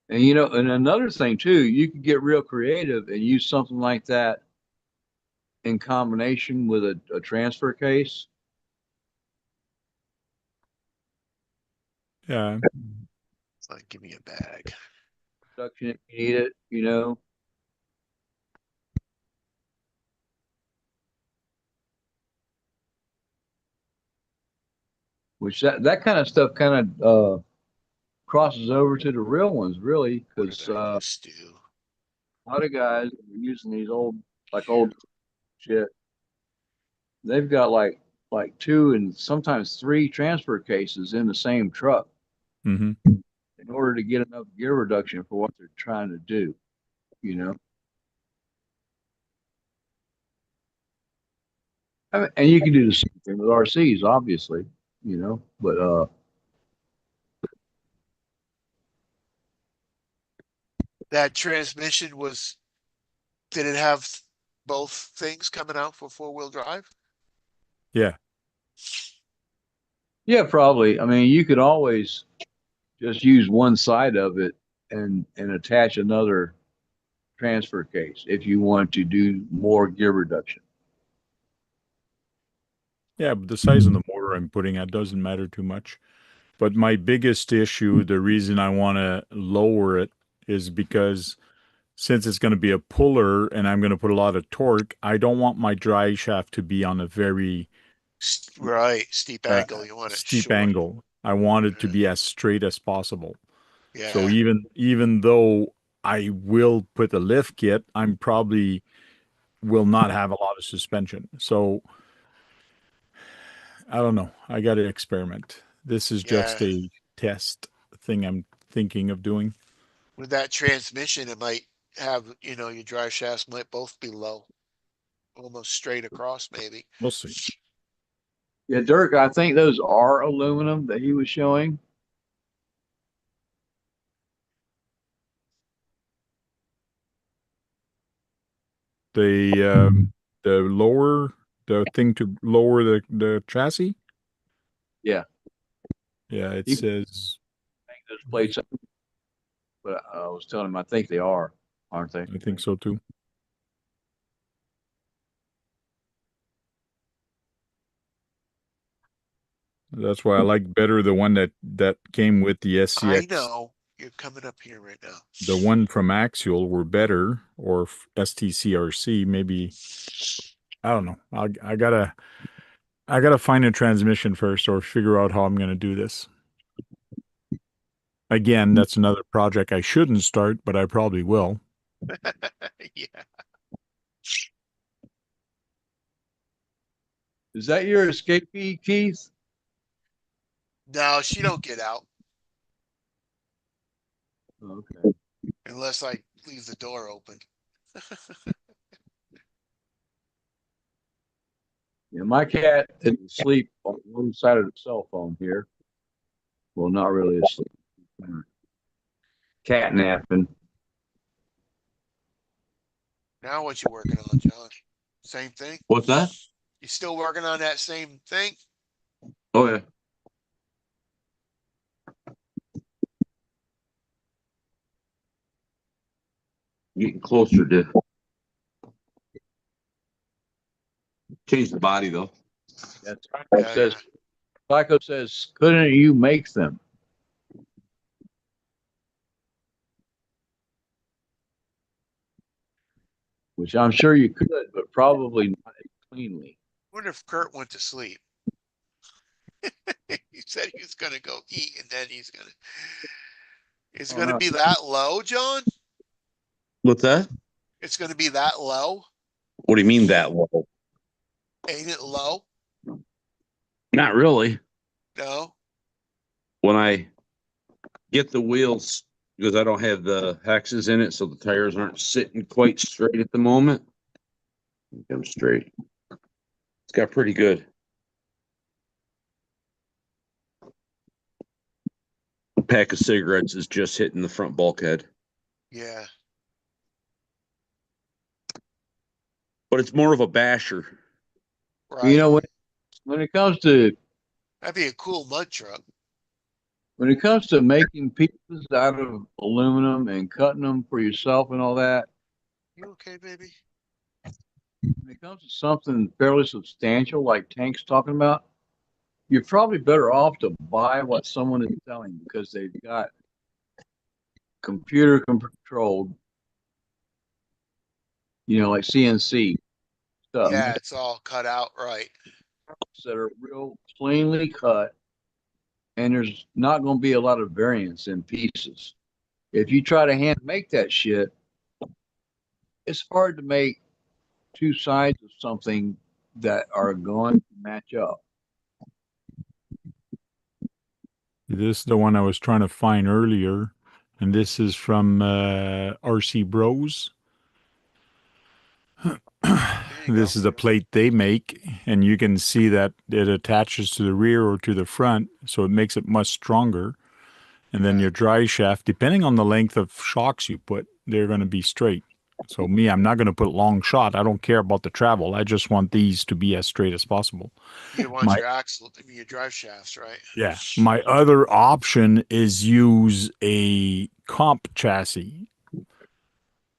S2: And and another thing too, you could get real creative and use something like that in combination with a transfer case.
S5: Yeah.
S1: It's like, give me a bag.
S2: Production if you need it. Which that kind of stuff kind of crosses over to the real ones, really,
S1: What
S2: because
S1: did I
S2: a
S1: just do?
S2: lot of guys are using these old shit. They've got like two and sometimes three transfer cases in the same truck
S5: Hmm.
S2: in order to get enough gear reduction for what they're trying to do. You know, and you can do the same thing with RCs, obviously. But
S1: That transmission did it have both things coming out for four-wheel drive?
S5: Yeah.
S2: yeah, probably. I mean, you could always just use one side of it and attach another transfer case if you want to do more gear reduction.
S5: Yeah, but the size of the motor I'm putting at doesn't matter too much. But my biggest issue, the reason I want to lower it is because since it's going to be a puller and I'm going to put a lot of torque, I don't want my dry shaft to be on a very
S1: Right, steep
S5: uh,
S1: angle, you want it
S5: steep
S1: short.
S5: angle. I want it to be as straight as possible. So
S1: Yeah,
S5: even though I will put the lift kit, I'm probably will not have a lot of suspension. So I don't know. I got to experiment. This is just
S1: yeah.
S5: a test thing I'm thinking of doing.
S1: With that transmission, it might have, your drive shafts might both be low, almost straight across, maybe.
S5: We'll see.
S2: Yeah, Dirk, I think those are aluminum that he was showing.
S5: The lower the thing to lower the chassis.
S2: Yeah,
S5: Yeah, it
S2: you can
S5: says
S2: hang those plates up, but I was telling him I think they are, aren't they?
S5: I think so too. That's why I like better the one that came with the
S1: I
S5: SCX.
S1: know you're coming up here right now.
S5: The one from Axial were better, or STCRC maybe. I don't know. I gotta find a transmission first, or figure out how I'm gonna do this. Again, that's another project I shouldn't start, but I probably will.
S1: Yeah.
S2: Is that your escapee, Keith?
S1: No, she don't get out
S2: Okay.
S1: unless I leave the door open.
S2: Yeah, my cat is asleep on one side of the cell phone here. Well, not really asleep. Cat napping.
S1: Now what you working on, John? Same thing?
S4: What's that?
S1: You still working on that same thing?
S4: Oh yeah. Getting closer to change the body though.
S2: Yeah,
S1: Yeah.
S2: Taco says, couldn't you make them? Which I'm sure you could, but probably not as cleanly.
S1: Wonder if Kurt went to sleep. He said he was gonna go eat and then it's
S2: Oh
S1: gonna
S2: no.
S1: be that low, John?
S4: What's that?
S1: It's gonna be that low?
S4: What do you mean that low?
S1: Ain't it low?
S4: Not really.
S1: No?
S4: When I get the wheels, because I don't have the hexes in it, so the tires aren't sitting quite straight at the moment. Get them straight. It's got pretty good. A pack of cigarettes is just hitting the front bulkhead.
S1: Yeah.
S4: but it's more of a basher.
S2: You
S1: Right.
S2: know, when it comes to
S1: That'd be a cool mud truck.
S2: making pieces out of aluminum and cutting them for yourself and all that,
S1: You okay, baby?
S2: when it comes to something fairly substantial like Tank's talking about, you're probably better off to buy what someone is selling because they've got computer controlled, like CNC stuff
S1: Yeah, it's all cut out right.
S2: that are real plainly cut, and there's not going to be a lot of variance in pieces. If you try to hand make that shit, it's hard to make two sides of something that are going to match up.
S5: This is the one I was trying to find earlier, and this is from RC Bros.
S1: You
S5: This
S1: go.
S5: is the plate they make, and you can see that it attaches to the rear or to the front, so it makes it much stronger. And then
S1: Yeah.
S5: your dry shaft, depending on the length of shocks you put, they're going to be straight. So me, I'm not going to put long shot. I don't care about the travel. I just want these to be as straight as possible.
S1: You want
S5: My
S1: your axle to be your drive shafts, right?
S5: Yeah, my other option is use a comp chassis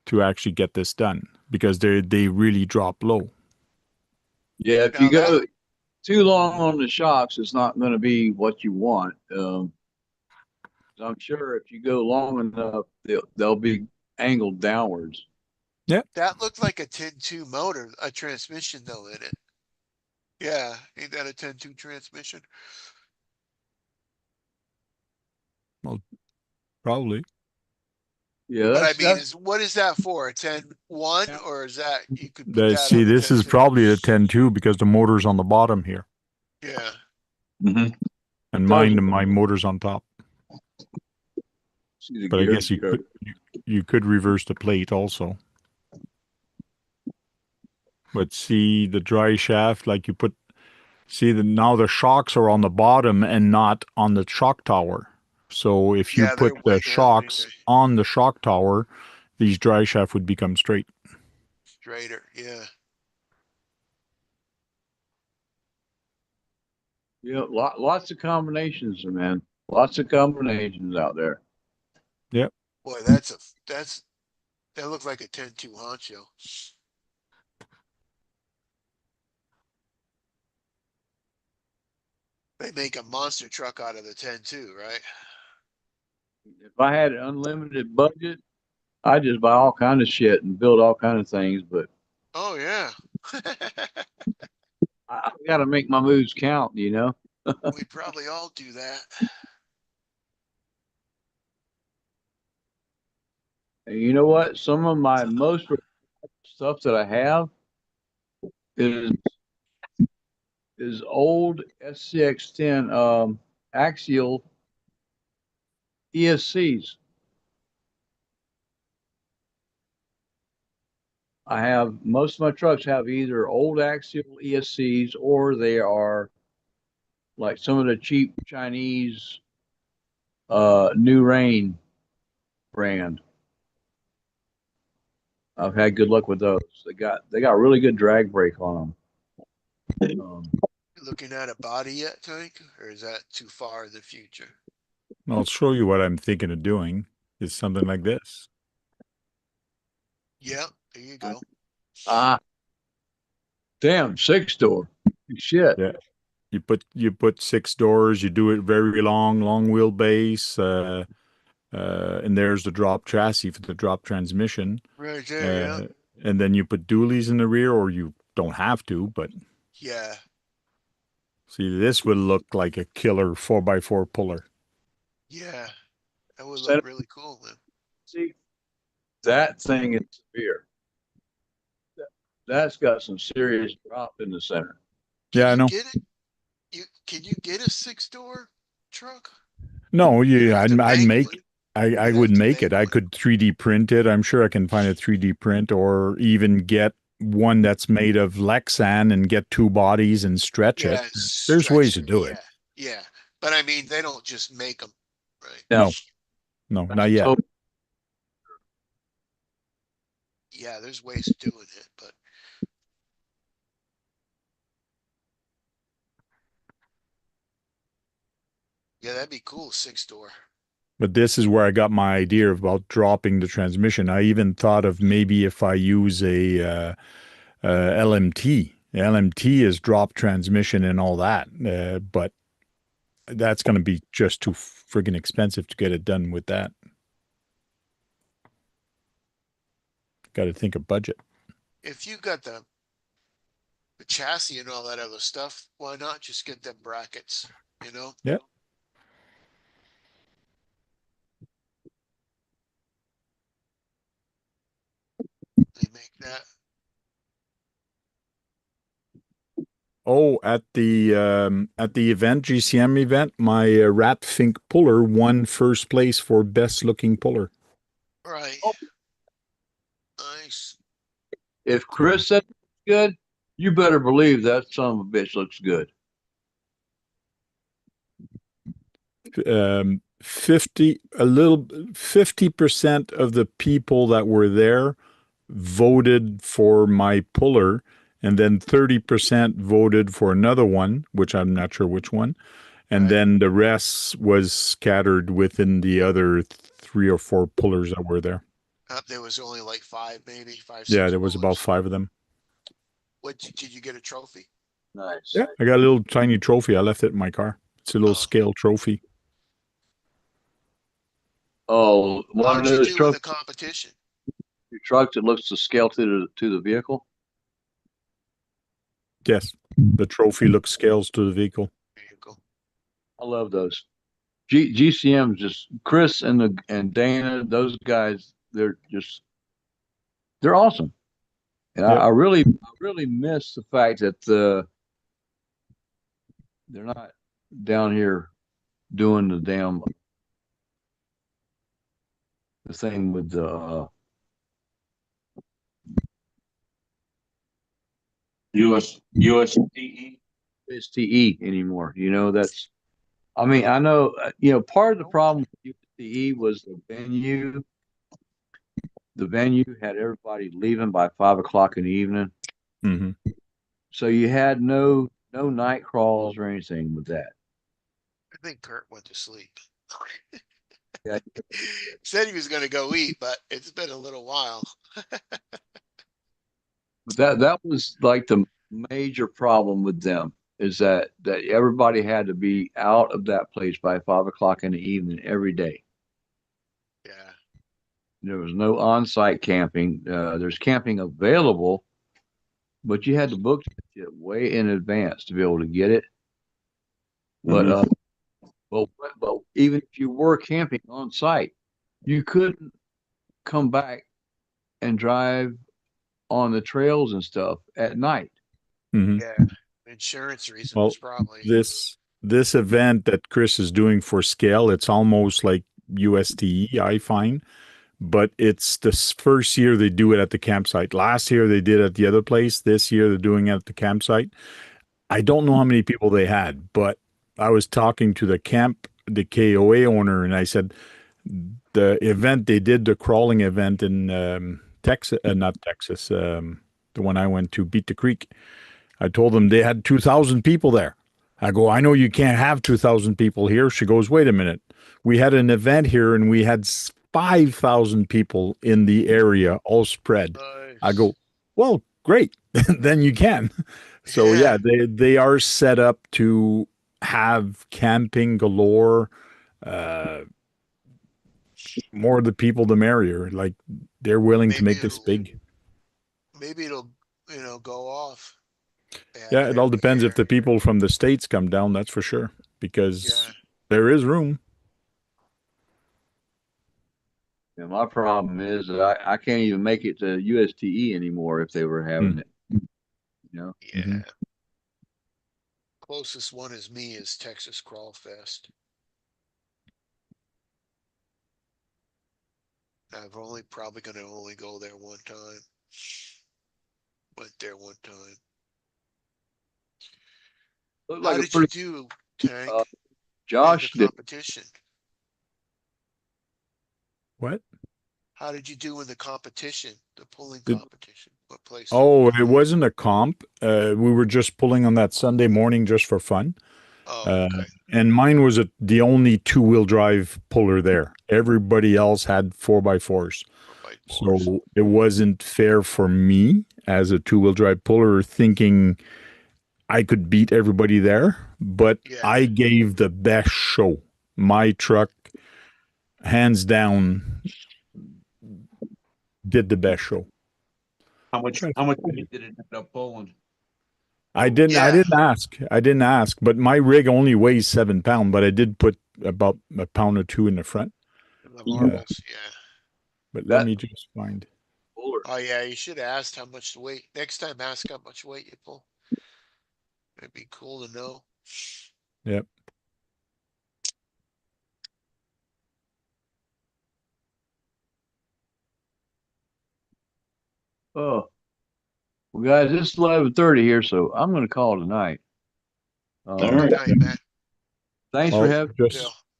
S5: to actually get this done because they really drop low.
S2: Yeah, if you
S1: Now that
S2: go too long on the shocks, it's not going to be what you want. I'm sure if you go long enough, they'll be angled downwards.
S1: that looked like a 10-2 motor, a transmission though in it. Yeah, ain't that a 10-2 transmission?
S5: Well, probably.
S2: Yeah,
S1: But I mean,
S2: that's
S1: what is that for? A 10-1
S2: yeah.
S1: or is that you could put that
S5: See,
S1: on a
S5: this is
S1: 10-2?
S5: probably a 10-2 because the motor's on the bottom here,
S1: Yeah.
S2: Mhm.
S5: and
S2: Tells
S5: my motor's on top.
S2: See the
S5: But I
S2: gear
S5: guess
S2: stroke.
S5: you could reverse the plate also. But see the dry shaft, like you put. See that now the shocks are on the bottom and not on the shock tower. So if you
S1: Yeah, they're
S5: put the
S1: way down, ain't
S5: shocks
S1: they?
S5: on the shock tower, these dry shaft would become straight.
S1: Straighter, yeah.
S2: Yeah, lots of combinations, man. Lots of combinations out there.
S5: Yep.
S1: Boy, that looks like a 10-2 honcho. They make a monster truck out of the 10-2, right?
S2: If I had an unlimited budget, I'd just buy all kind of shit and build all kind of things. But
S1: Oh yeah.
S2: I got to make my moves count,
S1: We'd probably all do that.
S2: And you know what? Some of my most stuff that I have is old SCX10 axial ESCs. I have most of my trucks have either old axial ESCs or they are like some of the cheap Chinese New Rain brand. I've had good luck with those. They got really good drag brake on them.
S1: Looking at a body yet, Tank? Or is that too far in the future?
S5: I'll show you what I'm thinking of doing. Is something like this.
S1: Yeah, there you go.
S2: Ah, damn, 6-door. Shit.
S5: Yeah. You put 6 doors. You do it very long wheelbase. And there's the drop chassis for the drop transmission.
S1: Right there, yeah.
S5: Uh, and then you put dualies in the rear, or you don't have to. But
S1: Yeah,
S5: see, this would look like a killer 4x4 puller.
S1: yeah. That would look really cool, man.
S2: See, that thing is severe. That's got some serious drop in the center.
S1: Can
S5: Yeah, I
S1: you
S5: know.
S1: get it? Can you get a 6-door truck?
S5: No,
S1: You have to
S5: I'd
S1: make
S5: make.
S1: one.
S5: I
S1: You'd have
S5: would
S1: to
S5: make
S1: make
S5: it. I
S1: one.
S5: could 3D print it. I'm sure I can find a 3D print, or even get one that's made of Lexan and get two bodies and stretch it.
S1: Yeah,
S5: There's ways
S1: stretch
S5: to
S1: it.
S5: do it.
S1: Yeah, yeah. But I mean, they don't just make them, right?
S5: No, no, not yet.
S2: So
S1: Yeah, there's ways of doing it, but Yeah, that'd be cool, 6-door.
S5: But this is where I got my idea about dropping the transmission. I even thought of maybe if I use a LMT. LMT is drop transmission and all that, but that's going to be just too friggin' expensive to get it done with that. Got to think of budget.
S1: If you got the chassis and all that other stuff, why not just get them brackets, you know?
S5: Yeah.
S1: They make that.
S5: Oh, at the event, GCM event, my Ratfink puller won first place for best looking puller.
S1: Right.
S2: Oh.
S1: Nice.
S2: If Chris said it's good, you better believe that son of a bitch looks good.
S5: 50% of the people that were there voted for my puller, and then 30% voted for another one, which I'm not sure which one. And
S1: Right.
S5: then the rest was scattered within the other 3 or 4 pullers that were there.
S1: There was only like 5, maybe 5, 6.
S5: Yeah, there was about
S1: pullers.
S5: 5 of them.
S1: What did you get a trophy?
S2: Nice.
S5: Yeah, I got a little tiny trophy. I left it in my car. It's a little
S1: Oh.
S5: scale trophy.
S2: Oh,
S1: How
S2: one of
S1: did you
S2: those
S1: do in
S2: trophy
S1: the competition?
S2: trucks that looks to scale to the vehicle.
S5: Yes, the trophy looks scales to the vehicle.
S1: There you go.
S2: I love those. GCM just Chris and Dana, those guys, they're awesome. And
S5: Yep.
S2: I really miss the fact that they're not down here doing the thing with the
S6: USDE.
S2: STE anymore. You know, I mean, I know, part of the problem with USDE was the venue. The venue had everybody leaving by 5 o'clock in the evening.
S5: Mm-hmm.
S2: So you had no night crawls or anything with that.
S1: I think Kurt went to sleep.
S2: Yeah.
S1: Said he was going to go eat, but it's been a little while.
S2: But that was like the major problem with them is that everybody had to be out of that place by 5 o'clock in the evening every day.
S1: Yeah.
S2: There was no on-site camping. There's camping available, but you had to book it way in advance to be able to get it. But but even if you were camping on site, you couldn't come back and drive on the trails and stuff at night.
S5: Mm-hmm.
S1: Yeah. Insurance reasons,
S5: Well,
S1: probably.
S5: this event that Chris is doing for scale, it's almost like USTE, I find, but it's the first year they do it at the campsite. Last year they did it at the other place. This year they're doing it at the campsite. I don't know how many people they had, but I was talking to the KOA owner, and I said the event they did, the crawling event in Texas, not Texas, the one I went to, Beat the Creek. I told them they had 2,000 people there. I go, I know you can't have 2,000 people here. She goes, wait a minute. We had an event here and we had 5,000 people in the area all spread.
S1: Nice.
S5: I go, well, great. Then you can. So
S1: Yeah.
S5: they are set up to have camping galore. More the people, the merrier. Like they're willing to
S1: Maybe
S5: make this
S1: it'll-
S5: big.
S1: Maybe it'll, go off.
S5: Yeah, it all
S1: every
S5: depends
S1: year.
S5: if the people from the States come down, that's for sure. Because
S1: Yeah.
S5: there is room.
S2: And my problem is that I can't even make it to USTE anymore if they were having it. You know,
S1: Yeah.
S5: Mhm.
S1: Closest one is me is Texas Crawl Fest. I've only probably gonna only go there one time. Went there one time.
S2: looked
S1: How
S2: like a
S1: did you
S2: pretty
S1: do, Tank, in
S2: Josh
S1: the
S2: did.
S1: competition?
S5: What?
S1: How did you do in the competition, the pulling
S5: Did-
S1: competition? What place?
S5: Oh, it wasn't a comp. We were just pulling on that Sunday morning just for fun.
S1: Oh,
S5: Uh,
S1: okay.
S5: and mine was the only 2-wheel drive puller there. Everybody else had 4x4s.
S1: By fours.
S5: So it wasn't fair for me as a 2-wheel drive puller thinking I could beat everybody there, but
S1: Yeah.
S5: I gave the best show. My truck, hands down, did the best show.
S6: How much
S5: Try to
S6: weight did it end up pulling?
S5: I didn't. I
S1: Yeah.
S5: didn't ask. I didn't ask. But my rig only weighs 7 pounds. But I did put about a pound or two in the front.
S1: The marbles. Yeah.
S5: But let
S2: That
S5: me just find.
S2: puller.
S1: Oh yeah. You should have asked how much the weight. Next time, ask how much weight you pull. It'd be cool to know.
S5: Yep.
S2: Oh, well, guys, it's 11:30 here, so I'm going to call it a night.
S4: All right.
S1: Good night, man.
S2: Thanks for
S5: Well,
S2: having.
S1: Bill.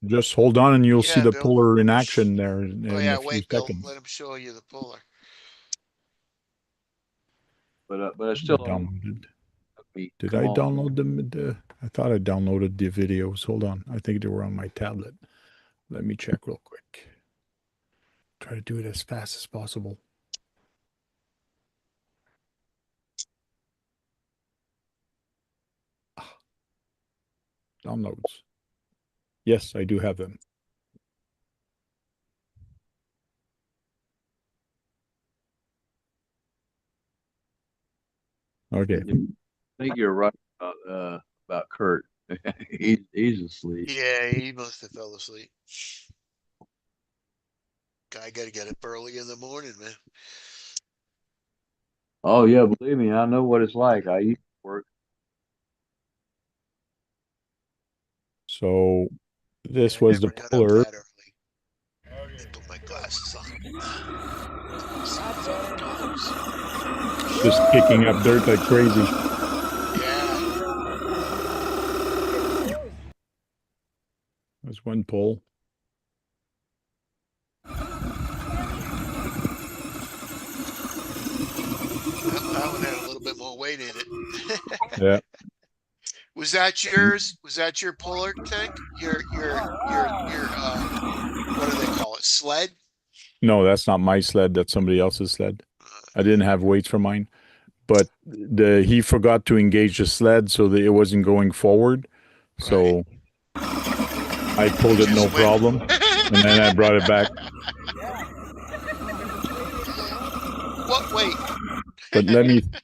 S5: just hold on, and you'll see
S1: Yeah,
S5: the
S1: Bill.
S5: puller in action there
S1: Oh
S5: in
S1: yeah.
S5: a few
S1: Wait, Bill.
S5: seconds.
S1: Let him show you the puller.
S2: But I still don't
S5: Downloaded.
S2: me.
S5: Did
S2: Come
S5: I
S2: on.
S5: download them? I thought I downloaded the videos. Hold on. I think they were on my tablet. Let me check real quick. Try to do it as fast as possible. Downloads. Yes, I do have them. Okay.
S2: I think you're right about Kurt. He's asleep.
S1: Yeah, he must have fell asleep. Guy got to get up early in the morning, man.
S2: Oh yeah, believe me, I know what it's like. I used to work.
S5: So
S1: Yeah,
S5: this
S1: I
S5: was the
S1: never got up
S5: puller.
S1: that early. Let me put my glasses on. Let me see these other pullers.
S5: Just kicking up dirt like crazy.
S1: Yeah.
S5: There's one pull.
S1: That one had a little bit more weight in it.
S5: Yeah.
S1: Was that yours? Was that your puller tank? Your what do they call it? Sled?
S5: No, that's not my sled. That's somebody else's sled. I didn't have weights for mine, but he forgot to engage the sled so that it wasn't going forward.
S1: Right.
S5: So I pulled it no
S1: Just went.
S5: problem, and then I brought it back.
S1: What? Wait.
S5: But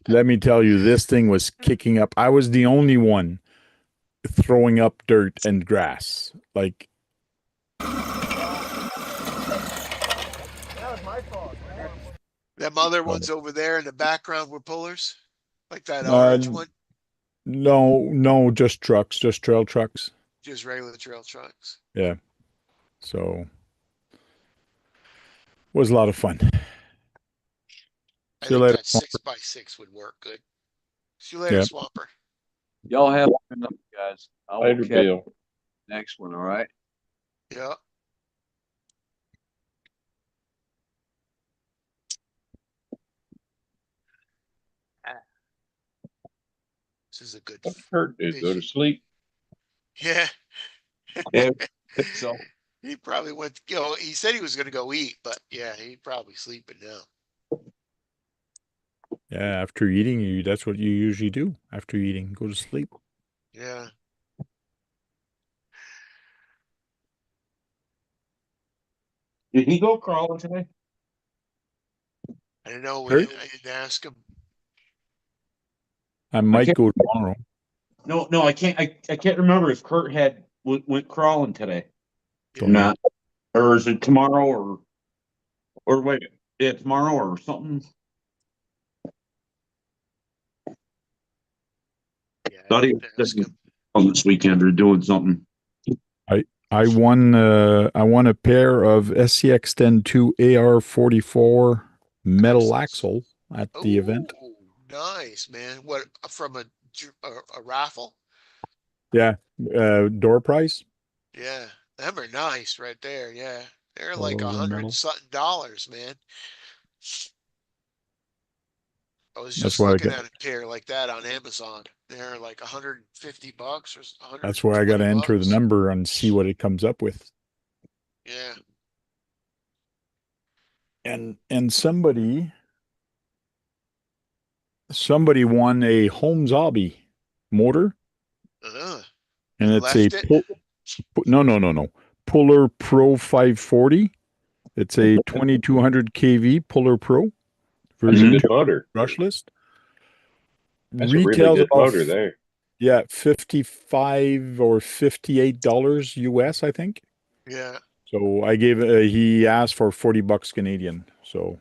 S5: let me tell you, this thing was kicking up. I was the only one throwing up dirt and grass. Like
S1: Them other ones over there in the background were pullers? Like that
S5: uh,
S1: orange one?
S5: no, just trucks, just trail trucks.
S1: Just regular trail trucks.
S5: Yeah. So was a lot of fun.
S1: I
S5: See you
S1: think
S5: later.
S1: that 6x6 would work good. See you later,
S5: Yeah.
S1: Swamper.
S2: Y'all have a good night, guys. I will
S3: Later,
S2: catch
S3: Bill.
S2: next one. All right.
S1: Yeah. This is a good
S3: What Kurt do? Go to
S1: vision.
S3: sleep?
S1: Yeah.
S6: Yeah, so
S1: He probably went, he said he was going to go eat, but yeah, he probably sleeping now.
S5: Yeah, after eating, that's what you usually do. After eating, go to sleep.
S1: Yeah.
S6: did he go crawling today?
S1: I don't know.
S5: Kurt?
S1: I didn't ask him.
S5: I might
S6: can't-
S5: go tomorrow.
S6: No, I can't. I can't remember if Kurt went crawling today or
S1: Yeah.
S6: not, or is it tomorrow or wait, yeah, tomorrow or something.
S1: Yeah. I
S6: Thought he
S1: didn't ask
S6: was
S1: him.
S6: on this weekend or doing something.
S5: I won a pair of SCX 102 AR44 metal axle at the event.
S1: Oh, nice, man. What, from a raffle?
S5: Yeah, door prize.
S1: Yeah. Them are nice right there. Yeah. They're
S5: All
S1: like
S5: those are
S1: $100
S5: metal.
S1: and something, man. I was
S5: That's
S1: just
S5: why I
S1: looking
S5: got.
S1: at a pair like that on Amazon. They're like $150 or
S5: That's why I got to enter the
S1: $120.
S5: number and see what it comes up with.
S1: Yeah.
S5: And somebody won a Holmes Hobby motor,
S1: Uh,
S5: and
S1: and
S5: it's a
S1: left it.
S5: no Puller Pro 540. It's a 2200 kV Puller Pro
S3: That's a
S5: version
S3: good
S5: 2
S3: motor.
S5: brushless.
S3: That's a really
S5: Retails
S3: good
S5: about
S3: motor there.
S5: 55 or $58 US, I think.
S1: Yeah.
S5: So I gave he asked for $40 Canadian. So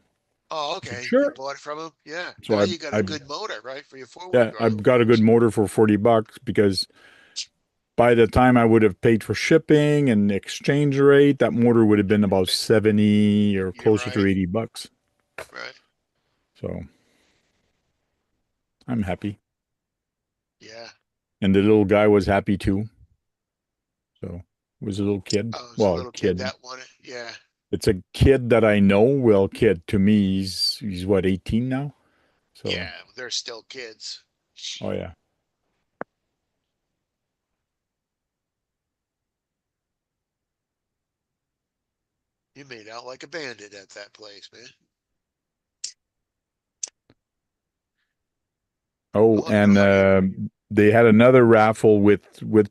S1: Oh,
S5: I said,
S1: okay. You
S5: sure.
S1: bought it from him. Yeah.
S5: So
S1: Now you got a
S5: I
S1: good motor, right, for your four-wheel
S5: yeah,
S1: drive.
S5: I've got a good motor for $40 because by the time I would have paid for shipping and exchange rate, that motor would have been about 70 or
S1: You're
S5: closer to
S1: right.
S5: $80.
S1: Right.
S5: So I'm happy.
S1: Yeah.
S5: And the little guy was happy too. So it was a little kid.
S1: Oh, it's a
S5: Well,
S1: little kid
S5: kid.
S1: that won it. Yeah.
S5: It's a kid that I know. Well, kid to me, he's what, 18 now? So
S1: Yeah. They're still kids.
S5: oh yeah.
S1: You made out like a bandit at that place, man.
S5: Oh,
S1: Oh,
S5: and they had another raffle with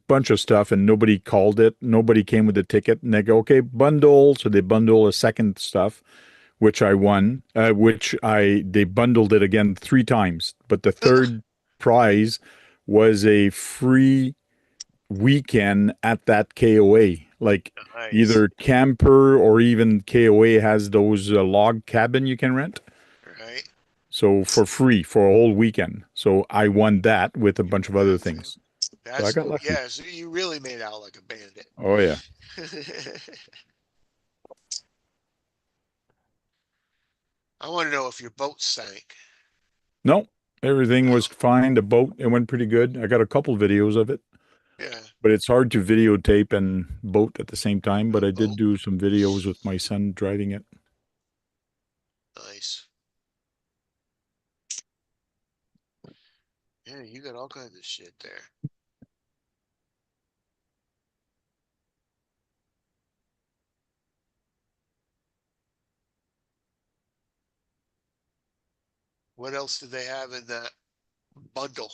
S5: bunch of stuff, and nobody called it. Nobody came with a ticket, and they go, "Okay, bundle." So they bundle a second stuff, which I won. Which I they bundled it again 3 times, but the third prize was a free weekend at that KOA. Like
S1: Nice.
S5: either camper or even KOA has those log cabin you can rent.
S1: Right.
S5: So for free for a whole weekend. So I won that with a
S1: You
S5: bunch of
S1: won
S5: other
S1: that too.
S5: things. So I
S1: That's
S5: got
S1: cool.
S5: lucky.
S1: Yeah. So you really made out like a bandit.
S5: Oh yeah.
S1: I want to know if your boat sank.
S5: No, everything was
S1: No.
S5: fine. The boat, it went pretty good. I got a couple videos of it,
S1: Yeah.
S5: but it's hard to videotape and boat at the same time. But
S1: A
S5: I did
S1: boat.
S5: do some videos with my son driving it.
S1: Nice. Yeah, you got all kinds of shit there. What else did they have in that bundle?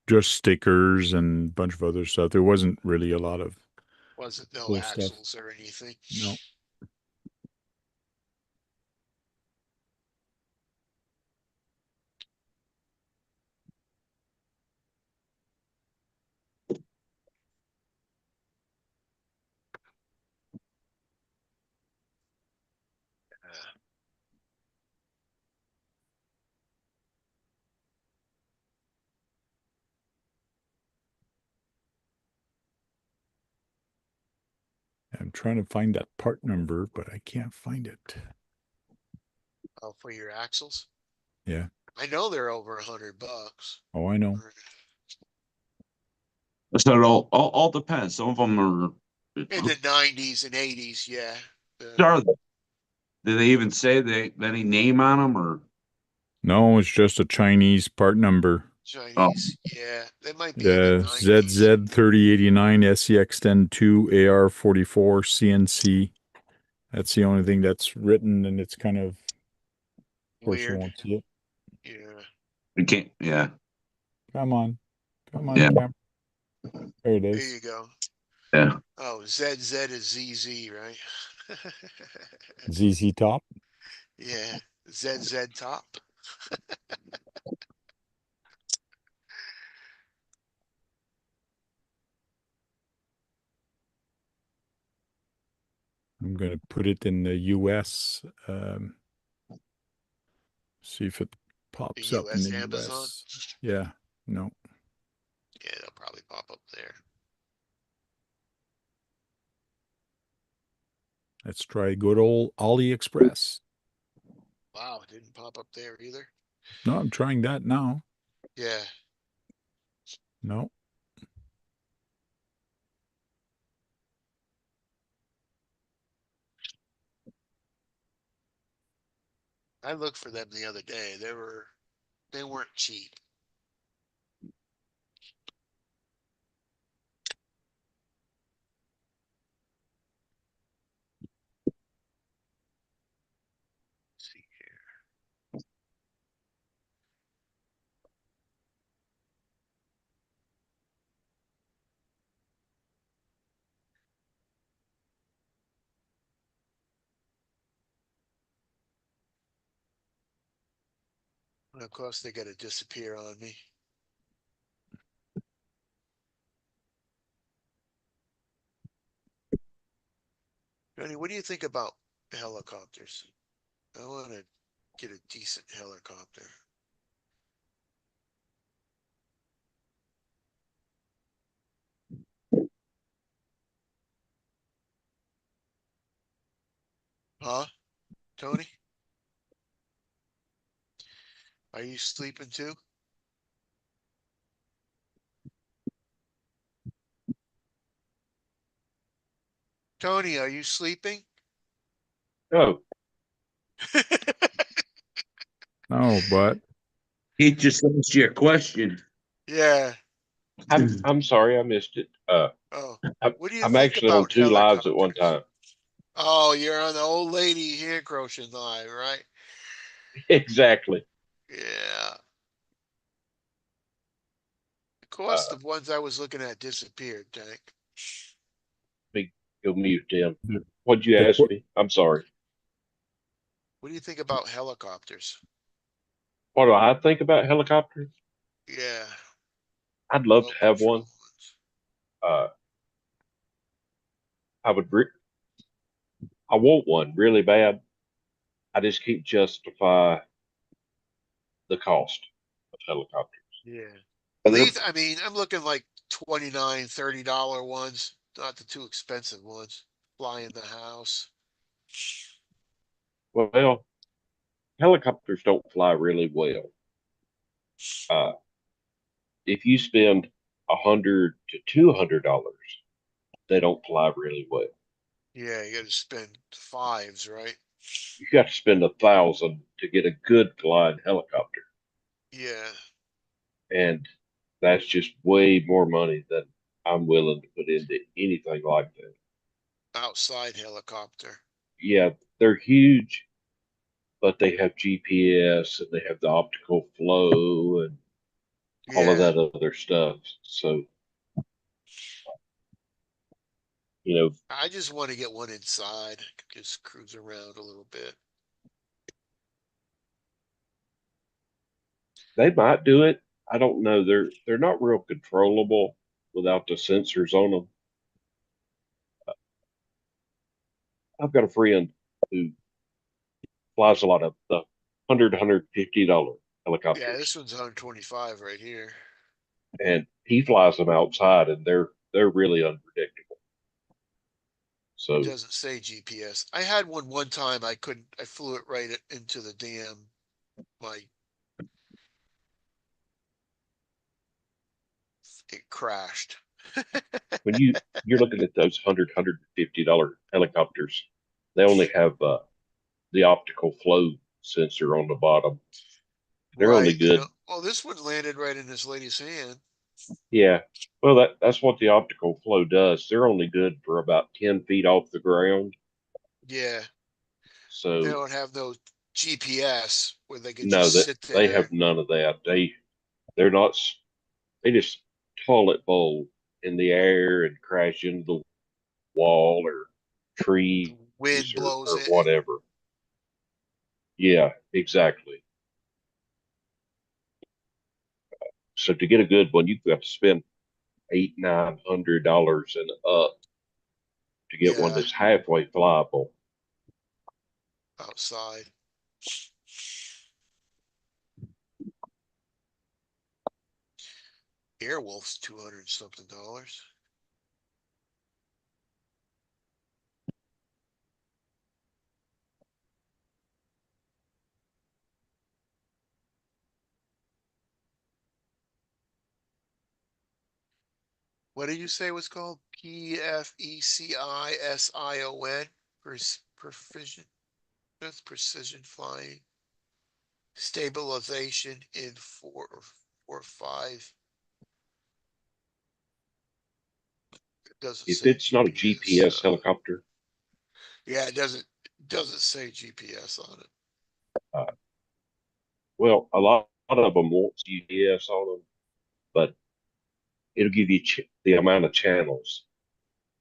S5: Just stickers and a bunch of other stuff. There wasn't really a lot of
S1: Wasn't no
S5: cool stuff.
S1: axles or anything.
S5: No. I'm trying to find that part number, but I can't find it.
S1: Oh, for your axles?
S5: Yeah.
S1: I know they're over $100.
S5: Oh, I know.
S4: So it all depends. Some of them are.
S1: In the 90s and 80s, yeah.
S4: Are they? Did they even say any name on them or?
S5: No, it's just a Chinese part number.
S4: Oh,
S1: Chinese, yeah. They might be in the 90s.
S5: ZZ 3089 SCX 2 AR 44 CNC. That's the only thing that's written, and it's kind of course you
S1: Weird.
S5: won't see it.
S1: Yeah.
S4: you can't. Yeah,
S5: Come on. Come on,
S4: yeah,
S5: Cam. There it
S1: There
S5: is.
S1: you go.
S4: yeah.
S1: Oh, ZZ is ZZ, right?
S5: ZZ Top.
S1: Yeah. ZZ top.
S5: I'm going to put it in the US. See if it
S1: The
S5: pops up in
S1: US
S5: the
S1: Amazon.
S5: US. Yeah. No.
S1: Yeah, they'll probably pop up there.
S5: Let's try good old AliExpress.
S1: Wow, it didn't pop up there either.
S5: No, I'm trying that now.
S1: Yeah.
S5: No.
S1: I looked for them the other day. They weren't cheap. Let's see here. And of course, they got to disappear on me. Johnny, what do you think about helicopters? I want to get a decent helicopter. Huh, Tony? Are you sleeping too? Tony, are you sleeping?
S3: Oh,
S5: No, but
S4: He just asked you a question.
S1: Yeah.
S3: I'm sorry, I missed it.
S1: Oh,
S3: I'm,
S1: what do you
S3: I'm
S1: think
S3: actually on
S1: about
S3: two lives at one
S1: helicopters?
S3: time.
S1: Oh, you're on the old lady hand crocheting live, right?
S3: Exactly.
S1: Yeah. Of course,
S3: Uh,
S1: the ones I was looking at disappeared, Tank.
S3: Big go mute, Tim. What'd you
S5: the
S3: ask me? I'm sorry.
S1: What do you think about helicopters?
S3: What do I think about helicopters?
S1: Yeah,
S3: I'd love to
S1: remote
S3: have
S1: control
S3: one.
S1: ones.
S3: Uh, I would. I want one really bad. I just can't justify the cost of helicopters.
S1: Yeah.
S3: And they're
S1: These, I mean, I'm looking like $29, $30 ones, not the too expensive ones. Fly in the house.
S3: well, helicopters don't fly really well. Uh, if you spend $100 to $200, they don't fly really well.
S1: Yeah, you got to spend fives, right?
S3: You got to spend 1,000 to get a good flying helicopter,
S1: Yeah,
S3: and that's just way more money than I'm willing to put into anything like that.
S1: outside helicopter.
S3: Yeah, they're huge, but they have GPS and they have the optical flow and all of
S1: Yeah,
S3: that other stuff. So, you know,
S1: I just want to get one inside. Just cruise around a little bit.
S3: they might do it. I don't know. They're not real controllable without the sensors on them. I've got a friend who flies a lot of the $150
S1: Yeah, this
S3: helicopters,
S1: one's 125 right here.
S3: and he flies them outside, and they're really unpredictable.
S1: It
S3: So
S1: doesn't say GPS. I had one time. I couldn't. I flew it right into the dam. My it crashed.
S3: when you're looking at those $150 helicopters, they only have the optical flow sensor on the bottom. They're only
S1: Right. They
S3: good.
S1: don't. Well, this one landed right in this lady's hand.
S3: Yeah. Well, that's what the optical flow does. They're only good for about 10 feet off the ground.
S1: Yeah. They
S3: So
S1: don't have no GPS where they could
S3: no,
S1: just
S3: that
S1: sit
S3: they
S1: there.
S3: have none of that. They're not. They just toilet bowl in the air and crash into the wall or trees
S1: The wind blows
S3: or
S1: it.
S3: whatever. Yeah, exactly. So to get a good one, you've got to spend $800-900 and up to get one
S1: Yeah.
S3: that's halfway flyable.
S1: Outside. Airwolf's 200 something dollars. What did you say it was called? PFECISION? Precision. That's precision flying. Stabilization in 4 or 5. It doesn't
S3: If
S1: say
S3: it's not a
S1: GPS.
S3: GPS helicopter,
S1: Yeah, it doesn't say GPS on it.
S3: uh, well, a lot of them want GPS on them, but it'll give you the amount of channels.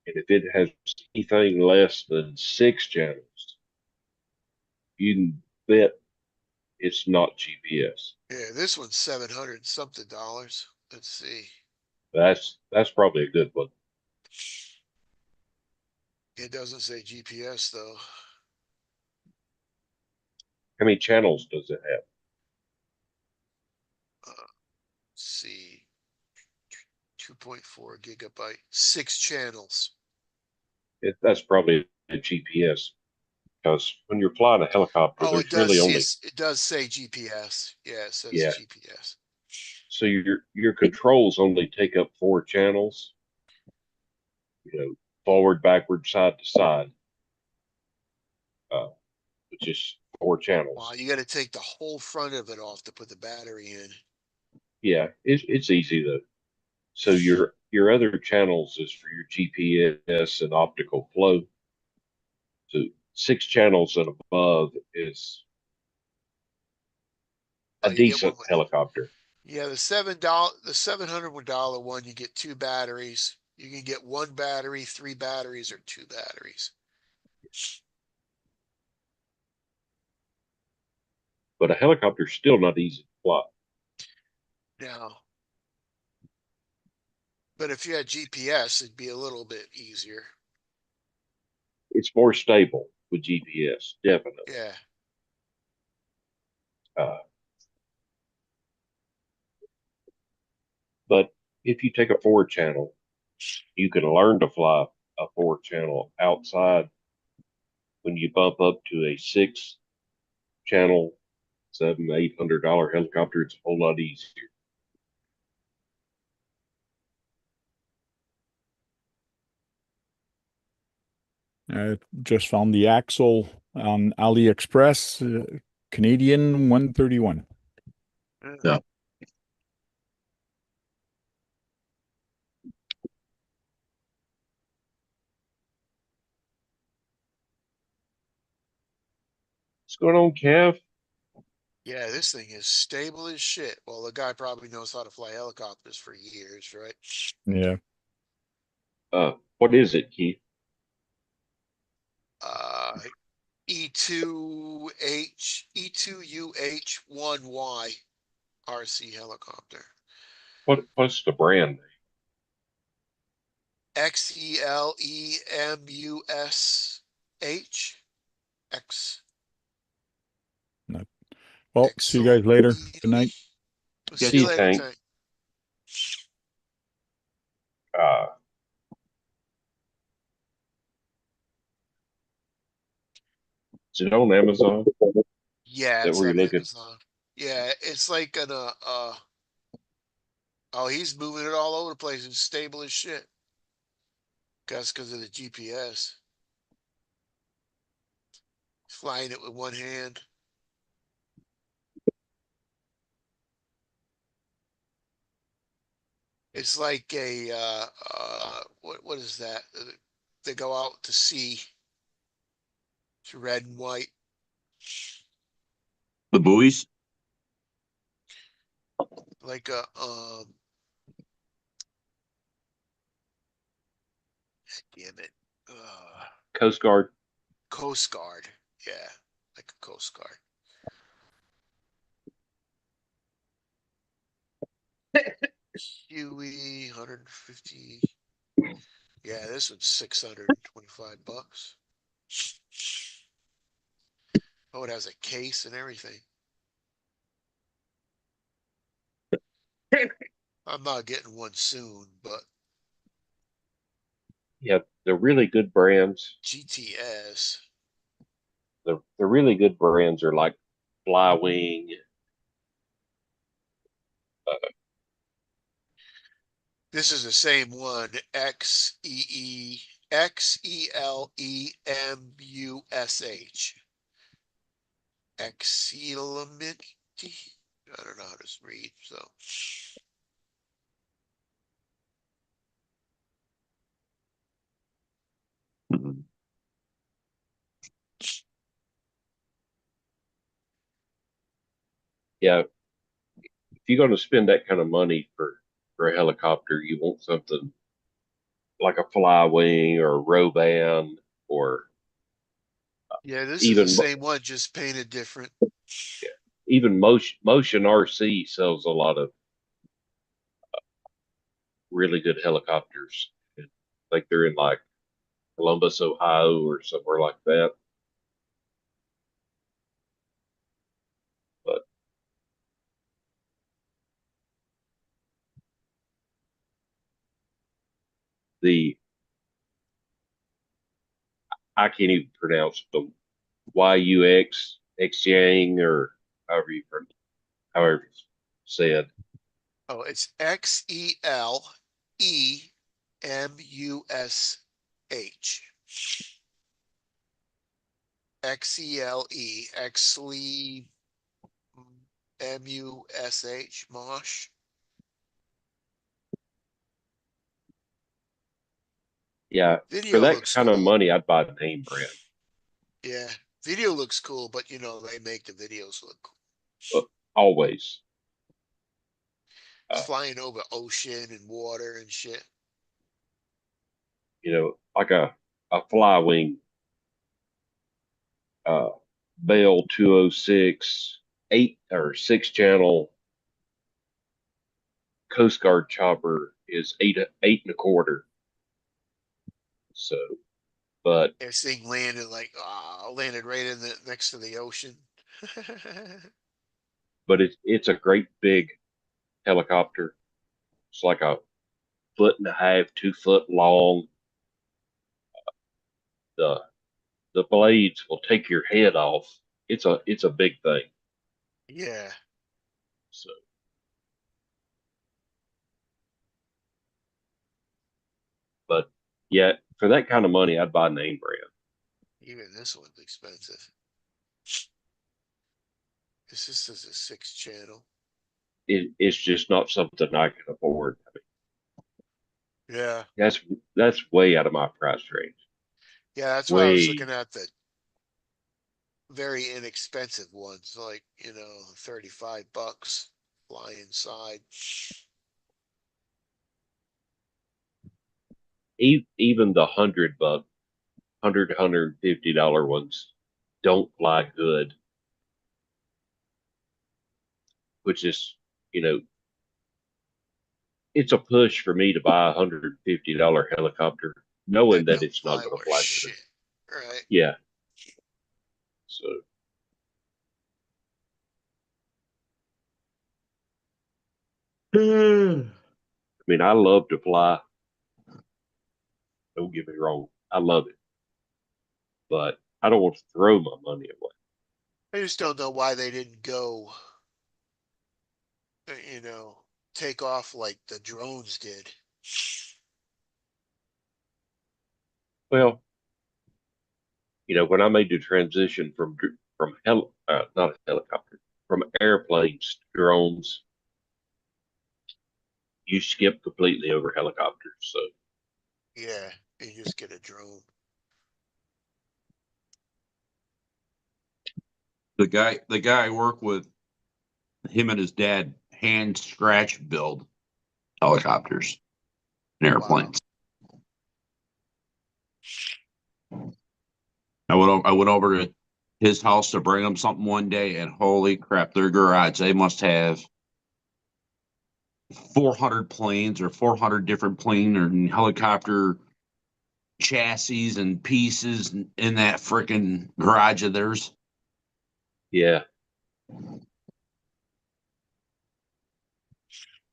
S3: And if it has anything less than 6 channels, you can bet it's not GPS.
S1: Yeah, this one's 700 something dollars. Let's see.
S3: That's probably a good one.
S1: It doesn't say GPS though.
S3: How many channels does it have?
S1: Let's see. 2.4 gigabyte, 6 channels.
S3: That's probably a GPS because when you're flying a helicopter,
S1: Oh,
S3: there's really only
S1: it does say GPS. Yeah, it says
S3: yeah.
S1: GPS.
S3: So your controls only take up 4 channels. Forward, backward, side to side, which is 4 channels.
S1: Wow, you got to take the whole front of it off to put the battery in.
S3: Yeah, it's easy though. So your other channels is for your GPS and optical flow. So 6 channels and above is
S1: Oh,
S3: a
S1: you get one
S3: decent
S1: with,
S3: helicopter.
S1: yeah, the $700 one, you get 2 batteries. You can get 1 battery, 3 batteries, or 2 batteries.
S3: But a helicopter's still not easy to fly.
S1: Now, but if you had GPS, it'd be a little bit easier.
S3: It's more stable with GPS, definitely.
S1: Yeah.
S3: Uh, but if you take a 4 channel, you can learn to fly a 4 channel outside. When you bump up to a 6 channel, $700-800 helicopter, it's a whole lot easier.
S5: I just found the axle on AliExpress, Canadian 131.
S6: Yeah.
S3: What's going on, Kev?
S1: Yeah, this thing is stable as shit. Well, the guy probably knows how to fly helicopters for years, right?
S5: Yeah.
S3: What is it, Keith?
S1: Uh, E2UH1Y RC helicopter.
S3: What's the brand name?
S1: XELEMUSH X.
S5: Not, well, see you guys
S1: Excel
S5: later. Good night.
S1: We'll
S6: Yeah,
S1: see you
S3: see,
S1: later,
S3: Tank.
S1: Tank.
S3: Uh, is it on Amazon? Is
S1: Yeah,
S3: that
S1: it's
S3: where you're
S1: on
S3: looking?
S1: Amazon. Yeah, it's like oh, he's moving it all over the place. It's stable as shit. Guess because of the GPS. He's flying it with one hand. It's like a what is that? They go out to sea. It's red and white.
S6: the buoys.
S1: Like a damn it.
S3: Coast Guard.
S1: Coast Guard. Yeah, like a Coast Guard. Huey 150. Yeah, this one's $625. Oh, it has a case and everything. I'm not getting one soon, but
S3: Yeah, they're really good brands.
S1: GTS.
S3: The really good brands are like Flywing.
S1: This is the same one. XELEMUSH. Exelement. safety. I don't know how to read, so.
S6: Mhm.
S3: Yeah, if you're going to spend that kind of money for a helicopter, you want something like a fly wing or a row band or
S1: Yeah, this is the
S3: even
S1: same one, just painted different.
S3: even Motion RC sells a lot of really good helicopters. Like they're in like Columbus, Ohio, or somewhere like that. But the I can't even pronounce them. YUX Yang or however you however it's said.
S1: Oh, it's XELEMUSH. XELE, Exley MUSH, Mosh.
S3: Yeah, for
S1: Video
S3: that
S1: looks
S3: kind of
S1: cool.
S3: money, I'd buy a name brand.
S1: Yeah, video looks cool, but you know, they make the videos look cool.
S3: Always. Uh,
S1: Flying over ocean and water and shit.
S3: like a fly wing, uh, Bell 206, 8 or 6 channel Coast Guard chopper is eight and a quarter. So, but
S1: This thing landed like, landed right in the next to the ocean.
S3: it's a great big helicopter. It's like a foot and a half, 2 foot long. The the blades will take your head off. It's a big thing.
S1: Yeah,
S3: So, but yeah, for that kind of money, I'd buy name brand.
S1: even this one's expensive. This is a 6 channel.
S3: It's just not something I can afford. I mean,
S1: Yeah,
S3: that's way out of my price range.
S1: yeah, that's why I was
S3: Way
S1: looking at the very inexpensive ones, like, 35 bucks fly inside.
S3: even the $100, $150 ones don't fly good, which is you know it's a push for me to buy $150 helicopter, knowing
S1: That
S3: that
S1: don't
S3: it's not
S1: fly
S3: going to
S1: worth
S3: fly good.
S1: shit. Right.
S3: Yeah. So I mean, I love to fly. Don't get me wrong, I love it, but I don't want to throw my money away.
S1: I just don't know why they didn't go, take off like the drones did.
S3: Well, when I made the transition from not a helicopter, from airplanes to drones, you skip completely over helicopters. So
S1: Yeah, you just get a drone.
S6: The guy I work with, him and his dad hand scratch build helicopters and
S1: Wow.
S6: airplanes. I went over to his house to bring him something one day, and holy crap, their garage, they must have 400 planes or 400 different plane or helicopter chassis and pieces in that freaking garage of theirs.
S3: yeah,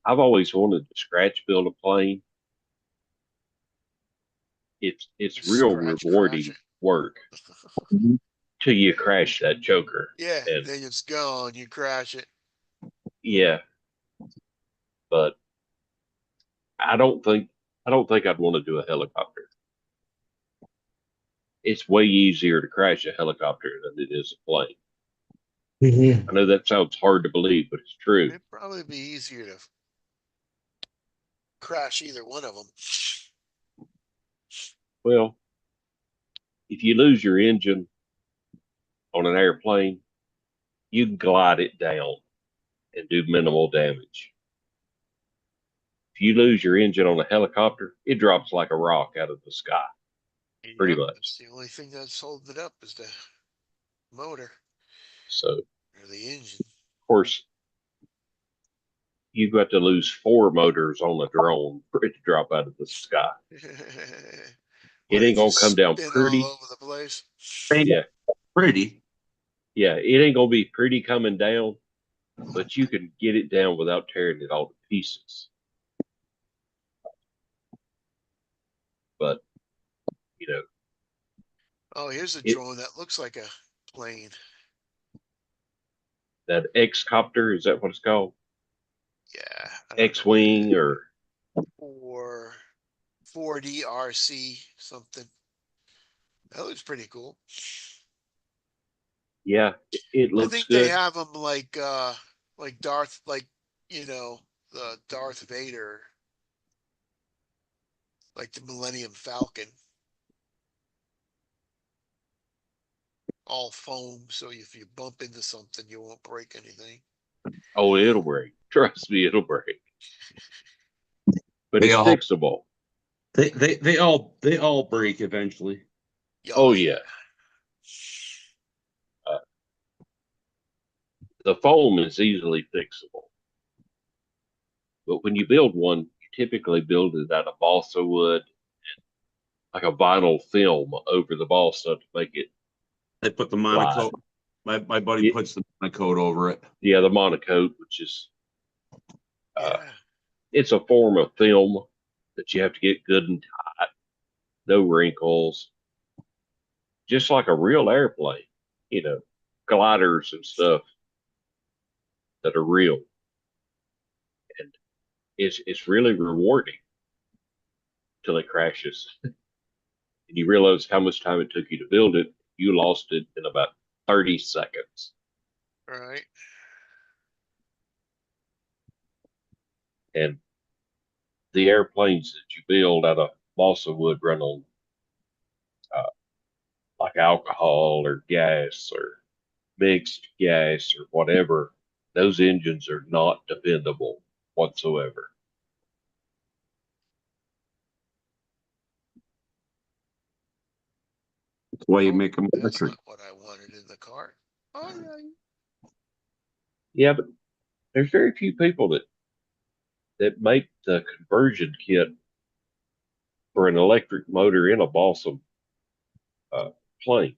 S3: I've always wanted to scratch build a plane. It's
S1: Just
S3: real
S1: scratch, crash
S3: rewarding
S1: it.
S3: work till you crash that choker.
S1: Yeah,
S3: And
S1: then it's gone. You crash it.
S3: yeah, but I don't think I'd want to do a helicopter. It's way easier to crash a helicopter than it is a plane. I know that sounds hard to believe, but it's true.
S1: It'd probably be easier to crash either one of them.
S3: Well, if you lose your engine on an airplane, you can glide it down and do minimal damage. If you lose your engine on a helicopter, it drops like a rock out of the sky. Pretty much.
S1: That's the only thing that's holding it up is the motor
S3: So,
S1: or the engine.
S3: of course, you've got to lose 4 motors on a drone for it to drop out of the sky. It ain't gonna come down pretty.
S1: All over the place.
S3: Yeah,
S6: Pretty.
S3: yeah, it ain't gonna be pretty coming down, but you can get it down without tearing it all to pieces. But you know,
S1: Oh, here's a drone that looks like a plane.
S3: that X-copter, is that what it's called?
S1: Yeah.
S3: X-wing or
S1: Or 4DRC something. That looks pretty cool.
S3: yeah, it
S1: I
S3: looks
S1: think they
S3: good.
S1: have them like Darth, the Darth Vader, like the Millennium Falcon. All foam, so if you bump into something, you won't break anything.
S3: Oh, it'll break. Trust me, it'll break. But
S6: They
S3: it's
S6: all-
S3: fixable.
S6: They all break eventually.
S3: Oh yeah. The foam is easily fixable. But when you build one, you typically build it out of balsa wood, like a vinyl film over the balsa to make it
S6: They put the
S3: glide.
S6: monocoat. My buddy
S3: Yeah.
S6: puts the monocoat over it.
S3: Yeah, the monocoat, which is
S1: Yeah.
S3: it's a form of film that you have to get good and tight, no wrinkles, just like a real airplane, gliders and stuff that are real. And it's really rewarding till it crashes. And you realize how much time it took you to build it. You lost it in about 30 seconds.
S1: Right.
S3: And the airplanes that you build out of balsa wood run on like alcohol or gas or mixed gas or whatever. Those engines are not dependable whatsoever.
S6: That's why you
S1: Oh,
S6: make them
S1: that's
S6: electric.
S1: not what I wanted in the cart. Oh yeah.
S3: Yeah, but there's very few people that make the conversion kit for an electric motor in a balsa plane.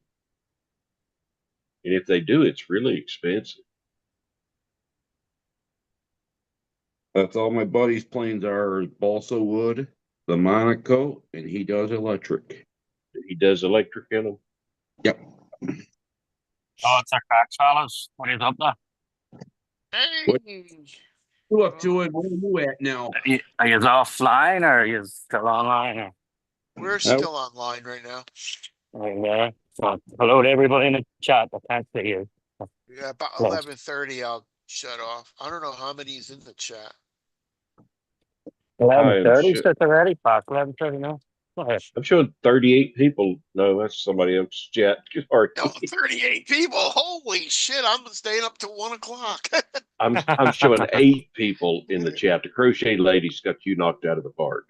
S3: And if they do, it's really expensive.
S4: That's all my buddy's planes are, is balsa wood, the monocoat, and he does electric.
S3: He does electric in them.
S4: Yep.
S9: Oh, it's a crack, fellas. What are you up there?
S4: What?
S1: Hey.
S4: You up to it? Where are you at now?
S9: Are you offline or are you still online? Or?
S1: We're still online right now.
S9: Yeah. So, hello to everybody in the chat. I can't see you.
S1: Yeah, about
S9: Hello.
S1: 11:30, I'll shut off. I don't know how many's in the chat.
S9: 11:30
S3: sure.
S9: starts already? Past 11:30 now? Go ahead.
S3: I'm showing 38 people. No, that's somebody else's chat. Sorry.
S1: No, 38 people. Holy shit! I'm staying up till 1 o'clock.
S3: I'm showing 8 people in the chat. The crochet lady's got you knocked out of the park.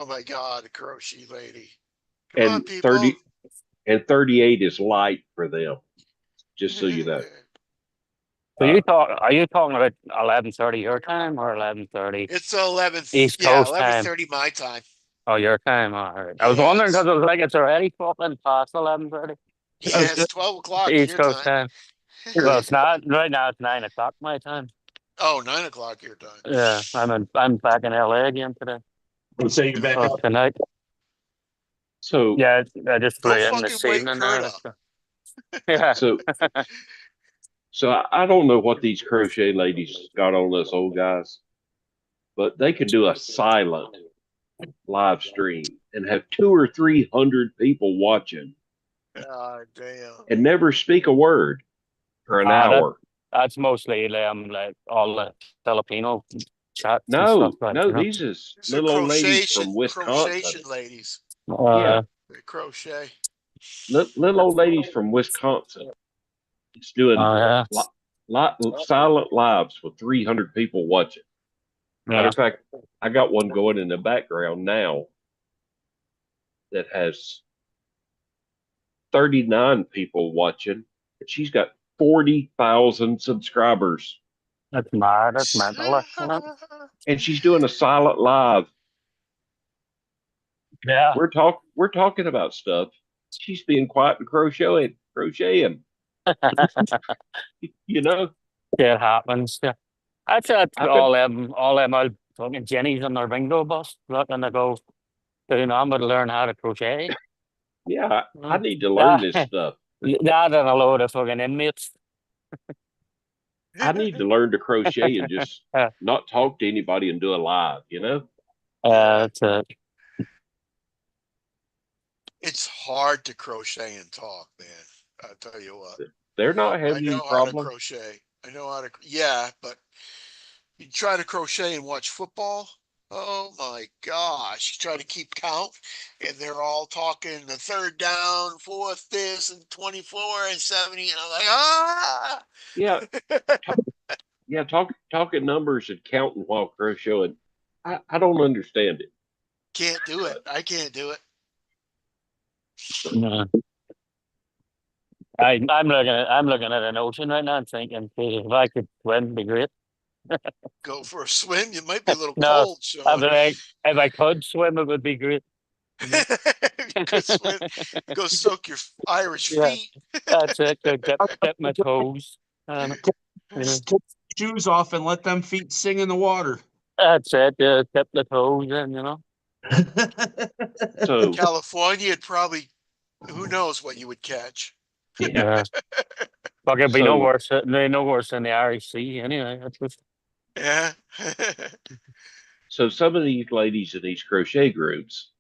S1: Oh my god, the crochet lady. Come on,
S3: And
S1: people.
S3: 38 is light for them. Just so you know.
S9: So are you talking about 11:30 your time or 11:30
S1: It's 11.
S9: East
S1: Yeah,
S9: Coast time?
S1: 11:30 my time.
S9: Oh, your time. All right. I was wondering because I was like, it's already fucking past 11:30
S1: Yeah, it's 12 o'clock
S9: East
S1: your
S9: Coast
S1: time.
S9: time. Well, it's not right now. It's 9 o'clock my time.
S1: Oh, 9 o'clock your time.
S9: Yeah, I'm back in LA again today.
S6: So you're back up.
S9: Tonight.
S3: So
S9: Yeah, I just
S1: Go
S9: flew in
S1: fucking
S9: this
S1: wake
S9: evening.
S1: Kurt
S9: So.
S1: up.
S9: Yeah.
S3: So I don't know what these crochet ladies got on us old guys, but they could do a silent live stream and have 200 or 300 people watching
S1: God damn.
S3: and never speak a word for an
S9: Ah,
S3: hour.
S9: That's mostly like all the Filipino chats and stuff
S3: No,
S9: like
S3: no,
S9: that.
S3: these is
S1: These are
S3: little old ladies from Wisconsin.
S1: crochetation ladies.
S3: Yeah,
S1: They crochet.
S3: little old ladies from Wisconsin. It's doing
S9: Yeah.
S3: silent lives with 300 people watching. Matter
S9: Yeah.
S3: of fact, I got one going in the background now that has 39 people watching, and she's got 40,000 subscribers,
S9: That's mad. That's mental. Isn't it?
S3: and she's doing a silent live.
S9: Yeah.
S3: We're talking about stuff. She's being quiet and crocheting. You know,
S9: It happens. Yeah. That's
S3: I've been
S9: all them old fucking Jennies on their bingo bus looking to go, I'm going to learn how to crochet.
S3: yeah. I
S9: Mm.
S3: need to learn
S9: That,
S3: this stuff.
S9: that and a load of fucking inmates.
S3: I need to learn to crochet and just
S9: Uh,
S3: not talk to anybody and do a live. You know,
S1: Yeah.
S9: it's a,
S1: It's hard to crochet and talk, man. I'll tell you what.
S3: they're not
S1: I
S3: having any
S1: know how to
S3: problem.
S1: crochet. I know how to, yeah, but you try to crochet and watch football. Oh my gosh. You try to keep count and they're all talking the third down, fourth this and 24 and 70. And I'm like, ah,
S3: Yeah, yeah. Talking numbers and counting while crocheting. I don't understand it.
S1: can't do it. I can't do it.
S9: no. I'm looking at an ocean right now and thinking, "Hey, if I could swim, it'd be great."
S1: Go for a swim. You might be a little
S9: No,
S1: cold,
S9: I'd
S1: Sean.
S9: be like, if I could swim, it would be great. You
S1: You could swim. Go soak your Irish
S9: Yeah,
S1: feet.
S9: that's it. Go dip my toes. Um, you know,
S6: Take your shoes off and let them feet sing in the water.
S9: that's it. Dip the toes in.
S3: So
S1: California, it'd probably, who knows what you would catch.
S3: yeah,
S9: Yeah, fuck, it'd be
S3: so
S9: no worse than the Irish Sea anyway. That's just,
S1: Yeah.
S3: so some of these ladies in these crochet groups,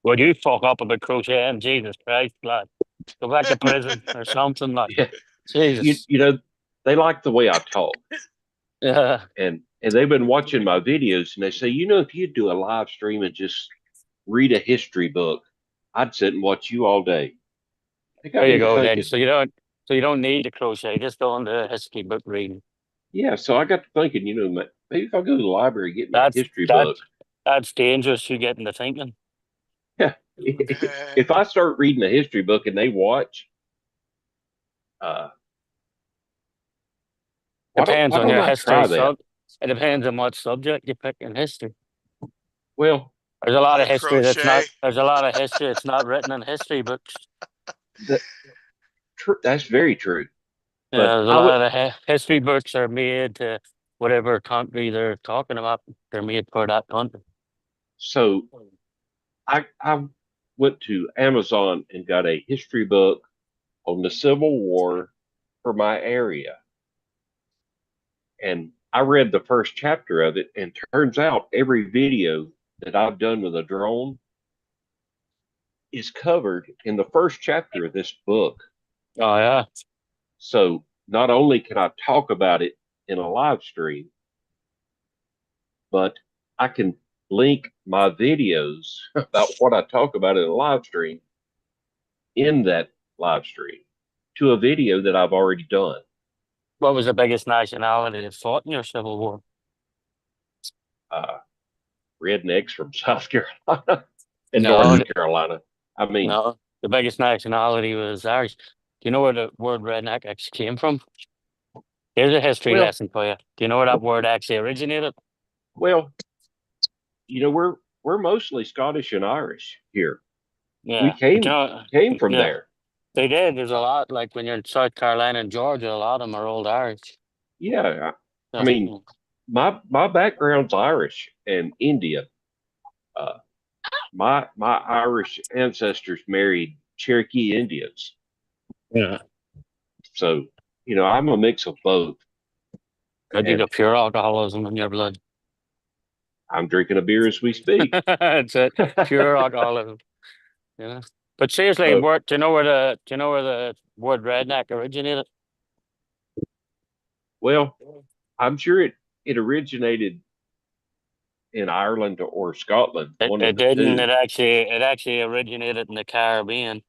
S9: would you fuck up about crocheting? Jesus Christ, lad. Go back to prison or something like.
S3: yeah,
S9: Jesus.
S3: you know, they like the way I talk,
S9: Yeah.
S3: and they've been watching my videos, and they say, if you do a live stream and just read a history book, I'd sit and watch you all day. They got
S9: There you
S3: me
S9: go then.
S3: thinking.
S9: So you don't need to crochet. Just go on the history book reading.
S3: Yeah, so I got to thinking, maybe if I go to the library and get me a
S9: That's
S3: history book.
S9: that's that's dangerous. You get into thinking.
S3: Yeah, if I start reading a history book and they watch, uh,
S9: Depends
S3: why
S9: on
S3: don't
S9: your
S3: I
S9: history
S3: try that?
S9: sub. It depends on what subject you pick in history.
S3: Well,
S9: There's a lot
S1: How
S9: of
S1: to
S9: history that's not.
S1: crochet.
S9: There's a lot of history that's not written in history books.
S3: that that's very true.
S9: Yeah,
S3: But
S9: there's a
S3: I would,
S9: lot of history books are made to whatever country they're talking about. They're made for that country.
S3: so I went to Amazon and got a history book on the Civil War for my area, and I read the first chapter of it, and turns out every video that I've done with a drone is covered in the first chapter of this book.
S9: Oh yeah.
S3: So not only can I talk about it in a live stream, but I can link my videos about what I talk about in a live stream in that live stream to a video that I've already done.
S9: What was the biggest nationality that fought in your Civil War?
S3: Uh, Rednecks from South Carolina and
S9: No,
S3: North Carolina. I mean,
S9: no. The biggest nationality was Irish. Do you know where the word redneck actually came from? Here's a history
S3: well,
S9: lesson for you. Do you know where that word actually originated?
S3: well, we're mostly Scottish and Irish here. We
S9: Yeah, but
S3: came from
S9: yeah,
S3: there.
S9: they did. There's a lot, like when you're in South Carolina and Georgia, a lot of them are old Irish.
S3: Yeah, I
S9: Yeah.
S3: mean, my background's Irish and Indian. Uh, my Irish ancestors married Cherokee Indians,
S9: Yeah.
S3: so I'm a mix of both.
S9: Maybe
S3: And
S9: the pure alcoholism in your blood.
S3: I'm drinking a beer as we speak.
S9: That's it. Pure alcoholism. But seriously,
S3: So
S9: do you know where the word redneck originated?
S3: Well, I'm sure it originated in Ireland or Scotland,
S9: It,
S3: one of
S9: it
S3: the
S9: didn't.
S3: two.
S9: It actually originated in the Caribbean.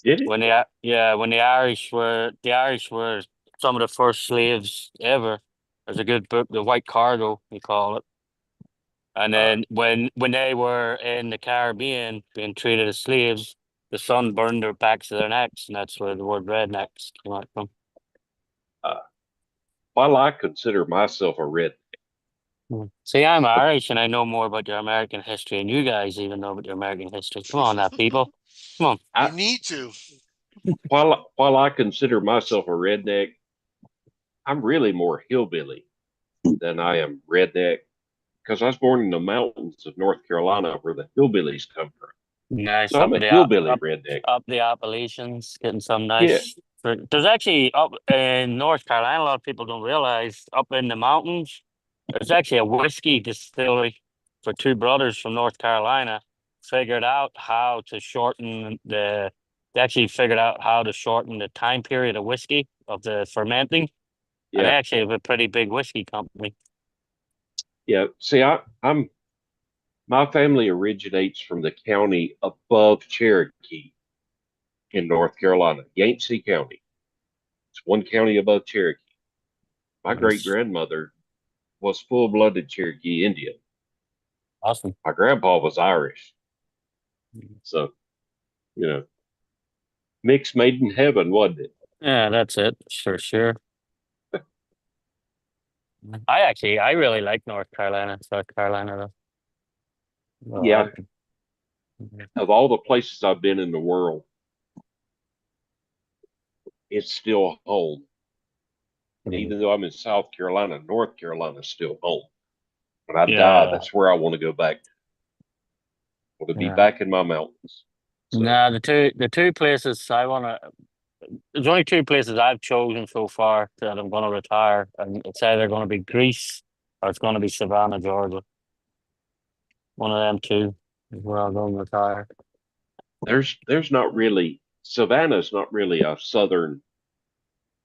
S3: Did it?
S9: When the Irish were some of the first slaves ever. There's a good book, The White Cargo, we call it. And
S3: Uh,
S9: then when they were in the Caribbean being treated as slaves, the sun burned their backs to their necks, and that's where the word rednecks came out from.
S3: uh, while I consider myself a red,
S9: See, I'm Irish, and I know more about your American history, and you guys even know about your American history. Come on, now, people. Come on.
S1: You
S3: I,
S1: need to.
S3: while I consider myself a redneck, I'm really more hillbilly than I am redneck because I was born in the mountains of North Carolina where the hillbillies come from.
S9: Nice
S3: So I'm a hillbilly redneck.
S9: up the Appalachians, getting some
S3: Yeah,
S9: nice. There's actually up in North Carolina. A lot of people don't realize up in the mountains, there's actually a whiskey distillery for two brothers from North Carolina. Figured out how to shorten the. They actually figured out how to shorten the time period of whiskey of the fermenting, and they
S3: yeah,
S9: actually have a pretty big whiskey company.
S3: yeah. See, I'm my family originates from the county above Cherokee in North Carolina, Yancey County. It's one county above Cherokee. My great
S9: Nice.
S3: grandmother was full blooded Cherokee Indian.
S9: Awesome.
S3: My grandpa was Irish. So, you know, mixed made in heaven, wasn't it?
S9: Yeah, that's it for sure. I really like North Carolina, South Carolina though. Well,
S3: Yeah, of all the places I've been in the world, it's still home. And even though I'm in South Carolina, North Carolina's still home. When I die,
S9: yeah,
S3: that's where I want to go back to. I want to be
S9: yeah.
S3: back in my mountains. So
S9: Nah, the two places I wanna there's only two places I've chosen so far that I'm gonna retire, and it's either gonna be Greece or it's gonna be Savannah, Georgia. One of them two is where I'm gonna retire.
S3: there's not really Savannah's not really a southern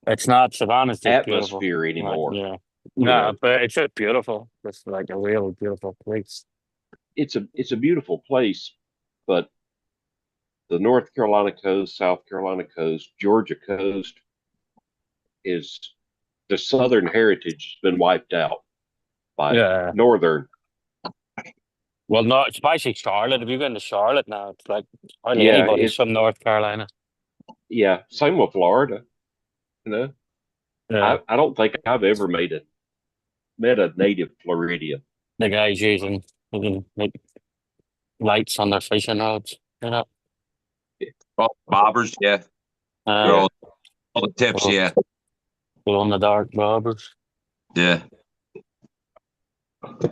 S9: It's not Savannah's just beautiful.
S3: atmosphere
S9: Like,
S3: anymore.
S9: yeah.
S3: You
S9: No,
S3: know,
S9: but it's just beautiful. It's like a real beautiful place.
S3: it's a beautiful place, but the North Carolina coast, South Carolina coast, Georgia coast is the southern heritage has been wiped out by
S9: Yeah.
S3: northern.
S9: Well, no, especially Charlotte. If you go into Charlotte now, it's like hardly
S3: Yeah,
S9: anybody's
S3: it
S9: from North Carolina.
S3: yeah, same with Florida. You know,
S9: Yeah,
S3: I don't think I've ever met a native Floridian.
S9: the guys using like lights on their fishing rods. You know,
S4: Oh, bobbers, yeah. They're
S9: uh,
S3: Yeah,
S4: all the tips,
S9: glow
S4: yeah.
S9: glow in the dark robbers.
S4: Yeah.
S9: There's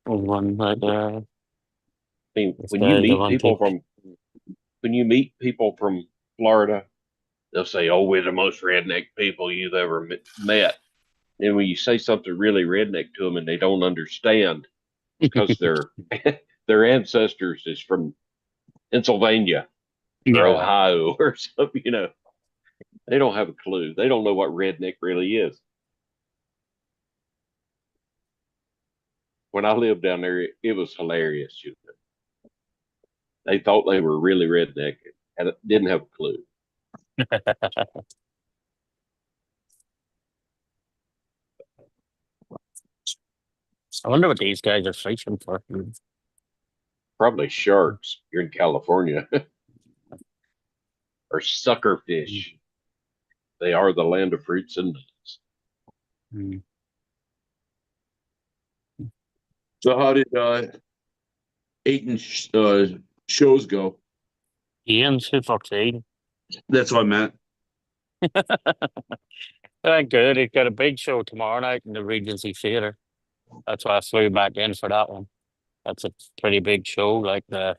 S9: one right there.
S3: I mean,
S9: This guy's the one think.
S3: when you meet people from Florida, they'll say, "Oh, we're the most redneck people you've ever met." And when you say something really redneck to them and they don't understand, it's because their ancestors is from Pennsylvania or
S9: Yeah,
S3: Ohio or something. You know, they don't have a clue. They don't know what redneck really is. When I lived down there, it was hilarious. You know, they thought they were really redneck and didn't have a clue.
S9: I wonder what these guys are fishing for.
S3: Probably sharks here in California or sucker fish. They are the land of fruits and nuts.
S9: Mm.
S4: So how did Aiton shows go?
S9: Ian's who fucks Ian?
S4: That's what I meant.
S9: Thank good. He's got a big show tomorrow night in the Regency Theatre. That's why I flew back in for that one. That's a pretty big show. Like the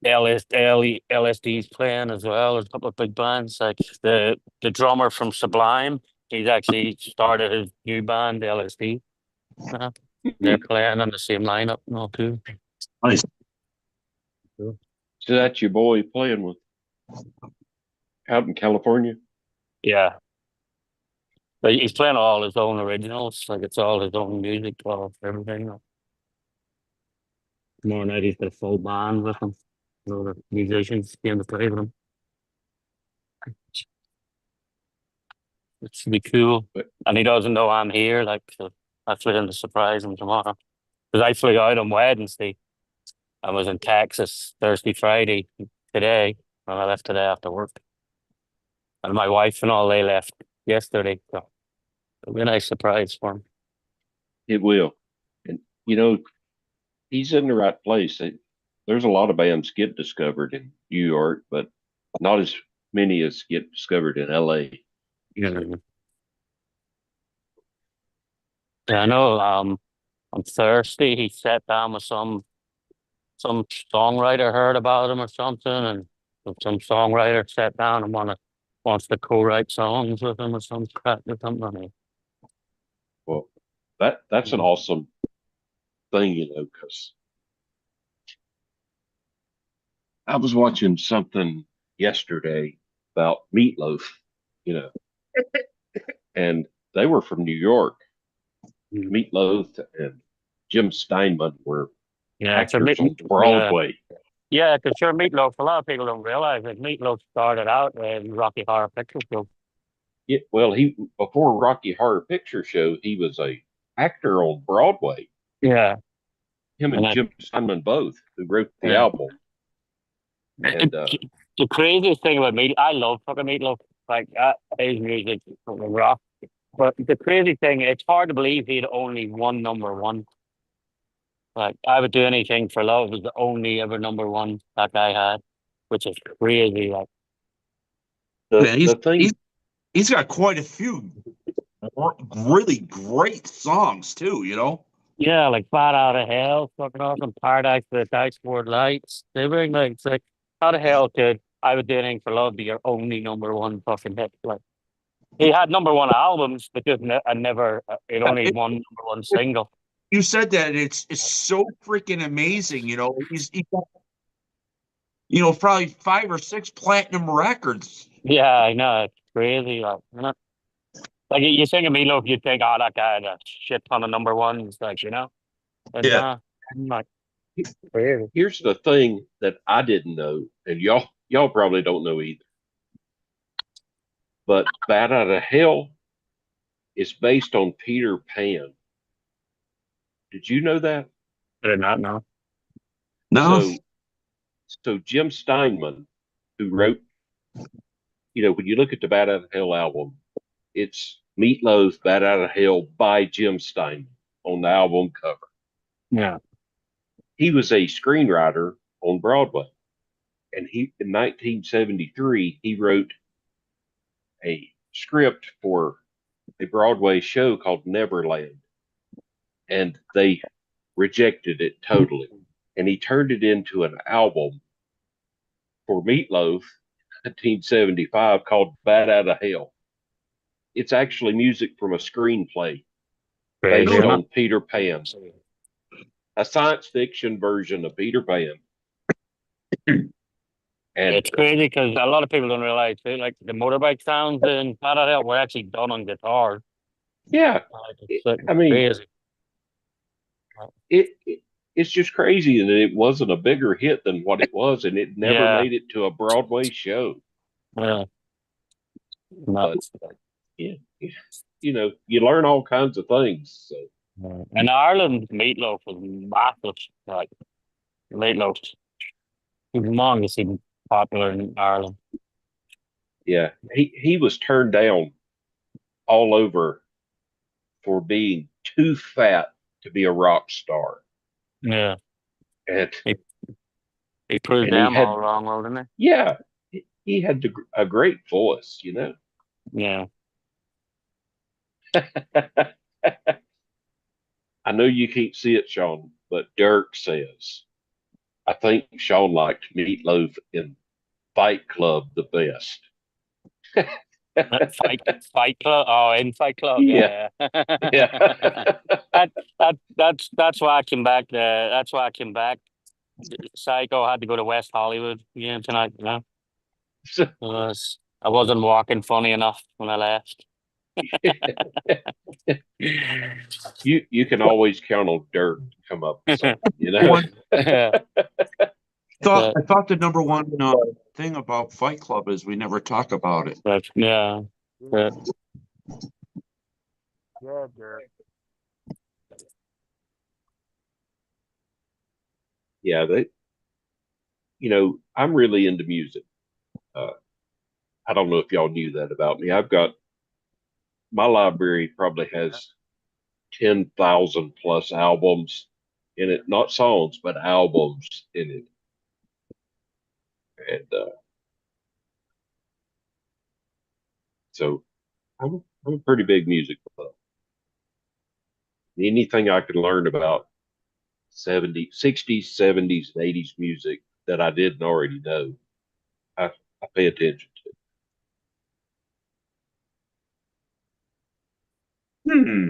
S9: LSD's playing as well. There's a couple of big bands. Like the drummer from Sublime. He's actually started his new band, LSD. Uh-huh. They're playing on the same lineup now too.
S4: Nice.
S3: So that's your boy playing with out in California.
S9: Yeah. But he's playing all his own originals, like it's all his own music, all everything. Tomorrow night he's got a full band with him. The musicians came to play with him. It should be cool.
S3: But
S9: And he doesn't know I'm here, like so I flew in to surprise him tomorrow. Because I flew out on Wednesday. I was in Texas Thursday, Friday, today, and I left today after work. And my wife and all they left yesterday. So it'll be a nice surprise for him.
S3: it will. And you know, he's in the right place. There's a lot of bands get discovered in New York, but not as many as get discovered in LA.
S9: Yeah. Yeah, I know. On Thursday he sat down with some songwriter heard about him or something, and some songwriter sat down and wants to co-write songs with him or some crap or something.
S3: Well, that's an awesome thing, because I was watching something yesterday about Meatloaf, you know, and they were from New York.
S9: Mm.
S3: Meatloaf and Jim Steinman were
S9: Yeah, it's a
S3: actors on Broadway.
S9: yeah, because sure, Meatloaf. A lot of people don't realize that Meatloaf started out in Rocky Horror Picture Show.
S3: Yeah, well, he before Rocky Horror Picture Show, he was a actor on Broadway.
S9: Yeah,
S3: Him
S9: and
S3: and Jim Steinman both, who wrote the
S9: yeah.
S3: album. And
S9: The craziest thing about Meatloaf, I love fucking Meatloaf. Like his music, fucking rock. But the crazy thing, it's hard to believe he'd only won number one. Like I would do anything for love was the only ever number one that guy had, which is crazy. Like
S3: the
S6: Man,
S3: the thing,
S6: he's got quite a few really great songs too, you know?
S9: yeah, like Bat Out of Hell, fucking awesome, Paradise for the Dashboard Lights. They bring like it's like how the hell could I would do anything for love be your only number one fucking hit? Like he had number one albums, but just never it only one number one single.
S6: You said that it's so freaking amazing, you know. He's got, you know, probably 5 or 6 platinum records.
S9: Yeah, I know it's crazy. Like you know, like you think of Meatloaf, you'd think, oh, that guy had a shit ton of number ones, like you know, and
S6: Yeah.
S9: I'm like crazy.
S3: here's the thing that I didn't know, and y'all probably don't know either. But Bat Out of Hell is based on Peter Pan. Did you know that?
S9: I did not know.
S6: No.
S3: So Jim Steinman, who wrote, when you look at the Bat Out of Hell album, it's Meatloaf Bat Out of Hell by Jim Steinman on the album cover.
S9: Yeah.
S3: He was a screenwriter on Broadway. And in 1973, he wrote a script for a Broadway show called Neverland. And they rejected it totally. And he turned it into an album for Meatloaf, 1975, called Bat Out of Hell. It's actually music from a screenplay based
S9: Crazy,
S3: on Peter Pan, a science fiction version of Peter Pan. And
S9: it's crazy because a lot of people don't realize too, like the motorbike sounds in Bat Out of Hell were actually done on guitar.
S3: yeah, I mean,
S9: crazy.
S3: It's just crazy that it wasn't a bigger hit than what it was, and it never
S9: Yeah.
S3: made it to a Broadway show.
S9: Yeah. Nuts.
S3: But you learn all kinds of things. So.
S9: And Ireland, Meatloaf was massive. Like Meatloaf, humongously popular in Ireland.
S3: Yeah, he was turned down all over for being too fat to be a rock star.
S9: Yeah.
S3: And
S9: he proved them all wrong, well, didn't he?
S3: Yeah, he had a great voice,
S9: Yeah.
S3: I know you can't see it, Sean, but Dirk says, I think Sean liked Meatloaf in Fight Club the best.
S9: Fight Club. Oh, in Fight Club.
S3: Yeah.
S9: Yeah. That's why I came back. That's why I came back. Psycho had to go to West Hollywood again tonight. I wasn't walking funny enough when I left.
S3: You can always count on dirt to come up with something, you know.
S6: One
S9: Yeah.
S6: I thought the number one thing about Fight Club is we never talk about it.
S9: Yeah. Yeah.
S1: Yeah, Derek.
S3: Yeah, I'm really into music. Uh, I don't know if y'all knew that about me. I've got my library probably has 10,000 plus albums in it, not songs, but albums in it. And so I'm a pretty big music buff. Anything I could learn about 70s, 60s, 70s, and 80s music that I didn't already know, I pay attention to.
S6: Hmm.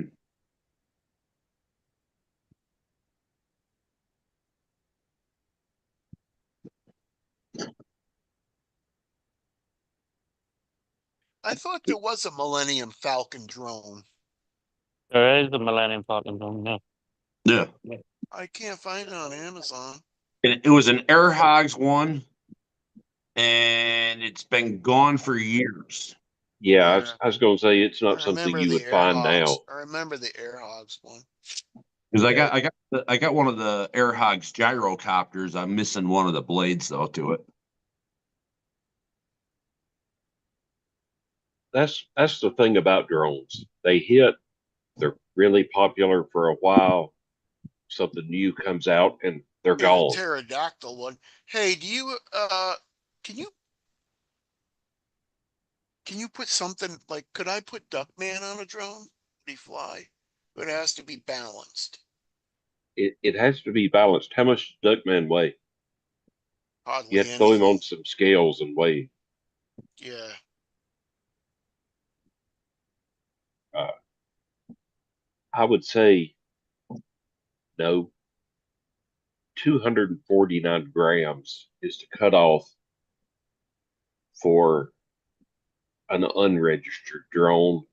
S1: I thought there was a Millennium Falcon drone.
S9: There is the Millennium Falcon drone. Yeah.
S6: Yeah.
S1: I can't find it on Amazon.
S6: It was an Air Hogs one, and it's been gone for years.
S3: Yeah,
S1: Yeah.
S3: I was going to say it's not
S1: I
S3: something
S1: remember
S3: you
S1: the
S3: would
S1: Air
S3: find
S1: Hogs.
S3: now.
S1: I remember the Air Hogs one.
S6: Because I got one of the Air Hogs gyrocopters. I'm missing one of the blades though to it.
S3: That's the thing about drones. They hit, they're really popular for a while. Something new comes out and they're
S1: Yeah, the
S3: gone.
S1: pterodactyl one. Hey, do you can you put something like, could I put Duckman on a drone? Would he fly? But it has to be balanced.
S3: It has to be balanced. How much does Duckman weigh? You
S1: Hardly
S3: have to throw him
S1: anything.
S3: on some scales and weigh.
S1: Yeah.
S3: Uh, I would say no. 249 grams is the cutoff for an unregistered drone,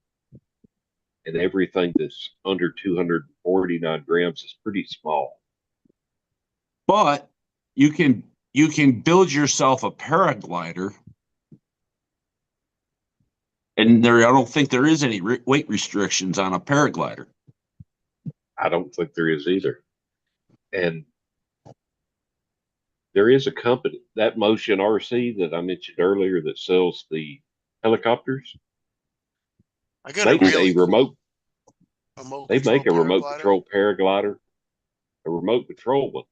S3: and everything that's under 249 grams is pretty small.
S6: But you can build yourself a paraglider, and I don't think there is any weight restrictions on a paraglider.
S3: I don't think there is either. And there is a company, that Motion RC that I mentioned earlier, that sells the helicopters,
S1: I got a
S3: makes
S1: really
S3: a remote. They
S1: control
S3: make a remote
S1: paraglider.
S3: control paraglider, a remote control one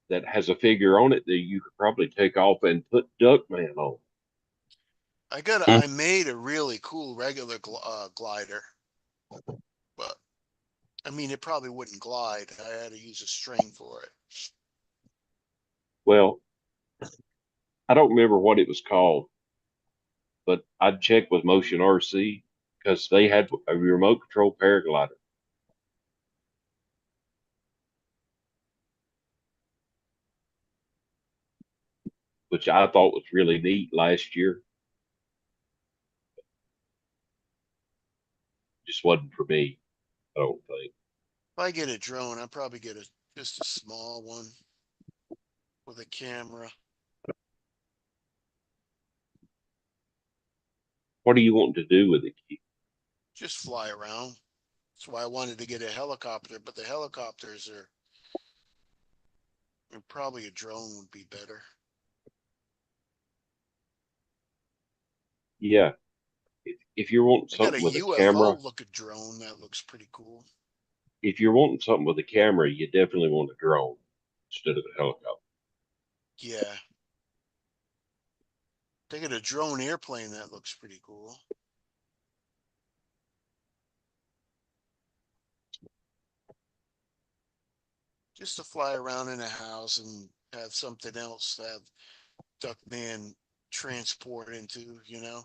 S3: that has a figure on it that you could probably take off and put Duckman on.
S1: I made a really cool regular glider, but I mean, it probably wouldn't glide. I had to use a string for it.
S3: Well, I don't remember what it was called, but I'd check with Motion RC because they had a remote control paraglider. Which I thought was really neat last year. Just wasn't for me, I don't think.
S1: If I get a drone, I'll probably get just a small one with a camera.
S3: What do you want to do with it, Keith?
S1: Just fly around. That's why I wanted to get a helicopter, but the helicopters are, and probably a drone would be better.
S3: Yeah, if you're wanting
S1: I got a
S3: something with a
S1: UFO
S3: camera,
S1: looking drone that looks pretty cool.
S3: if you're wanting something with a camera, you definitely want a drone instead of a helicopter.
S1: Yeah. They got a drone airplane that looks pretty cool. Just to fly around in a house and have something else to have Duckman transport into, you know?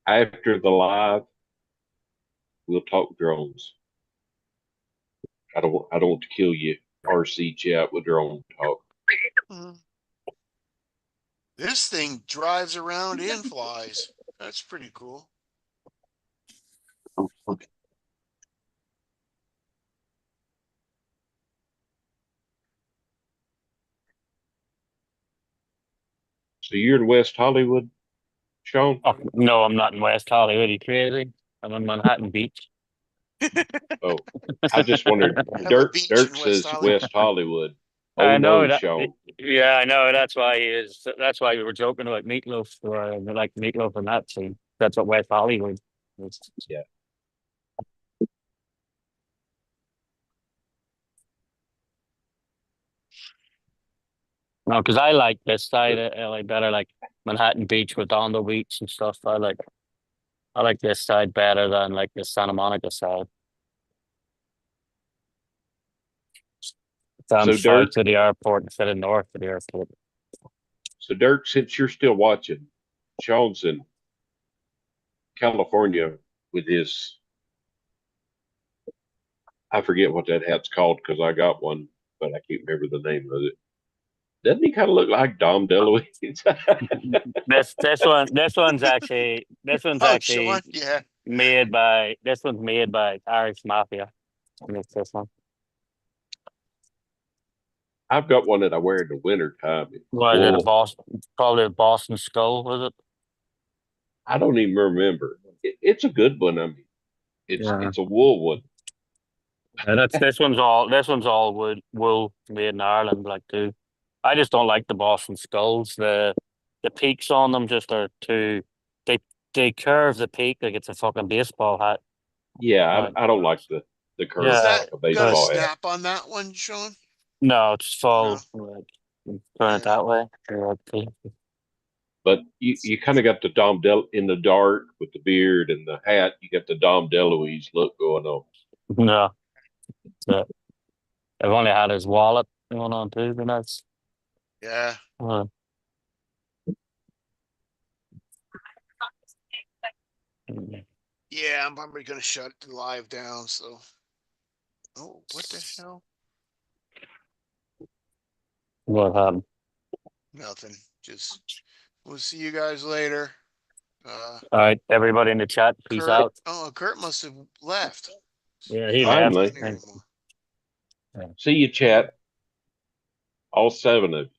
S3: After the live, we'll talk drones. I don't want to kill you, RC chat with drone talk.
S1: Mhm. This thing drives around and flies. That's pretty cool.
S4: Oh, okay.
S3: So you're in West Hollywood, Sean?
S9: Oh, no, I'm not in West Hollywood. Are you crazy? I'm in Manhattan Beach.
S3: Oh, I just wondered.
S1: Have a beach
S3: Dirk
S1: in West
S3: says
S1: Hollywood.
S3: West Hollywood. Oh
S9: I know
S3: no,
S9: that.
S3: Sean.
S9: Yeah, I know. That's why he is. That's why we were joking about meatloaf. Or like meatloaf and that scene. That's what West Hollywood is.
S3: Yeah.
S9: No, because I like this side of LA better, like Manhattan Beach with on the beach and stuff. I like this side better than like the Santa Monica side. Down
S3: So
S9: south
S3: Dirk,
S9: to the airport instead of north to the airport.
S3: since you're still watching, Sean's in California with his, I forget what that hat's called because I got one, but I can't remember the name of it. Doesn't he kind of look like Dom DeLuise?
S9: This one's
S1: Oh, Sean,
S9: actually
S1: yeah.
S9: this one's made by Irish Mafia. Makes this one.
S3: I've got one that I wear in the winter time.
S9: Was it a
S3: Wool.
S9: Boston? Probably a Boston Skull, was it?
S3: I don't even remember. It's a good one. I mean,
S9: Yeah.
S3: it's a wool one.
S9: Yeah, that's this one's all wool made in Ireland, like too. I just don't like the Boston Skulls. The peaks on them just are too they they curve the peak like it's a fucking baseball hat.
S3: Yeah,
S9: Like
S3: I don't like the curve
S1: Is
S9: yeah,
S1: that
S3: like a
S1: gonna
S3: baseball hat.
S1: snap on that one, Sean?
S9: no, it's
S1: No.
S9: full like turn it
S1: Yeah.
S9: that way. Yeah, okay.
S3: But you kind of got the in the dark with the beard and the hat. You got the Dom DeLuise look going on.
S9: No, but I've only had his wallet going on too, but that's
S1: Yeah.
S9: uh,
S1: Yeah, I'm probably gonna shut the live down, so. Oh, what the hell?
S9: what happened.
S1: Nothing. Just we'll see you guys later.
S9: All right, everybody in the chat, peace
S1: Kurt.
S9: out.
S1: Oh, Kurt must have left.
S9: Yeah, he
S1: Not
S9: left.
S3: Finally,
S1: in here anymore.
S3: see you, chat. All seven of you.